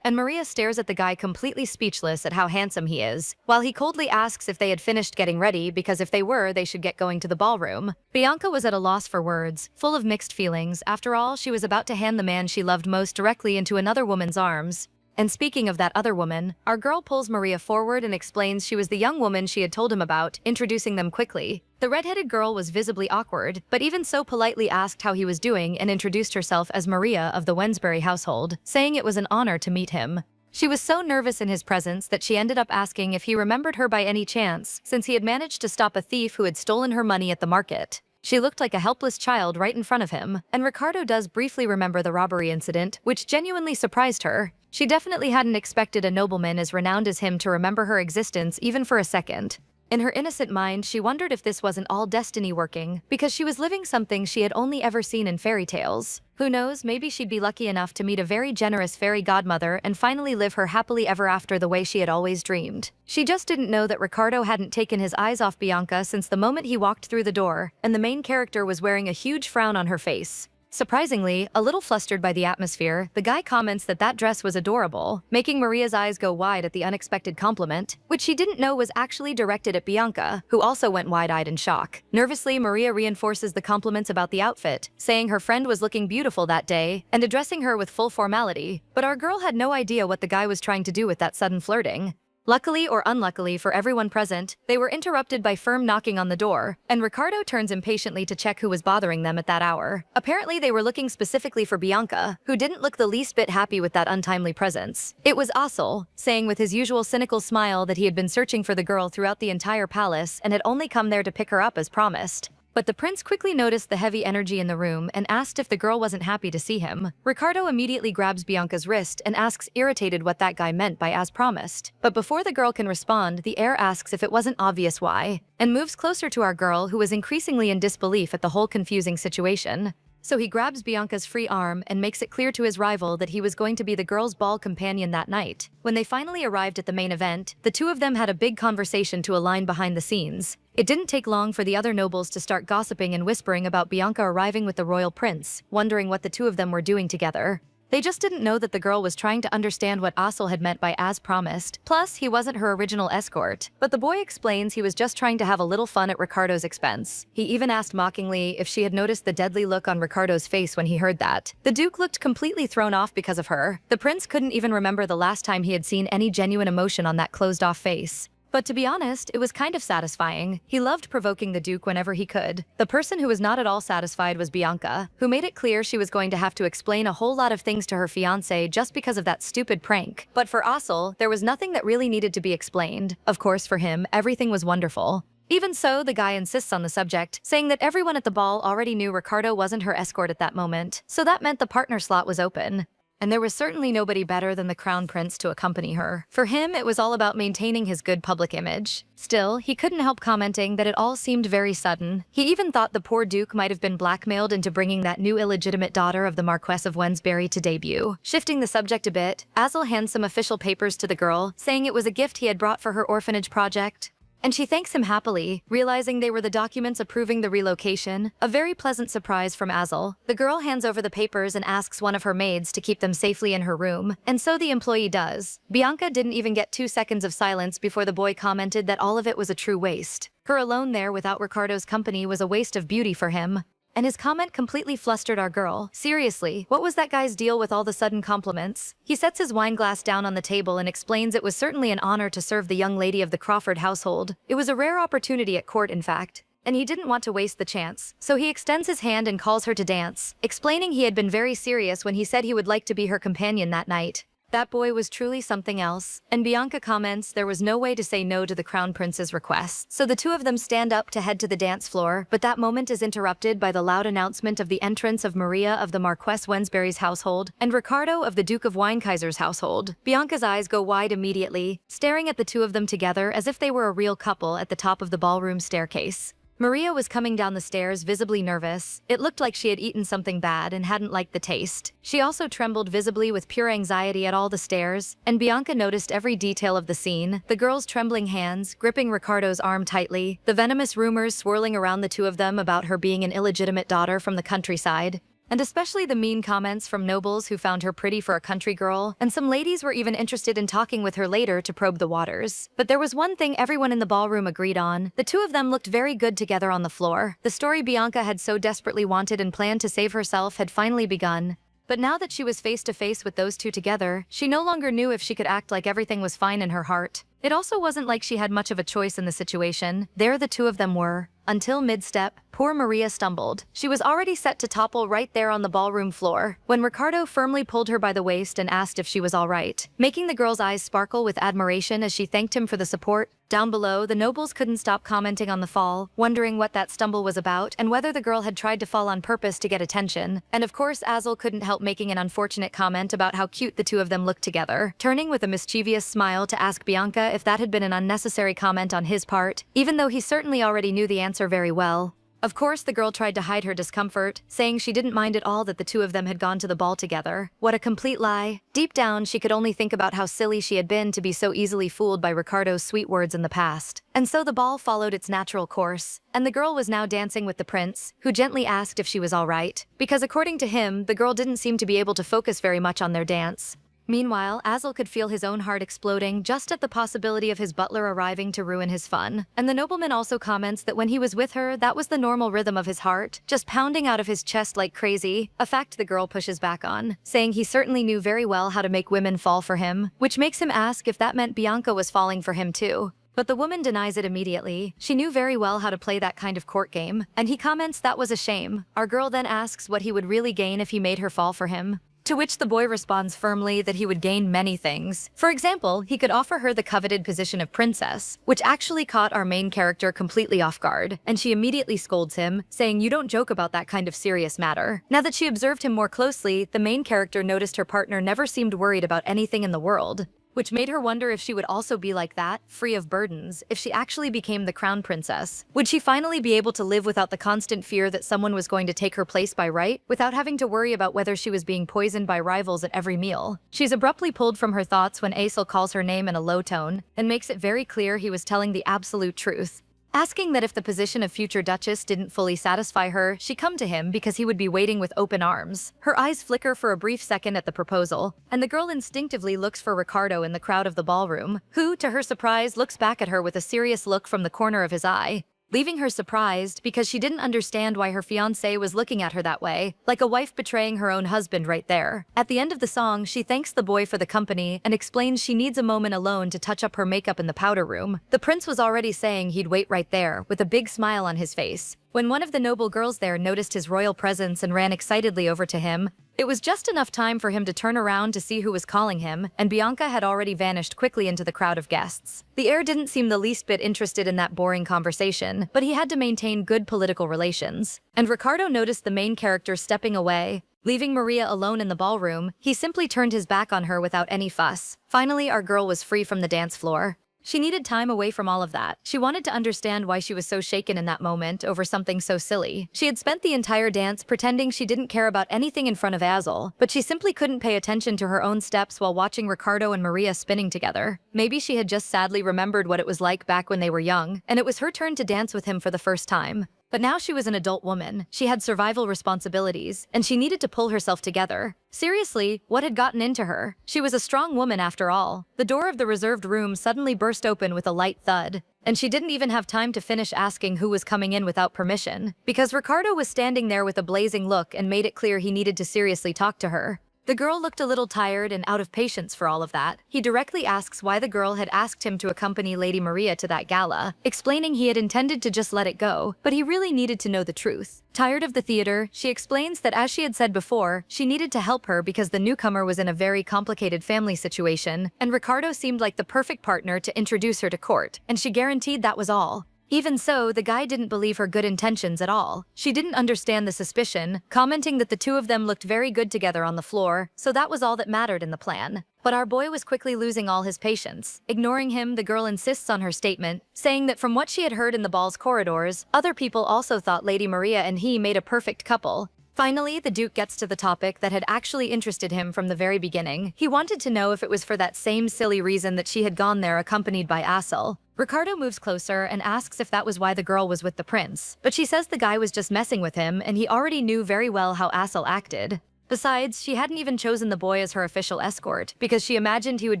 and Maria stares at the guy completely speechless at how handsome he is, while he coldly asks if they had finished getting ready because if they were, they should get going to the ballroom. Bianca was at a loss for words, full of mixed feelings. After all, she was about to hand the man she loved most directly into another woman's arms. And speaking of that other woman, our girl pulls Maria forward and explains she was the young woman she had told him about, introducing them quickly. The redheaded girl was visibly awkward, but even so politely asked how he was doing and introduced herself as Maria of the Wensbury household, saying it was an honor to meet him. She was so nervous in his presence that she ended up asking if he remembered her by any chance, since he had managed to stop a thief who had stolen her money at the market. She looked like a helpless child right in front of him, and Ricardo does briefly remember the robbery incident, which genuinely surprised her. She definitely hadn't expected a nobleman as renowned as him to remember her existence even for a second. In her innocent mind, she wondered if this wasn't all destiny working, because she was living something she had only ever seen in fairy tales. Who knows, maybe she'd be lucky enough to meet a very generous fairy godmother and finally live her happily ever after the way she had always dreamed. She just didn't know that Ricardo hadn't taken his eyes off Bianca since the moment he walked through the door, and the main character was wearing a huge frown on her face. Surprisingly, a little flustered by the atmosphere, the guy comments that that dress was adorable, making Maria's eyes go wide at the unexpected compliment, which she didn't know was actually directed at Bianca, who also went wide-eyed in shock. Nervously, Maria reinforces the compliments about the outfit, saying her friend was looking beautiful that day, and addressing her with full formality. But our girl had no idea what the guy was trying to do with that sudden flirting. Luckily or unluckily for everyone present, they were interrupted by firm knocking on the door, and Ricardo turns impatiently to check who was bothering them at that hour. Apparently they were looking specifically for Bianca, who didn't look the least bit happy with that untimely presence. It was Asel, saying with his usual cynical smile that he had been searching for the girl throughout the entire palace and had only come there to pick her up as promised. But the prince quickly noticed the heavy energy in the room and asked if the girl wasn't happy to see him. Ricardo immediately grabs Bianca's wrist and asks irritated what that guy meant by as promised. But before the girl can respond, the heir asks if it wasn't obvious why, and moves closer to our girl, who was increasingly in disbelief at the whole confusing situation. So he grabs Bianca's free arm and makes it clear to his rival that he was going to be the girl's ball companion that night. When they finally arrived at the main event, the two of them had a big conversation to align behind the scenes. It didn't take long for the other nobles to start gossiping and whispering about Bianca arriving with the royal prince, wondering what the two of them were doing together. They just didn't know that the girl was trying to understand what Asel had meant by as promised. Plus, he wasn't her original escort. But the boy explains he was just trying to have a little fun at Ricardo's expense. He even asked mockingly if she had noticed the deadly look on Ricardo's face when he heard that. The Duke looked completely thrown off because of her. The prince couldn't even remember the last time he had seen any genuine emotion on that closed-off face. But to be honest, it was kind of satisfying. He loved provoking the Duke whenever he could. The person who was not at all satisfied was Bianca, who made it clear she was going to have to explain a whole lot of things to her fiancé just because of that stupid prank. But for Asel, there was nothing that really needed to be explained. Of course, for him, everything was wonderful. Even so, the guy insists on the subject, saying that everyone at the ball already knew Ricardo wasn't her escort at that moment, so that meant the partner slot was open. and there was certainly nobody better than the crown prince to accompany her. For him, it was all about maintaining his good public image. Still, he couldn't help commenting that it all seemed very sudden. He even thought the poor duke might have been blackmailed into bringing that new illegitimate daughter of the Marquess of Wensbury to debut. Shifting the subject a bit, Azel hands some official papers to the girl, saying it was a gift he had brought for her orphanage project. And she thanks him happily, realizing they were the documents approving the relocation, a very pleasant surprise from Azel. The girl hands over the papers and asks one of her maids to keep them safely in her room, and so the employee does. Bianca didn't even get 2 seconds of silence before the boy commented that all of it was a true waste. Her alone there without Ricardo's company was a waste of beauty for him. And his comment completely flustered our girl. Seriously, what was that guy's deal with all the sudden compliments? He sets his wine glass down on the table and explains it was certainly an honor to serve the young lady of the Crawford household. It was a rare opportunity at court, in fact, and he didn't want to waste the chance. So he extends his hand and calls her to dance, explaining he had been very serious when he said he would like to be her companion that night. That boy was truly something else, and Bianca comments there was no way to say no to the crown prince's request. So the two of them stand up to head to the dance floor, but that moment is interrupted by the loud announcement of the entrance of Maria of the Marquess Wensbury's household and Ricardo of the Duke of Winekaiser's household. Bianca's eyes go wide immediately, staring at the two of them together as if they were a real couple at the top of the ballroom staircase. Maria was coming down the stairs visibly nervous. It looked like she had eaten something bad and hadn't liked the taste. She also trembled visibly with pure anxiety at all the stairs, and Bianca noticed every detail of the scene, the girl's trembling hands, gripping Ricardo's arm tightly, the venomous rumors swirling around the two of them about her being an illegitimate daughter from the countryside. And especially the mean comments from nobles who found her pretty for a country girl, and some ladies were even interested in talking with her later to probe the waters. But there was one thing everyone in the ballroom agreed on. The two of them looked very good together on the floor. The story Bianca had so desperately wanted and planned to save herself had finally begun. But now that she was face to face with those two together, she no longer knew if she could act like everything was fine in her heart. It also wasn't like she had much of a choice in the situation. There the two of them were. Until mid-step, poor Maria stumbled. She was already set to topple right there on the ballroom floor, when Ricardo firmly pulled her by the waist and asked if she was all right, making the girl's eyes sparkle with admiration as she thanked him for the support. Down below, the nobles couldn't stop commenting on the fall, wondering what that stumble was about and whether the girl had tried to fall on purpose to get attention. And of course, Azel couldn't help making an unfortunate comment about how cute the two of them looked together, turning with a mischievous smile to ask Bianca if that had been an unnecessary comment on his part, even though he certainly already knew the answer very well. Of course, the girl tried to hide her discomfort, saying she didn't mind at all that the two of them had gone to the ball together. What a complete lie. Deep down, she could only think about how silly she had been to be so easily fooled by Ricardo's sweet words in the past. And so the ball followed its natural course, and the girl was now dancing with the prince, who gently asked if she was all right, because according to him, the girl didn't seem to be able to focus very much on their dance. Meanwhile, Azel could feel his own heart exploding just at the possibility of his butler arriving to ruin his fun. And the nobleman also comments that when he was with her, that was the normal rhythm of his heart, just pounding out of his chest like crazy, a fact the girl pushes back on, saying he certainly knew very well how to make women fall for him, which makes him ask if that meant Bianca was falling for him too. But the woman denies it immediately. She knew very well how to play that kind of court game, and he comments that was a shame. Our girl then asks what he would really gain if he made her fall for him. To which the boy responds firmly that he would gain many things. For example, he could offer her the coveted position of princess, which actually caught our main character completely off guard, and she immediately scolds him, saying you don't joke about that kind of serious matter. Now that she observed him more closely, the main character noticed her partner never seemed worried about anything in the world, which made her wonder if she would also be like that, free of burdens, if she actually became the crown princess. Would she finally be able to live without the constant fear that someone was going to take her place by right, without having to worry about whether she was being poisoned by rivals at every meal? She's abruptly pulled from her thoughts when Azel calls her name in a low tone, and makes it very clear he was telling the absolute truth. Asking that if the position of future duchess didn't fully satisfy her, she come to him because he would be waiting with open arms. Her eyes flicker for a brief second at the proposal, and the girl instinctively looks for Ricardo in the crowd of the ballroom, who, to her surprise, looks back at her with a serious look from the corner of his eye, leaving her surprised because she didn't understand why her fiancé was looking at her that way, like a wife betraying her own husband right there. At the end of the song, she thanks the boy for the company and explains she needs a moment alone to touch up her makeup in the powder room. The prince was already saying he'd wait right there, with a big smile on his face, when one of the noble girls there noticed his royal presence and ran excitedly over to him. It was just enough time for him to turn around to see who was calling him, and Bianca had already vanished quickly into the crowd of guests. The heir didn't seem the least bit interested in that boring conversation, but he had to maintain good political relations. And Ricardo noticed the main character stepping away, Leaving Maria alone in the ballroom, he simply turned his back on her without any fuss. Finally, our girl was free from the dance floor. She needed time away from all of that. She wanted to understand why she was so shaken in that moment over something so silly. She had spent the entire dance pretending she didn't care about anything in front of Azel, but she simply couldn't pay attention to her own steps while watching Ricardo and Maria spinning together. Maybe she had just sadly remembered what it was like back when they were young, and it was her turn to dance with him for the first time. But now she was an adult woman, she had survival responsibilities, and she needed to pull herself together. Seriously, what had gotten into her? She was a strong woman after all. The door of the reserved room suddenly burst open with a light thud, and she didn't even have time to finish asking who was coming in without permission, because Ricardo was standing there with a blazing look and made it clear he needed to seriously talk to her. The girl looked a little tired and out of patience for all of that. He directly asks why the girl had asked him to accompany Lady Maria to that gala, explaining he had intended to just let it go, but he really needed to know the truth. Tired of the theater, she explains that as she had said before, she needed to help her because the newcomer was in a very complicated family situation, and Ricardo seemed like the perfect partner to introduce her to court, and she guaranteed that was all. Even so, the guy didn't believe her good intentions at all. She didn't understand the suspicion, commenting that the two of them looked very good together on the floor, so that was all that mattered in the plan. But our boy was quickly losing all his patience. Ignoring him, the girl insists on her statement, saying that from what she had heard in the ball's corridors, other people also thought Lady Maria and he made a perfect couple. Finally, the Duke gets to the topic that had actually interested him from the very beginning. He wanted to know if it was for that same silly reason that she had gone there accompanied by Azel. Ricardo moves closer and asks if that was why the girl was with the prince, but she says the guy was just messing with him and he already knew very well how Azel acted. Besides, she hadn't even chosen the boy as her official escort, because she imagined he would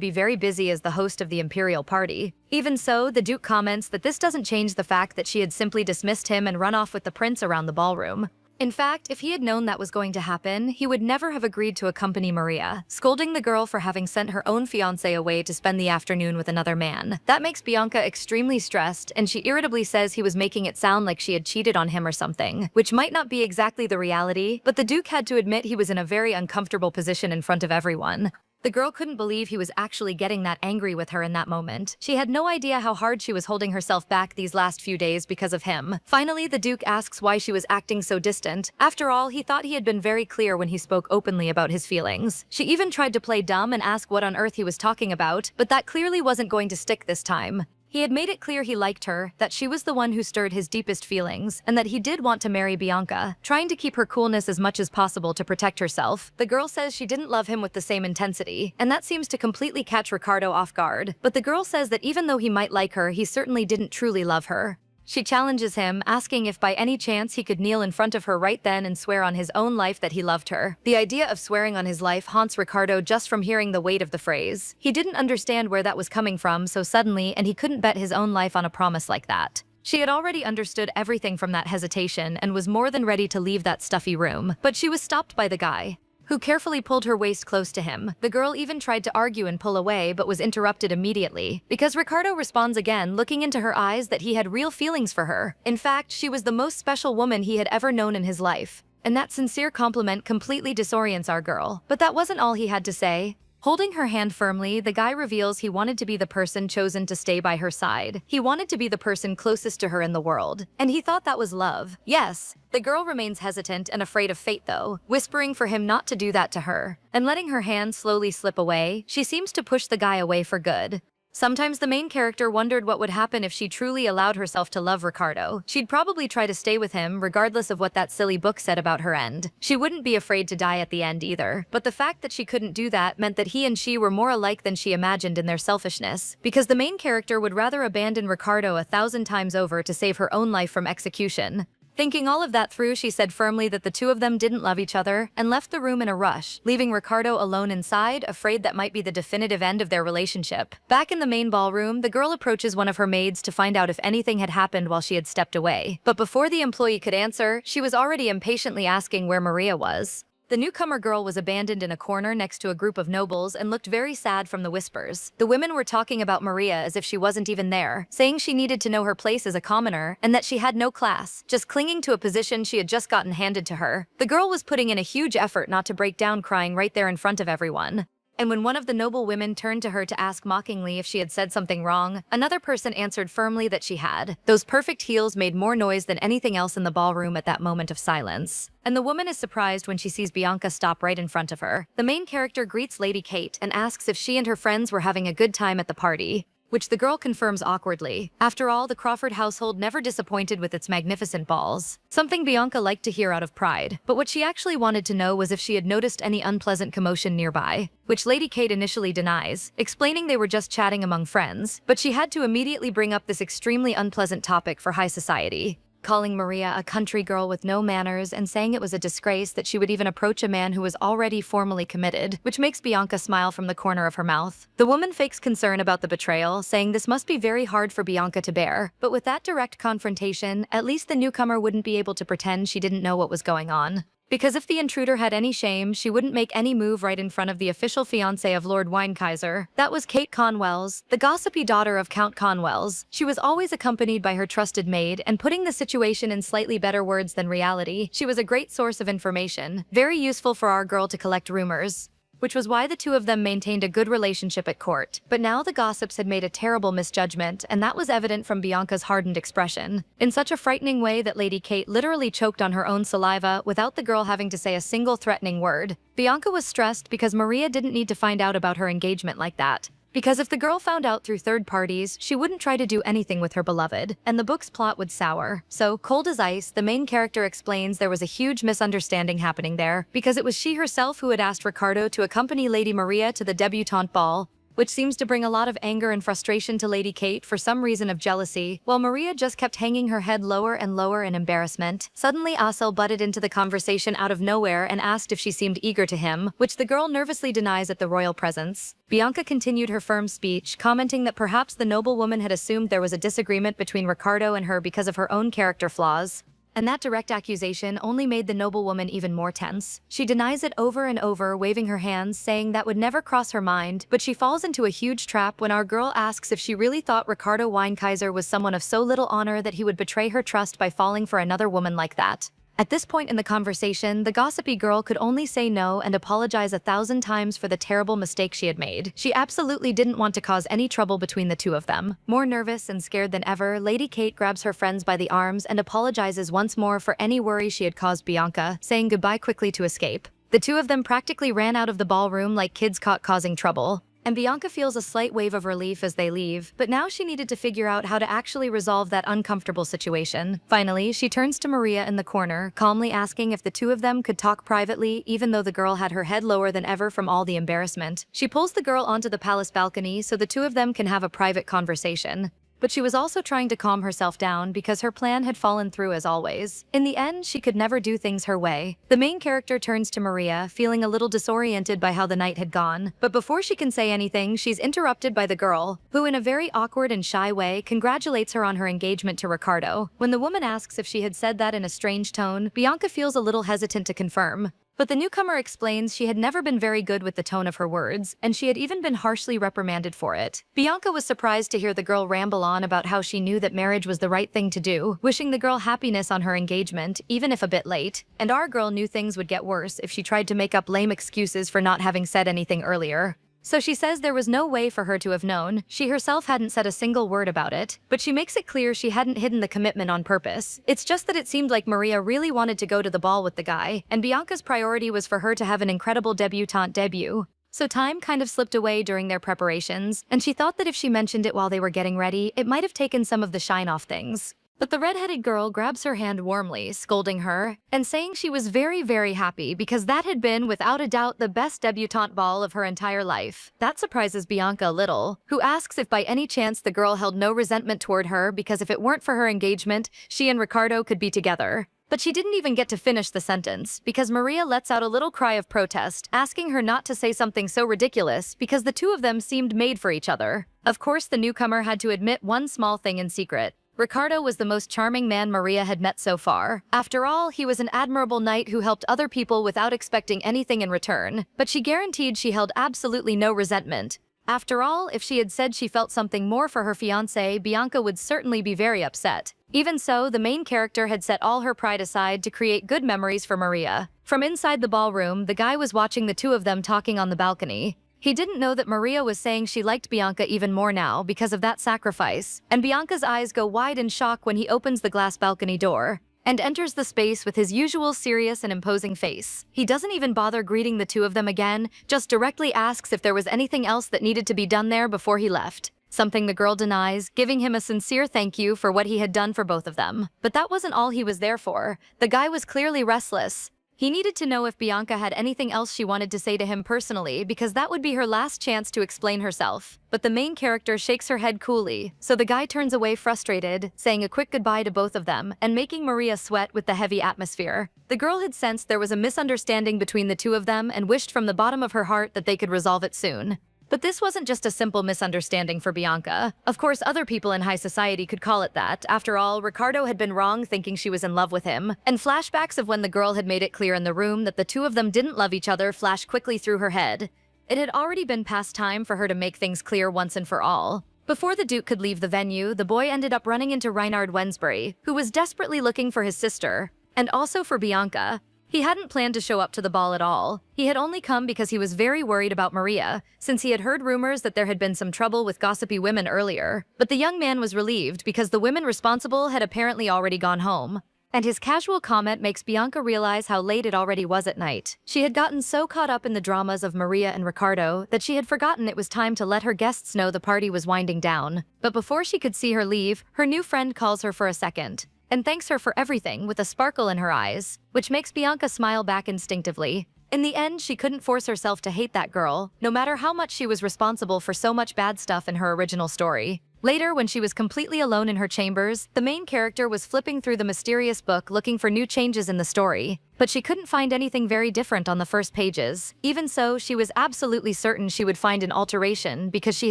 be very busy as the host of the imperial party. Even so, the Duke comments that this doesn't change the fact that she had simply dismissed him and run off with the prince around the ballroom. In fact, if he had known that was going to happen, he would never have agreed to accompany Maria, scolding the girl for having sent her own fiancé away to spend the afternoon with another man. That makes Bianca extremely stressed, and she irritably says he was making it sound like she had cheated on him or something, which might not be exactly the reality, but the Duke had to admit he was in a very uncomfortable position in front of everyone. The girl couldn't believe he was actually getting that angry with her in that moment. She had no idea how hard she was holding herself back these last few days because of him. Finally, the Duke asks why she was acting so distant. After all, he thought he had been very clear when he spoke openly about his feelings. She even tried to play dumb and ask what on earth he was talking about, but that clearly wasn't going to stick this time. He had made it clear he liked her, that she was the one who stirred his deepest feelings, and that he did want to marry Bianca, trying to keep her coolness as much as possible to protect herself. The girl says she didn't love him with the same intensity, and that seems to completely catch Ricardo off guard. But the girl says that even though he might like her, he certainly didn't truly love her. She challenges him, asking if by any chance he could kneel in front of her right then and swear on his own life that he loved her. The idea of swearing on his life haunts Ricardo just from hearing the weight of the phrase. He didn't understand where that was coming from so suddenly, and he couldn't bet his own life on a promise like that. She had already understood everything from that hesitation and was more than ready to leave that stuffy room, but she was stopped by the guy, who carefully pulled her waist close to him. The girl even tried to argue and pull away, but was interrupted immediately, because Ricardo responds again, looking into her eyes that he had real feelings for her. In fact, she was the most special woman he had ever known in his life. And that sincere compliment completely disorients our girl. But that wasn't all he had to say. Holding her hand firmly, the guy reveals he wanted to be the person chosen to stay by her side. He wanted to be the person closest to her in the world. And he thought that was love. Yes. The girl remains hesitant and afraid of fate though, whispering for him not to do that to her. And letting her hand slowly slip away, she seems to push the guy away for good. Sometimes the main character wondered what would happen if she truly allowed herself to love Ricardo. She'd probably try to stay with him, regardless of what that silly book said about her end. She wouldn't be afraid to die at the end either. But the fact that she couldn't do that meant that he and she were more alike than she imagined in their selfishness, because the main character would rather abandon Ricardo 1,000 times over to save her own life from execution. Thinking all of that through, she said firmly that the two of them didn't love each other, and left the room in a rush, leaving Ricardo alone inside, afraid that might be the definitive end of their relationship. Back in the main ballroom, the girl approaches one of her maids to find out if anything had happened while she had stepped away. But before the employee could answer, she was already impatiently asking where Maria was. The newcomer girl was abandoned in a corner next to a group of nobles and looked very sad from the whispers. The women were talking about Maria as if she wasn't even there, saying she needed to know her place as a commoner and that she had no class, just clinging to a position she had just gotten handed to her. The girl was putting in a huge effort not to break down crying right there in front of everyone. And when one of the noble women turned to her to ask mockingly if she had said something wrong, another person answered firmly that she had. Those perfect heels made more noise than anything else in the ballroom at that moment of silence. And the woman is surprised when she sees Bianca stop right in front of her. The main character greets Lady Kate and asks if she and her friends were having a good time at the party, which the girl confirms awkwardly. After all, the Crawford household never disappointed with its magnificent balls, something Bianca liked to hear out of pride. But what she actually wanted to know was if she had noticed any unpleasant commotion nearby, which Lady Kate initially denies, explaining they were just chatting among friends. But she had to immediately bring up this extremely unpleasant topic for high society, calling Maria a country girl with no manners and saying it was a disgrace that she would even approach a man who was already formally committed, which makes Bianca smile from the corner of her mouth. The woman fakes concern about the betrayal, saying this must be very hard for Bianca to bear. But with that direct confrontation, at least the newcomer wouldn't be able to pretend she didn't know what was going on. Because if the intruder had any shame, she wouldn't make any move right in front of the official fiancé of Lord Weinheiser. That was Kate Conwells, the gossipy daughter of Count Conwells. She was always accompanied by her trusted maid, and putting the situation in slightly better words than reality, she was a great source of information, very useful for our girl to collect rumors, which was why the two of them maintained a good relationship at court. But now the gossips had made a terrible misjudgment, and that was evident from Bianca's hardened expression, in such a frightening way that Lady Kate literally choked on her own saliva without the girl having to say a single threatening word. Bianca was stressed because Maria didn't need to find out about her engagement like that. Because if the girl found out through third parties, she wouldn't try to do anything with her beloved, and the book's plot would sour. So, cold as ice, the main character explains there was a huge misunderstanding happening there, because it was she herself who had asked Ricardo to accompany Lady Maria to the debutante ball, which seems to bring a lot of anger and frustration to Lady Kate for some reason of jealousy. While Maria just kept hanging her head lower and lower in embarrassment, suddenly Asel butted into the conversation out of nowhere and asked if she seemed eager to him, which the girl nervously denies at the royal presence. Bianca continued her firm speech, commenting that perhaps the noble woman had assumed there was a disagreement between Ricardo and her because of her own character flaws. And that direct accusation only made the noblewoman even more tense. She denies it over and over, waving her hands, saying that would never cross her mind, but she falls into a huge trap when our girl asks if she really thought Ricardo Weinheiser was someone of so little honor that he would betray her trust by falling for another woman like that. At this point in the conversation, the gossipy girl could only say no and apologize 1,000 times for the terrible mistake she had made. She absolutely didn't want to cause any trouble between the two of them. More nervous and scared than ever, Lady Kate grabs her friends by the arms and apologizes once more for any worry she had caused Bianca, saying goodbye quickly to escape. The two of them practically ran out of the ballroom like kids caught causing trouble. And Bianca feels a slight wave of relief as they leave, but now she needed to figure out how to actually resolve that uncomfortable situation. Finally, she turns to Maria in the corner, calmly asking if the two of them could talk privately, even though the girl had her head lower than ever from all the embarrassment. She pulls the girl onto the palace balcony so the two of them can have a private conversation. But she was also trying to calm herself down because her plan had fallen through as always. In the end, she could never do things her way. The main character turns to Maria, feeling a little disoriented by how the night had gone. But before she can say anything, she's interrupted by the girl, who in a very awkward and shy way congratulates her on her engagement to Ricardo. When the woman asks if she had said that in a strange tone, Bianca feels a little hesitant to confirm. But the newcomer explains she had never been very good with the tone of her words, and she had even been harshly reprimanded for it. Bianca was surprised to hear the girl ramble on about how she knew that marriage was the right thing to do, wishing the girl happiness on her engagement, even if a bit late. And our girl knew things would get worse if she tried to make up lame excuses for not having said anything earlier. So she says there was no way for her to have known. She herself hadn't said a single word about it, but she makes it clear she hadn't hidden the commitment on purpose. It's just that it seemed like Maria really wanted to go to the ball with the guy, and Bianca's priority was for her to have an incredible debutante debut. So time kind of slipped away during their preparations, and she thought that if she mentioned it while they were getting ready, it might have taken some of the shine off things. But the red-headed girl grabs her hand warmly, scolding her, and saying she was very, very happy because that had been, without a doubt, the best debutante ball of her entire life. That surprises Bianca a little, who asks if by any chance the girl held no resentment toward her because if it weren't for her engagement, she and Ricardo could be together. But she didn't even get to finish the sentence, because Maria lets out a little cry of protest, asking her not to say something so ridiculous because the two of them seemed made for each other. Of course, the newcomer had to admit one small thing in secret. Ricardo was the most charming man Maria had met so far. After all, he was an admirable knight who helped other people without expecting anything in return, but she guaranteed she held absolutely no resentment. After all, if she had said she felt something more for her fiancé, Bianca would certainly be very upset. Even so, the main character had set all her pride aside to create good memories for Maria. From inside the ballroom, the guy was watching the two of them talking on the balcony. He didn't know that Maria was saying she liked Bianca even more now because of that sacrifice, and Bianca's eyes go wide in shock when he opens the glass balcony door and enters the space with his usual serious and imposing face. He doesn't even bother greeting the two of them again, just directly asks if there was anything else that needed to be done there before he left. Something the girl denies, giving him a sincere thank you for what he had done for both of them. But that wasn't all he was there for. The guy was clearly restless. He needed to know if Bianca had anything else she wanted to say to him personally, because that would be her last chance to explain herself. But the main character shakes her head coolly, so the guy turns away frustrated, saying a quick goodbye to both of them and making Maria sweat with the heavy atmosphere. The girl had sensed there was a misunderstanding between the two of them and wished from the bottom of her heart that they could resolve it soon. But this wasn't just a simple misunderstanding for Bianca. Of course, other people in high society could call it that. After all, Ricardo had been wrong thinking she was in love with him, and flashbacks of when the girl had made it clear in the room that the two of them didn't love each other flashed quickly through her head. It had already been past time for her to make things clear once and for all. Before the Duke could leave the venue, the boy ended up running into Reinhard Wensbury, who was desperately looking for his sister, and also for Bianca. He hadn't planned to show up to the ball at all. He had only come because he was very worried about Maria, since he had heard rumors that there had been some trouble with gossipy women earlier. But the young man was relieved because the women responsible had apparently already gone home. And his casual comment makes Bianca realize how late it already was at night. She had gotten so caught up in the dramas of Maria and Ricardo that she had forgotten it was time to let her guests know the party was winding down. But before she could see her leave, her new friend calls her for a second and thanks her for everything with a sparkle in her eyes, which makes Bianca smile back instinctively. In the end, she couldn't force herself to hate that girl, no matter how much she was responsible for so much bad stuff in her original story. Later, when she was completely alone in her chambers, the main character was flipping through the mysterious book looking for new changes in the story, but she couldn't find anything very different on the first pages. Even so, she was absolutely certain she would find an alteration because she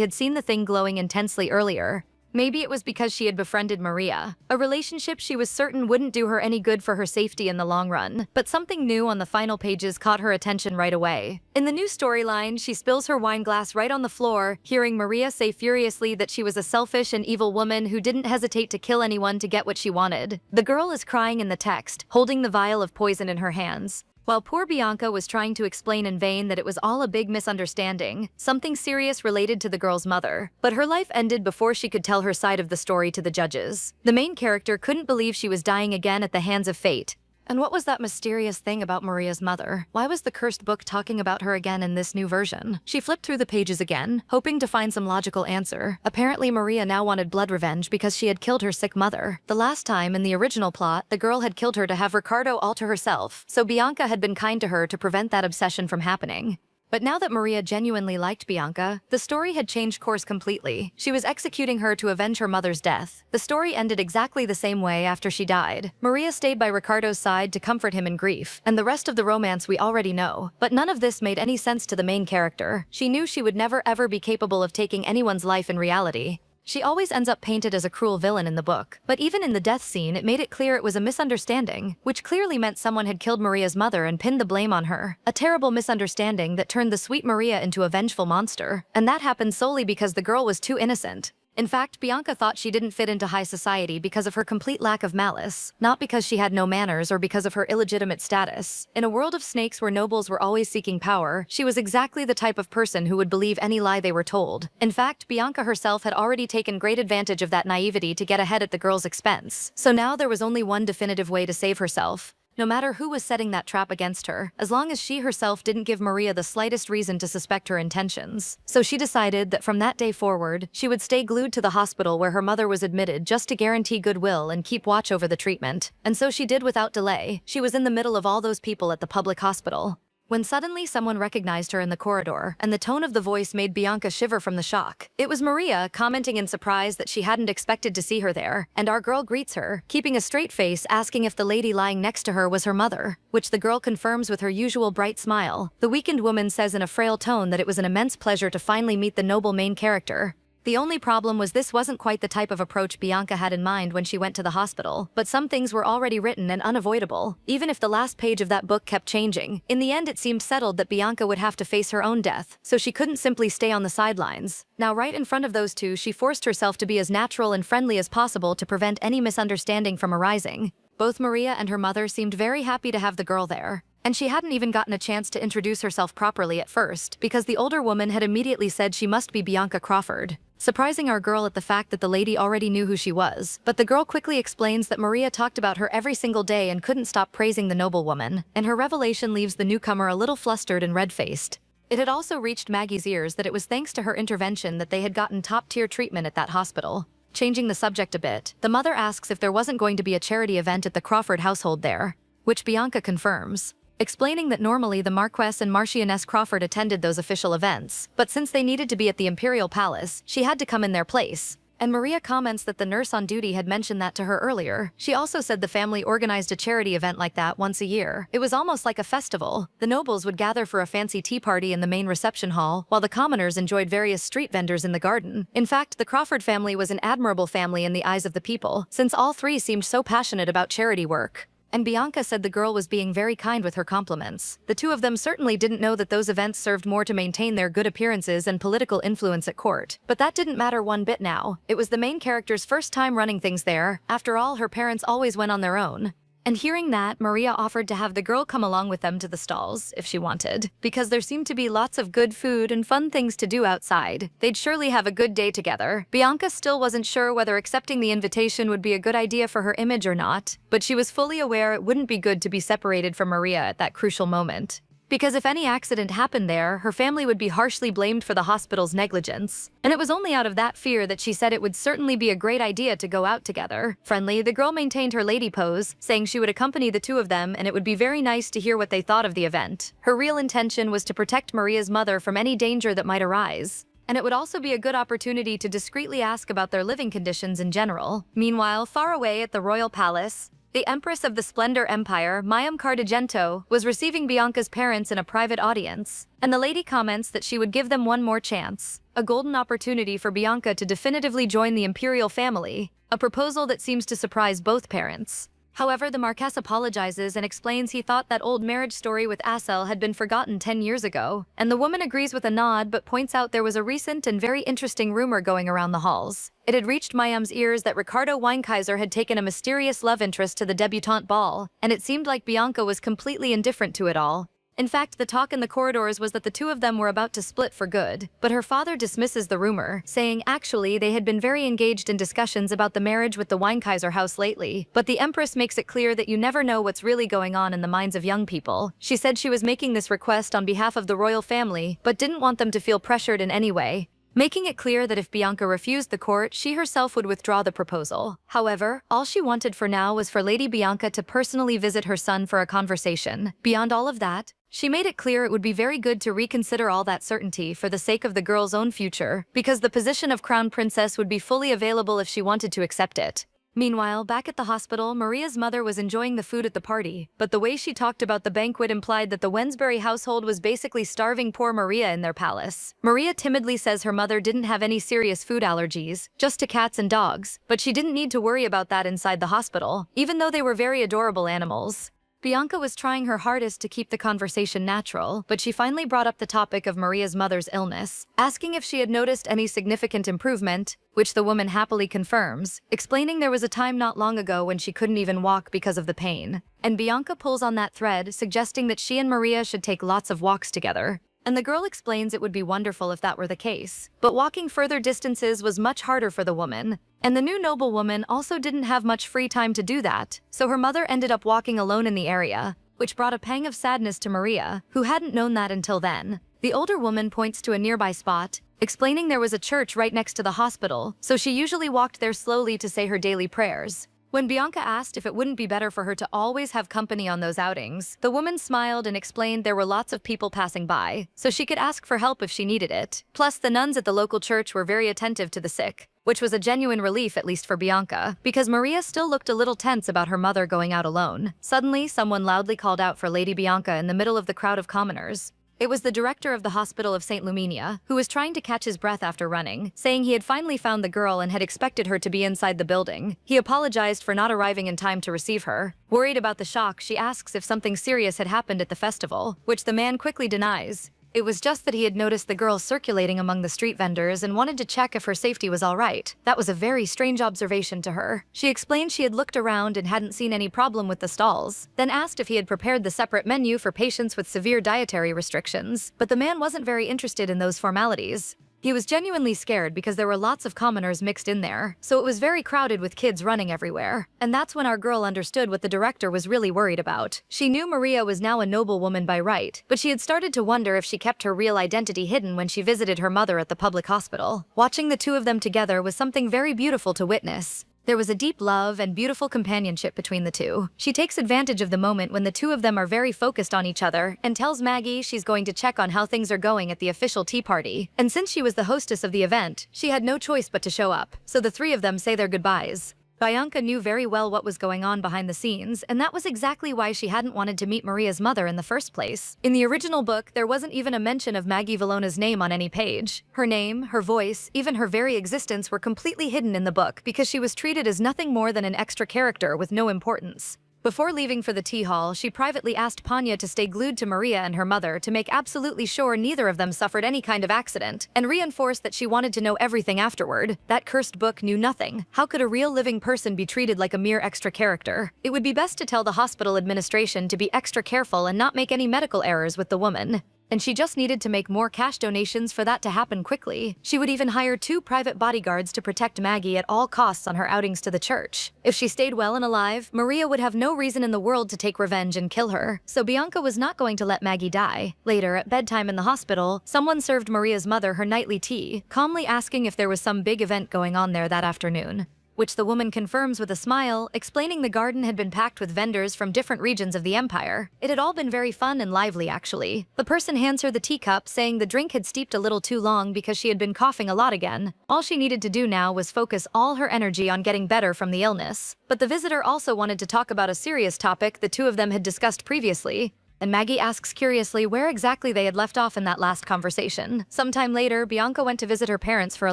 had seen the thing glowing intensely earlier. Maybe it was because she had befriended Maria, a relationship she was certain wouldn't do her any good for her safety in the long run. But something new on the final pages caught her attention right away. In the new storyline, she spills her wine glass right on the floor, hearing Maria say furiously that she was a selfish and evil woman who didn't hesitate to kill anyone to get what she wanted. The girl is crying in the text, holding the vial of poison in her hands, while poor Bianca was trying to explain in vain that it was all a big misunderstanding, something serious related to the girl's mother. But her life ended before she could tell her side of the story to the judges. The main character couldn't believe she was dying again at the hands of fate. And what was that mysterious thing about Maria's mother? Why was the cursed book talking about her again in this new version? She flipped through the pages again, hoping to find some logical answer. Apparently, Maria now wanted blood revenge because she had killed her sick mother. The last time, in the original plot, the girl had killed her to have Ricardo all to herself, so Bianca had been kind to her to prevent that obsession from happening. But now that Maria genuinely liked Bianca, the story had changed course completely. She was executing her to avenge her mother's death. The story ended exactly the same way after she died. Maria stayed by Ricardo's side to comfort him in grief, and the rest of the romance we already know. But none of this made any sense to the main character. She knew she would never ever be capable of taking anyone's life in reality. She always ends up painted as a cruel villain in the book, but even in the death scene it made it clear it was a misunderstanding, which clearly meant someone had killed Maria's mother and pinned the blame on her. A terrible misunderstanding that turned the sweet Maria into a vengeful monster, and that happened solely because the girl was too innocent. In fact, Bianca thought she didn't fit into high society because of her complete lack of malice, not because she had no manners or because of her illegitimate status. In a world of snakes where nobles were always seeking power, she was exactly the type of person who would believe any lie they were told. In fact, Bianca herself had already taken great advantage of that naivety to get ahead at the girl's expense. So now there was only one definitive way to save herself. No matter who was setting that trap against her, as long as she herself didn't give Maria the slightest reason to suspect her intentions. So she decided that from that day forward, she would stay glued to the hospital where her mother was admitted just to guarantee goodwill and keep watch over the treatment. And so she did without delay. She was in the middle of all those people at the public hospital, when suddenly someone recognized her in the corridor, and the tone of the voice made Bianca shiver from the shock. It was Maria, commenting in surprise that she hadn't expected to see her there, and our girl greets her, keeping a straight face, asking if the lady lying next to her was her mother, which the girl confirms with her usual bright smile. The weakened woman says in a frail tone that it was an immense pleasure to finally meet the noble main character. The only problem was this wasn't quite the type of approach Bianca had in mind when she went to the hospital, but some things were already written and unavoidable, even if the last page of that book kept changing. In the end, it seemed settled that Bianca would have to face her own death, so she couldn't simply stay on the sidelines. Now, right in front of those two, she forced herself to be as natural and friendly as possible to prevent any misunderstanding from arising. Both Maria and her mother seemed very happy to have the girl there, And she hadn't even gotten a chance to introduce herself properly at first, because the older woman had immediately said she must be Bianca Crawford, surprising our girl at the fact that the lady already knew who she was. But the girl quickly explains that Maria talked about her every single day and couldn't stop praising the noblewoman, and her revelation leaves the newcomer a little flustered and red-faced. It had also reached Maggie's ears that it was thanks to her intervention that they had gotten top-tier treatment at that hospital. Changing the subject a bit, the mother asks if there wasn't going to be a charity event at the Crawford household there, which Bianca confirms, explaining that normally the Marquess and Marchioness Crawford attended those official events, but since they needed to be at the Imperial Palace, she had to come in their place. And Maria comments that the nurse on duty had mentioned that to her earlier. She also said the family organized a charity event like that once a year. It was almost like a festival. The nobles would gather for a fancy tea party in the main reception hall, while the commoners enjoyed various street vendors in the garden. In fact, the Crawford family was an admirable family in the eyes of the people, since all three seemed so passionate about charity work. And Bianca said the girl was being very kind with her compliments. The two of them certainly didn't know that those events served more to maintain their good appearances and political influence at court. But that didn't matter one bit now. It was the main character's first time running things there. After all, her parents always went on their own. And hearing that, Maria offered to have the girl come along with them to the stalls, if she wanted, because there seemed to be lots of good food and fun things to do outside. They'd surely have a good day together. Bianca still wasn't sure whether accepting the invitation would be a good idea for her image or not, but she was fully aware it wouldn't be good to be separated from Maria at that crucial moment. Because if any accident happened there, her family would be harshly blamed for the hospital's negligence. And it was only out of that fear that she said it would certainly be a great idea to go out together. Friendly, the girl maintained her lady pose, saying she would accompany the two of them and it would be very nice to hear what they thought of the event. Her real intention was to protect Maria's mother from any danger that might arise. And it would also be a good opportunity to discreetly ask about their living conditions in general. Meanwhile, far away at the royal palace, the Empress of the Splendor Empire, Mayim Cardagento, was receiving Bianca's parents in a private audience, and the lady comments that she would give them one more chance, a golden opportunity for Bianca to definitively join the imperial family, a proposal that seems to surprise both parents. However, the Marquess apologizes and explains he thought that old marriage story with Asel had been forgotten 10 years ago, and the woman agrees with a nod but points out there was a recent and very interesting rumor going around the halls. It had reached Mayim's ears that Ricardo Weinkaiser had taken a mysterious love interest to the debutante ball, and it seemed like Bianca was completely indifferent to it all. In fact, the talk in the corridors was that the two of them were about to split for good, but her father dismisses the rumor, saying actually they had been very engaged in discussions about the marriage with the Weinkaiser house lately, but the Empress makes it clear that you never know what's really going on in the minds of young people. She said she was making this request on behalf of the royal family, but didn't want them to feel pressured in any way, making it clear that if Bianca refused the court, she herself would withdraw the proposal. However, all she wanted for now was for Lady Bianca to personally visit her son for a conversation. Beyond all of that, she made it clear it would be very good to reconsider all that certainty for the sake of the girl's own future, because the position of crown princess would be fully available if she wanted to accept it. Meanwhile, back at the hospital, Maria's mother was enjoying the food at the party, but the way she talked about the banquet implied that the Wensbury household was basically starving poor Maria in their palace. Maria timidly says her mother didn't have any serious food allergies, just to cats and dogs, but she didn't need to worry about that inside the hospital, even though they were very adorable animals. Bianca was trying her hardest to keep the conversation natural, but she finally brought up the topic of Maria's mother's illness, asking if she had noticed any significant improvement, which the woman happily confirms, explaining there was a time not long ago when she couldn't even walk because of the pain. And Bianca pulls on that thread, suggesting that she and Maria should take lots of walks together. And the girl explains it would be wonderful if that were the case. But walking further distances was much harder for the woman, and the new noblewoman also didn't have much free time to do that, so her mother ended up walking alone in the area, which brought a pang of sadness to Maria, who hadn't known that until then. The older woman points to a nearby spot, explaining there was a church right next to the hospital, so she usually walked there slowly to say her daily prayers. When Bianca asked if it wouldn't be better for her to always have company on those outings, the woman smiled and explained there were lots of people passing by, so she could ask for help if she needed it. Plus, the nuns at the local church were very attentive to the sick, which was a genuine relief at least for Bianca, because Maria still looked a little tense about her mother going out alone. Suddenly, someone loudly called out for Lady Bianca in the middle of the crowd of commoners. It was the director of the Hospital of St. Lumina, who was trying to catch his breath after running, saying he had finally found the girl and had expected her to be inside the building. He apologized for not arriving in time to receive her. Worried about the shock, she asks if something serious had happened at the festival, which the man quickly denies. It was just that he had noticed the girl circulating among the street vendors and wanted to check if her safety was all right. That was a very strange observation to her. She explained she had looked around and hadn't seen any problem with the stalls, then asked if he had prepared the separate menu for patients with severe dietary restrictions, but the man wasn't very interested in those formalities. He was genuinely scared because there were lots of commoners mixed in there, so it was very crowded with kids running everywhere. And that's when our girl understood what the director was really worried about. She knew Maria was now a noblewoman by right, but she had started to wonder if she kept her real identity hidden when she visited her mother at the public hospital. Watching the two of them together was something very beautiful to witness. There was a deep love and beautiful companionship between the two. She takes advantage of the moment when the two of them are very focused on each other and tells Maggie she's going to check on how things are going at the official tea party. And since she was the hostess of the event, she had no choice but to show up. So the three of them say their goodbyes. Bianca knew very well what was going on behind the scenes, and that was exactly why she hadn't wanted to meet Maria's mother in the first place. In the original book, there wasn't even a mention of Maggie Vallona's name on any page. Her name, her voice, even her very existence were completely hidden in the book because she was treated as nothing more than an extra character with no importance. Before leaving for the tea hall, she privately asked Panya to stay glued to Maria and her mother to make absolutely sure neither of them suffered any kind of accident, and reinforced that she wanted to know everything afterward. That cursed book knew nothing. How could a real living person be treated like a mere extra character? It would be best to tell the hospital administration to be extra careful and not make any medical errors with the woman. And she just needed to make more cash donations for that to happen quickly. She would even hire 2 private bodyguards to protect Maggie at all costs on her outings to the church. If she stayed well and alive, Maria would have no reason in the world to take revenge and kill her, so Bianca was not going to let Maggie die. Later, at bedtime in the hospital, someone served Maria's mother her nightly tea, calmly asking if there was some big event going on there that afternoon, which the woman confirms with a smile, explaining the garden had been packed with vendors from different regions of the empire. It had all been very fun and lively, actually. The person hands her the teacup, saying the drink had steeped a little too long because she had been coughing a lot again. All she needed to do now was focus all her energy on getting better from the illness. But the visitor also wanted to talk about a serious topic the two of them had discussed previously, and Maggie asks curiously where exactly they had left off in that last conversation. Sometime later, Bianca went to visit her parents for a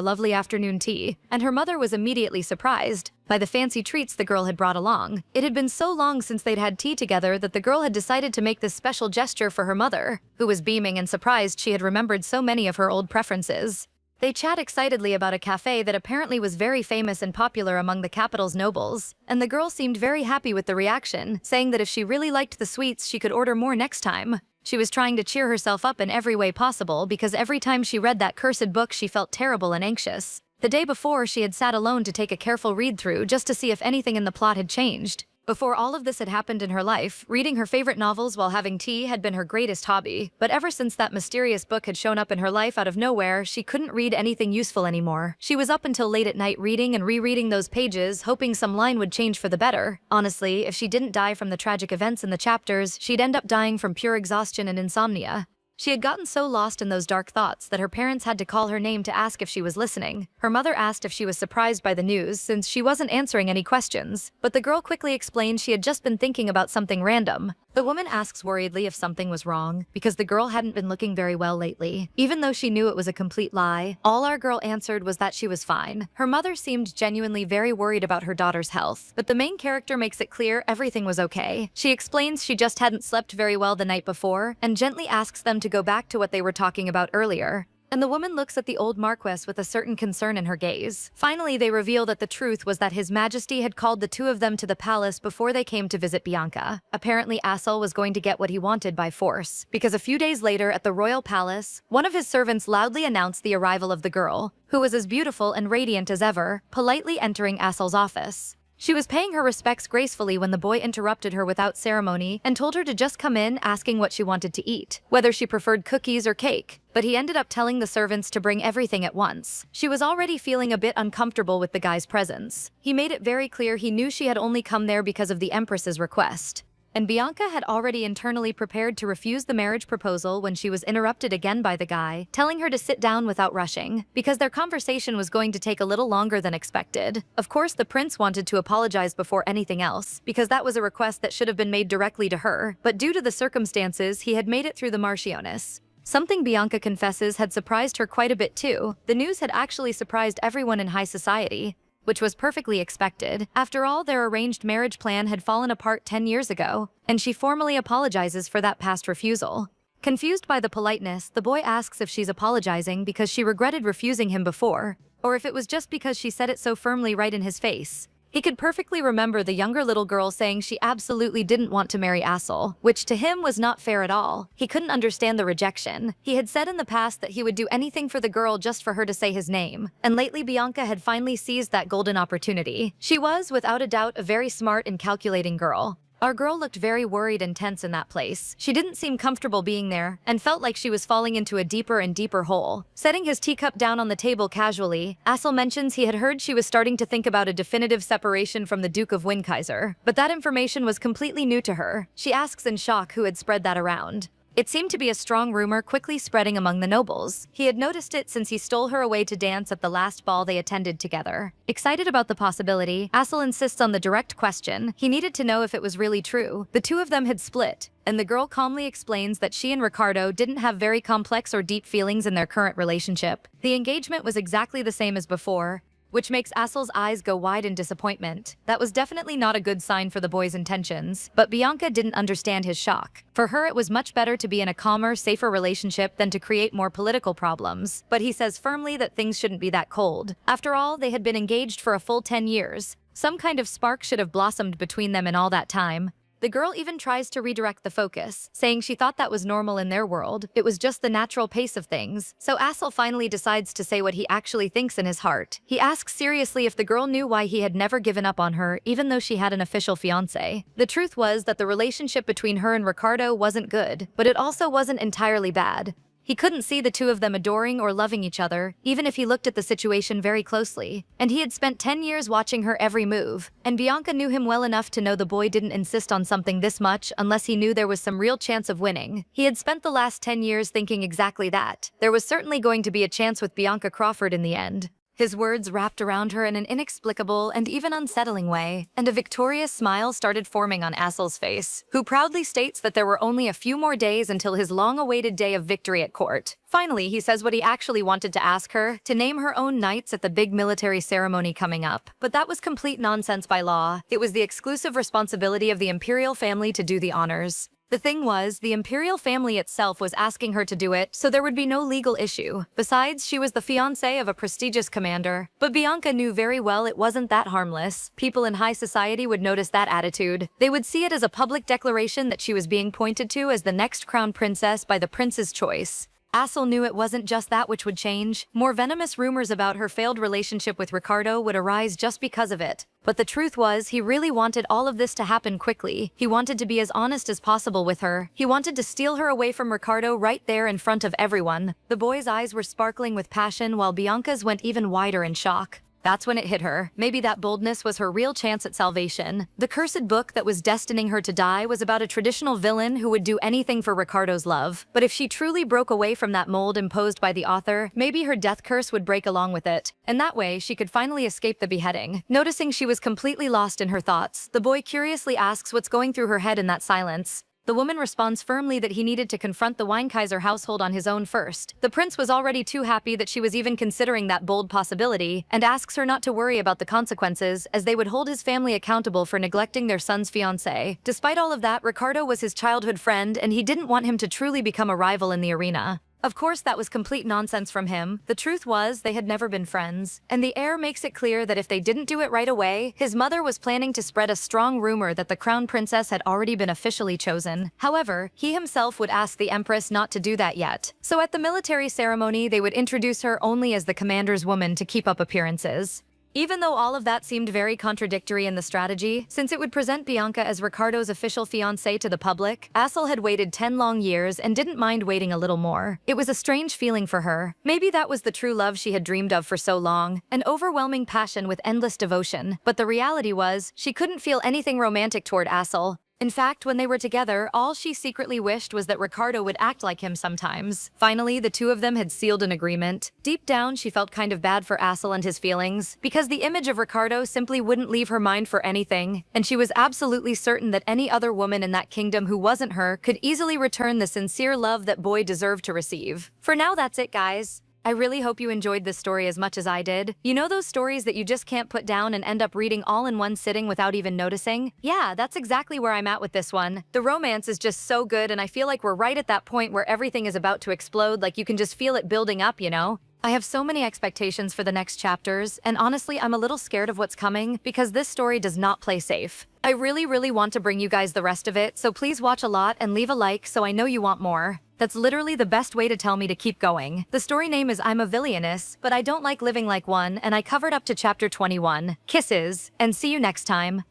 lovely afternoon tea, and her mother was immediately surprised by the fancy treats the girl had brought along. It had been so long since they'd had tea together that the girl had decided to make this special gesture for her mother, who was beaming and surprised she had remembered so many of her old preferences. They chat excitedly about a cafe that apparently was very famous and popular among the capital's nobles, and the girl seemed very happy with the reaction, saying that if she really liked the sweets, she could order more next time. She was trying to cheer herself up in every way possible because every time she read that cursed book, she felt terrible and anxious. The day before, she had sat alone to take a careful read-through just to see if anything in the plot had changed. Before all of this had happened in her life, reading her favorite novels while having tea had been her greatest hobby. But ever since that mysterious book had shown up in her life out of nowhere, she couldn't read anything useful anymore. She was up until late at night reading and rereading those pages, hoping some line would change for the better. Honestly, if she didn't die from the tragic events in the chapters, she'd end up dying from pure exhaustion and insomnia. She had gotten so lost in those dark thoughts that her parents had to call her name to ask if she was listening. Her mother asked if she was surprised by the news since she wasn't answering any questions, but the girl quickly explained she had just been thinking about something random. The woman asks worriedly if something was wrong, because the girl hadn't been looking very well lately. Even though she knew it was a complete lie, all our girl answered was that she was fine. Her mother seemed genuinely very worried about her daughter's health, but the main character makes it clear everything was okay. She explains she just hadn't slept very well the night before, and gently asks them to go back to what they were talking about earlier. And the woman looks at the old Marquess with a certain concern in her gaze. Finally, they reveal that the truth was that His Majesty had called the two of them to the palace before they came to visit Bianca. Apparently, Assel was going to get what he wanted by force, because a few days later at the royal palace, one of his servants loudly announced the arrival of the girl, who was as beautiful and radiant as ever, politely entering Assel's office. She was paying her respects gracefully when the boy interrupted her without ceremony and told her to just come in, asking what she wanted to eat, whether she preferred cookies or cake. But he ended up telling the servants to bring everything at once. She was already feeling a bit uncomfortable with the guy's presence. He made it very clear he knew she had only come there because of the Empress's request. And Bianca had already internally prepared to refuse the marriage proposal when she was interrupted again by the guy, telling her to sit down without rushing, because their conversation was going to take a little longer than expected. Of course, the prince wanted to apologize before anything else, because that was a request that should have been made directly to her, but due to the circumstances, he had made it through the Marchioness. Something Bianca confesses had surprised her quite a bit too. The news had actually surprised everyone in high society, which was perfectly expected. After all, their arranged marriage plan had fallen apart 10 years ago, and she formally apologizes for that past refusal. Confused by the politeness, the boy asks if she's apologizing because she regretted refusing him before, or if it was just because she said it so firmly right in his face. He could perfectly remember the younger little girl saying she absolutely didn't want to marry Assel, which to him was not fair at all. He couldn't understand the rejection. He had said in the past that he would do anything for the girl just for her to say his name, and lately Bianca had finally seized that golden opportunity. She was, without a doubt, a very smart and calculating girl. Our girl looked very worried and tense in that place. She didn't seem comfortable being there, and felt like she was falling into a deeper and deeper hole. Setting his teacup down on the table casually, Assel mentions he had heard she was starting to think about a definitive separation from the Duke of Windkaiser, but that information was completely new to her. She asks in shock who had spread that around. It seemed to be a strong rumor quickly spreading among the nobles. He had noticed it since he stole her away to dance at the last ball they attended together. Excited about the possibility, Assel insists on the direct question. He needed to know if it was really true. The two of them had split, and the girl calmly explains that she and Ricardo didn't have very complex or deep feelings in their current relationship. The engagement was exactly the same as before, which makes Assel's eyes go wide in disappointment. That was definitely not a good sign for the boy's intentions, but Bianca didn't understand his shock. For her, it was much better to be in a calmer, safer relationship than to create more political problems. But he says firmly that things shouldn't be that cold. After all, they had been engaged for a full 10 years. Some kind of spark should have blossomed between them in all that time. The girl even tries to redirect the focus, saying she thought that was normal in their world. It was just the natural pace of things. So Assel finally decides to say what he actually thinks in his heart. He asks seriously if the girl knew why he had never given up on her, even though she had an official fiancé. The truth was that the relationship between her and Ricardo wasn't good, but it also wasn't entirely bad. He couldn't see the two of them adoring or loving each other, even if he looked at the situation very closely. And he had spent 10 years watching her every move. And Bianca knew him well enough to know the boy didn't insist on something this much unless he knew there was some real chance of winning. He had spent the last 10 years thinking exactly that. There was certainly going to be a chance with Bianca Crawford in the end. His words wrapped around her in an inexplicable and even unsettling way, and a victorious smile started forming on Assel's face, who proudly states that there were only a few more days until his long-awaited day of victory at court. Finally, he says what he actually wanted to ask her, to name her own knights at the big military ceremony coming up. But that was complete nonsense by law. It was the exclusive responsibility of the imperial family to do the honors. The thing was, the imperial family itself was asking her to do it, so there would be no legal issue. Besides, she was the fiancée of a prestigious commander. But Bianca knew very well it wasn't that harmless. People in high society would notice that attitude. They would see it as a public declaration that she was being pointed to as the next crown princess by the prince's choice. Assel knew it wasn't just that which would change. More venomous rumors about her failed relationship with Ricardo would arise just because of it. But the truth was, he really wanted all of this to happen quickly. He wanted to be as honest as possible with her. He wanted to steal her away from Ricardo right there in front of everyone. The boy's eyes were sparkling with passion while Bianca's went even wider in shock. That's when it hit her. Maybe that boldness was her real chance at salvation. The cursed book that was destining her to die was about a traditional villain who would do anything for Ricardo's love. But if she truly broke away from that mold imposed by the author, maybe her death curse would break along with it. And that way, she could finally escape the beheading. Noticing she was completely lost in her thoughts, the boy curiously asks what's going through her head in that silence. The woman responds firmly that he needed to confront the Windkaiser household on his own first. The prince was already too happy that she was even considering that bold possibility, and asks her not to worry about the consequences, as they would hold his family accountable for neglecting their son's fiancée. Despite all of that, Ricardo was his childhood friend, and he didn't want him to truly become a rival in the arena. Of course, that was complete nonsense from him. The truth was, they had never been friends. And the heir makes it clear that if they didn't do it right away, his mother was planning to spread a strong rumor that the crown princess had already been officially chosen. However, he himself would ask the empress not to do that yet. So at the military ceremony, they would introduce her only as the commander's woman to keep up appearances. Even though all of that seemed very contradictory in the strategy, since it would present Bianca as Ricardo's official fiancée to the public, Assel had waited 10 long years and didn't mind waiting a little more. It was a strange feeling for her. Maybe that was the true love she had dreamed of for so long, an overwhelming passion with endless devotion. But the reality was, she couldn't feel anything romantic toward Assel. In fact, when they were together, all she secretly wished was that Ricardo would act like him sometimes. Finally, the two of them had sealed an agreement. Deep down, she felt kind of bad for Assel and his feelings, because the image of Ricardo simply wouldn't leave her mind for anything, and she was absolutely certain that any other woman in that kingdom who wasn't her could easily return the sincere love that boy deserved to receive. For now, that's it, guys. I really hope you enjoyed this story as much as I did. You know those stories that you just can't put down and end up reading all in one sitting without even noticing? Yeah, that's exactly where I'm at with this one. The romance is just so good, and I feel like we're right at that point where everything is about to explode, like you can just feel it building up, you know? I have so many expectations for the next chapters, and honestly, I'm a little scared of what's coming because this story does not play safe. I really want to bring you guys the rest of it, so please watch a lot and leave a like so I know you want more. That's literally the best way to tell me to keep going. The story name is I'm a Villainess, but I don't like living like one, and I covered up to chapter 21. Kisses, and see you next time.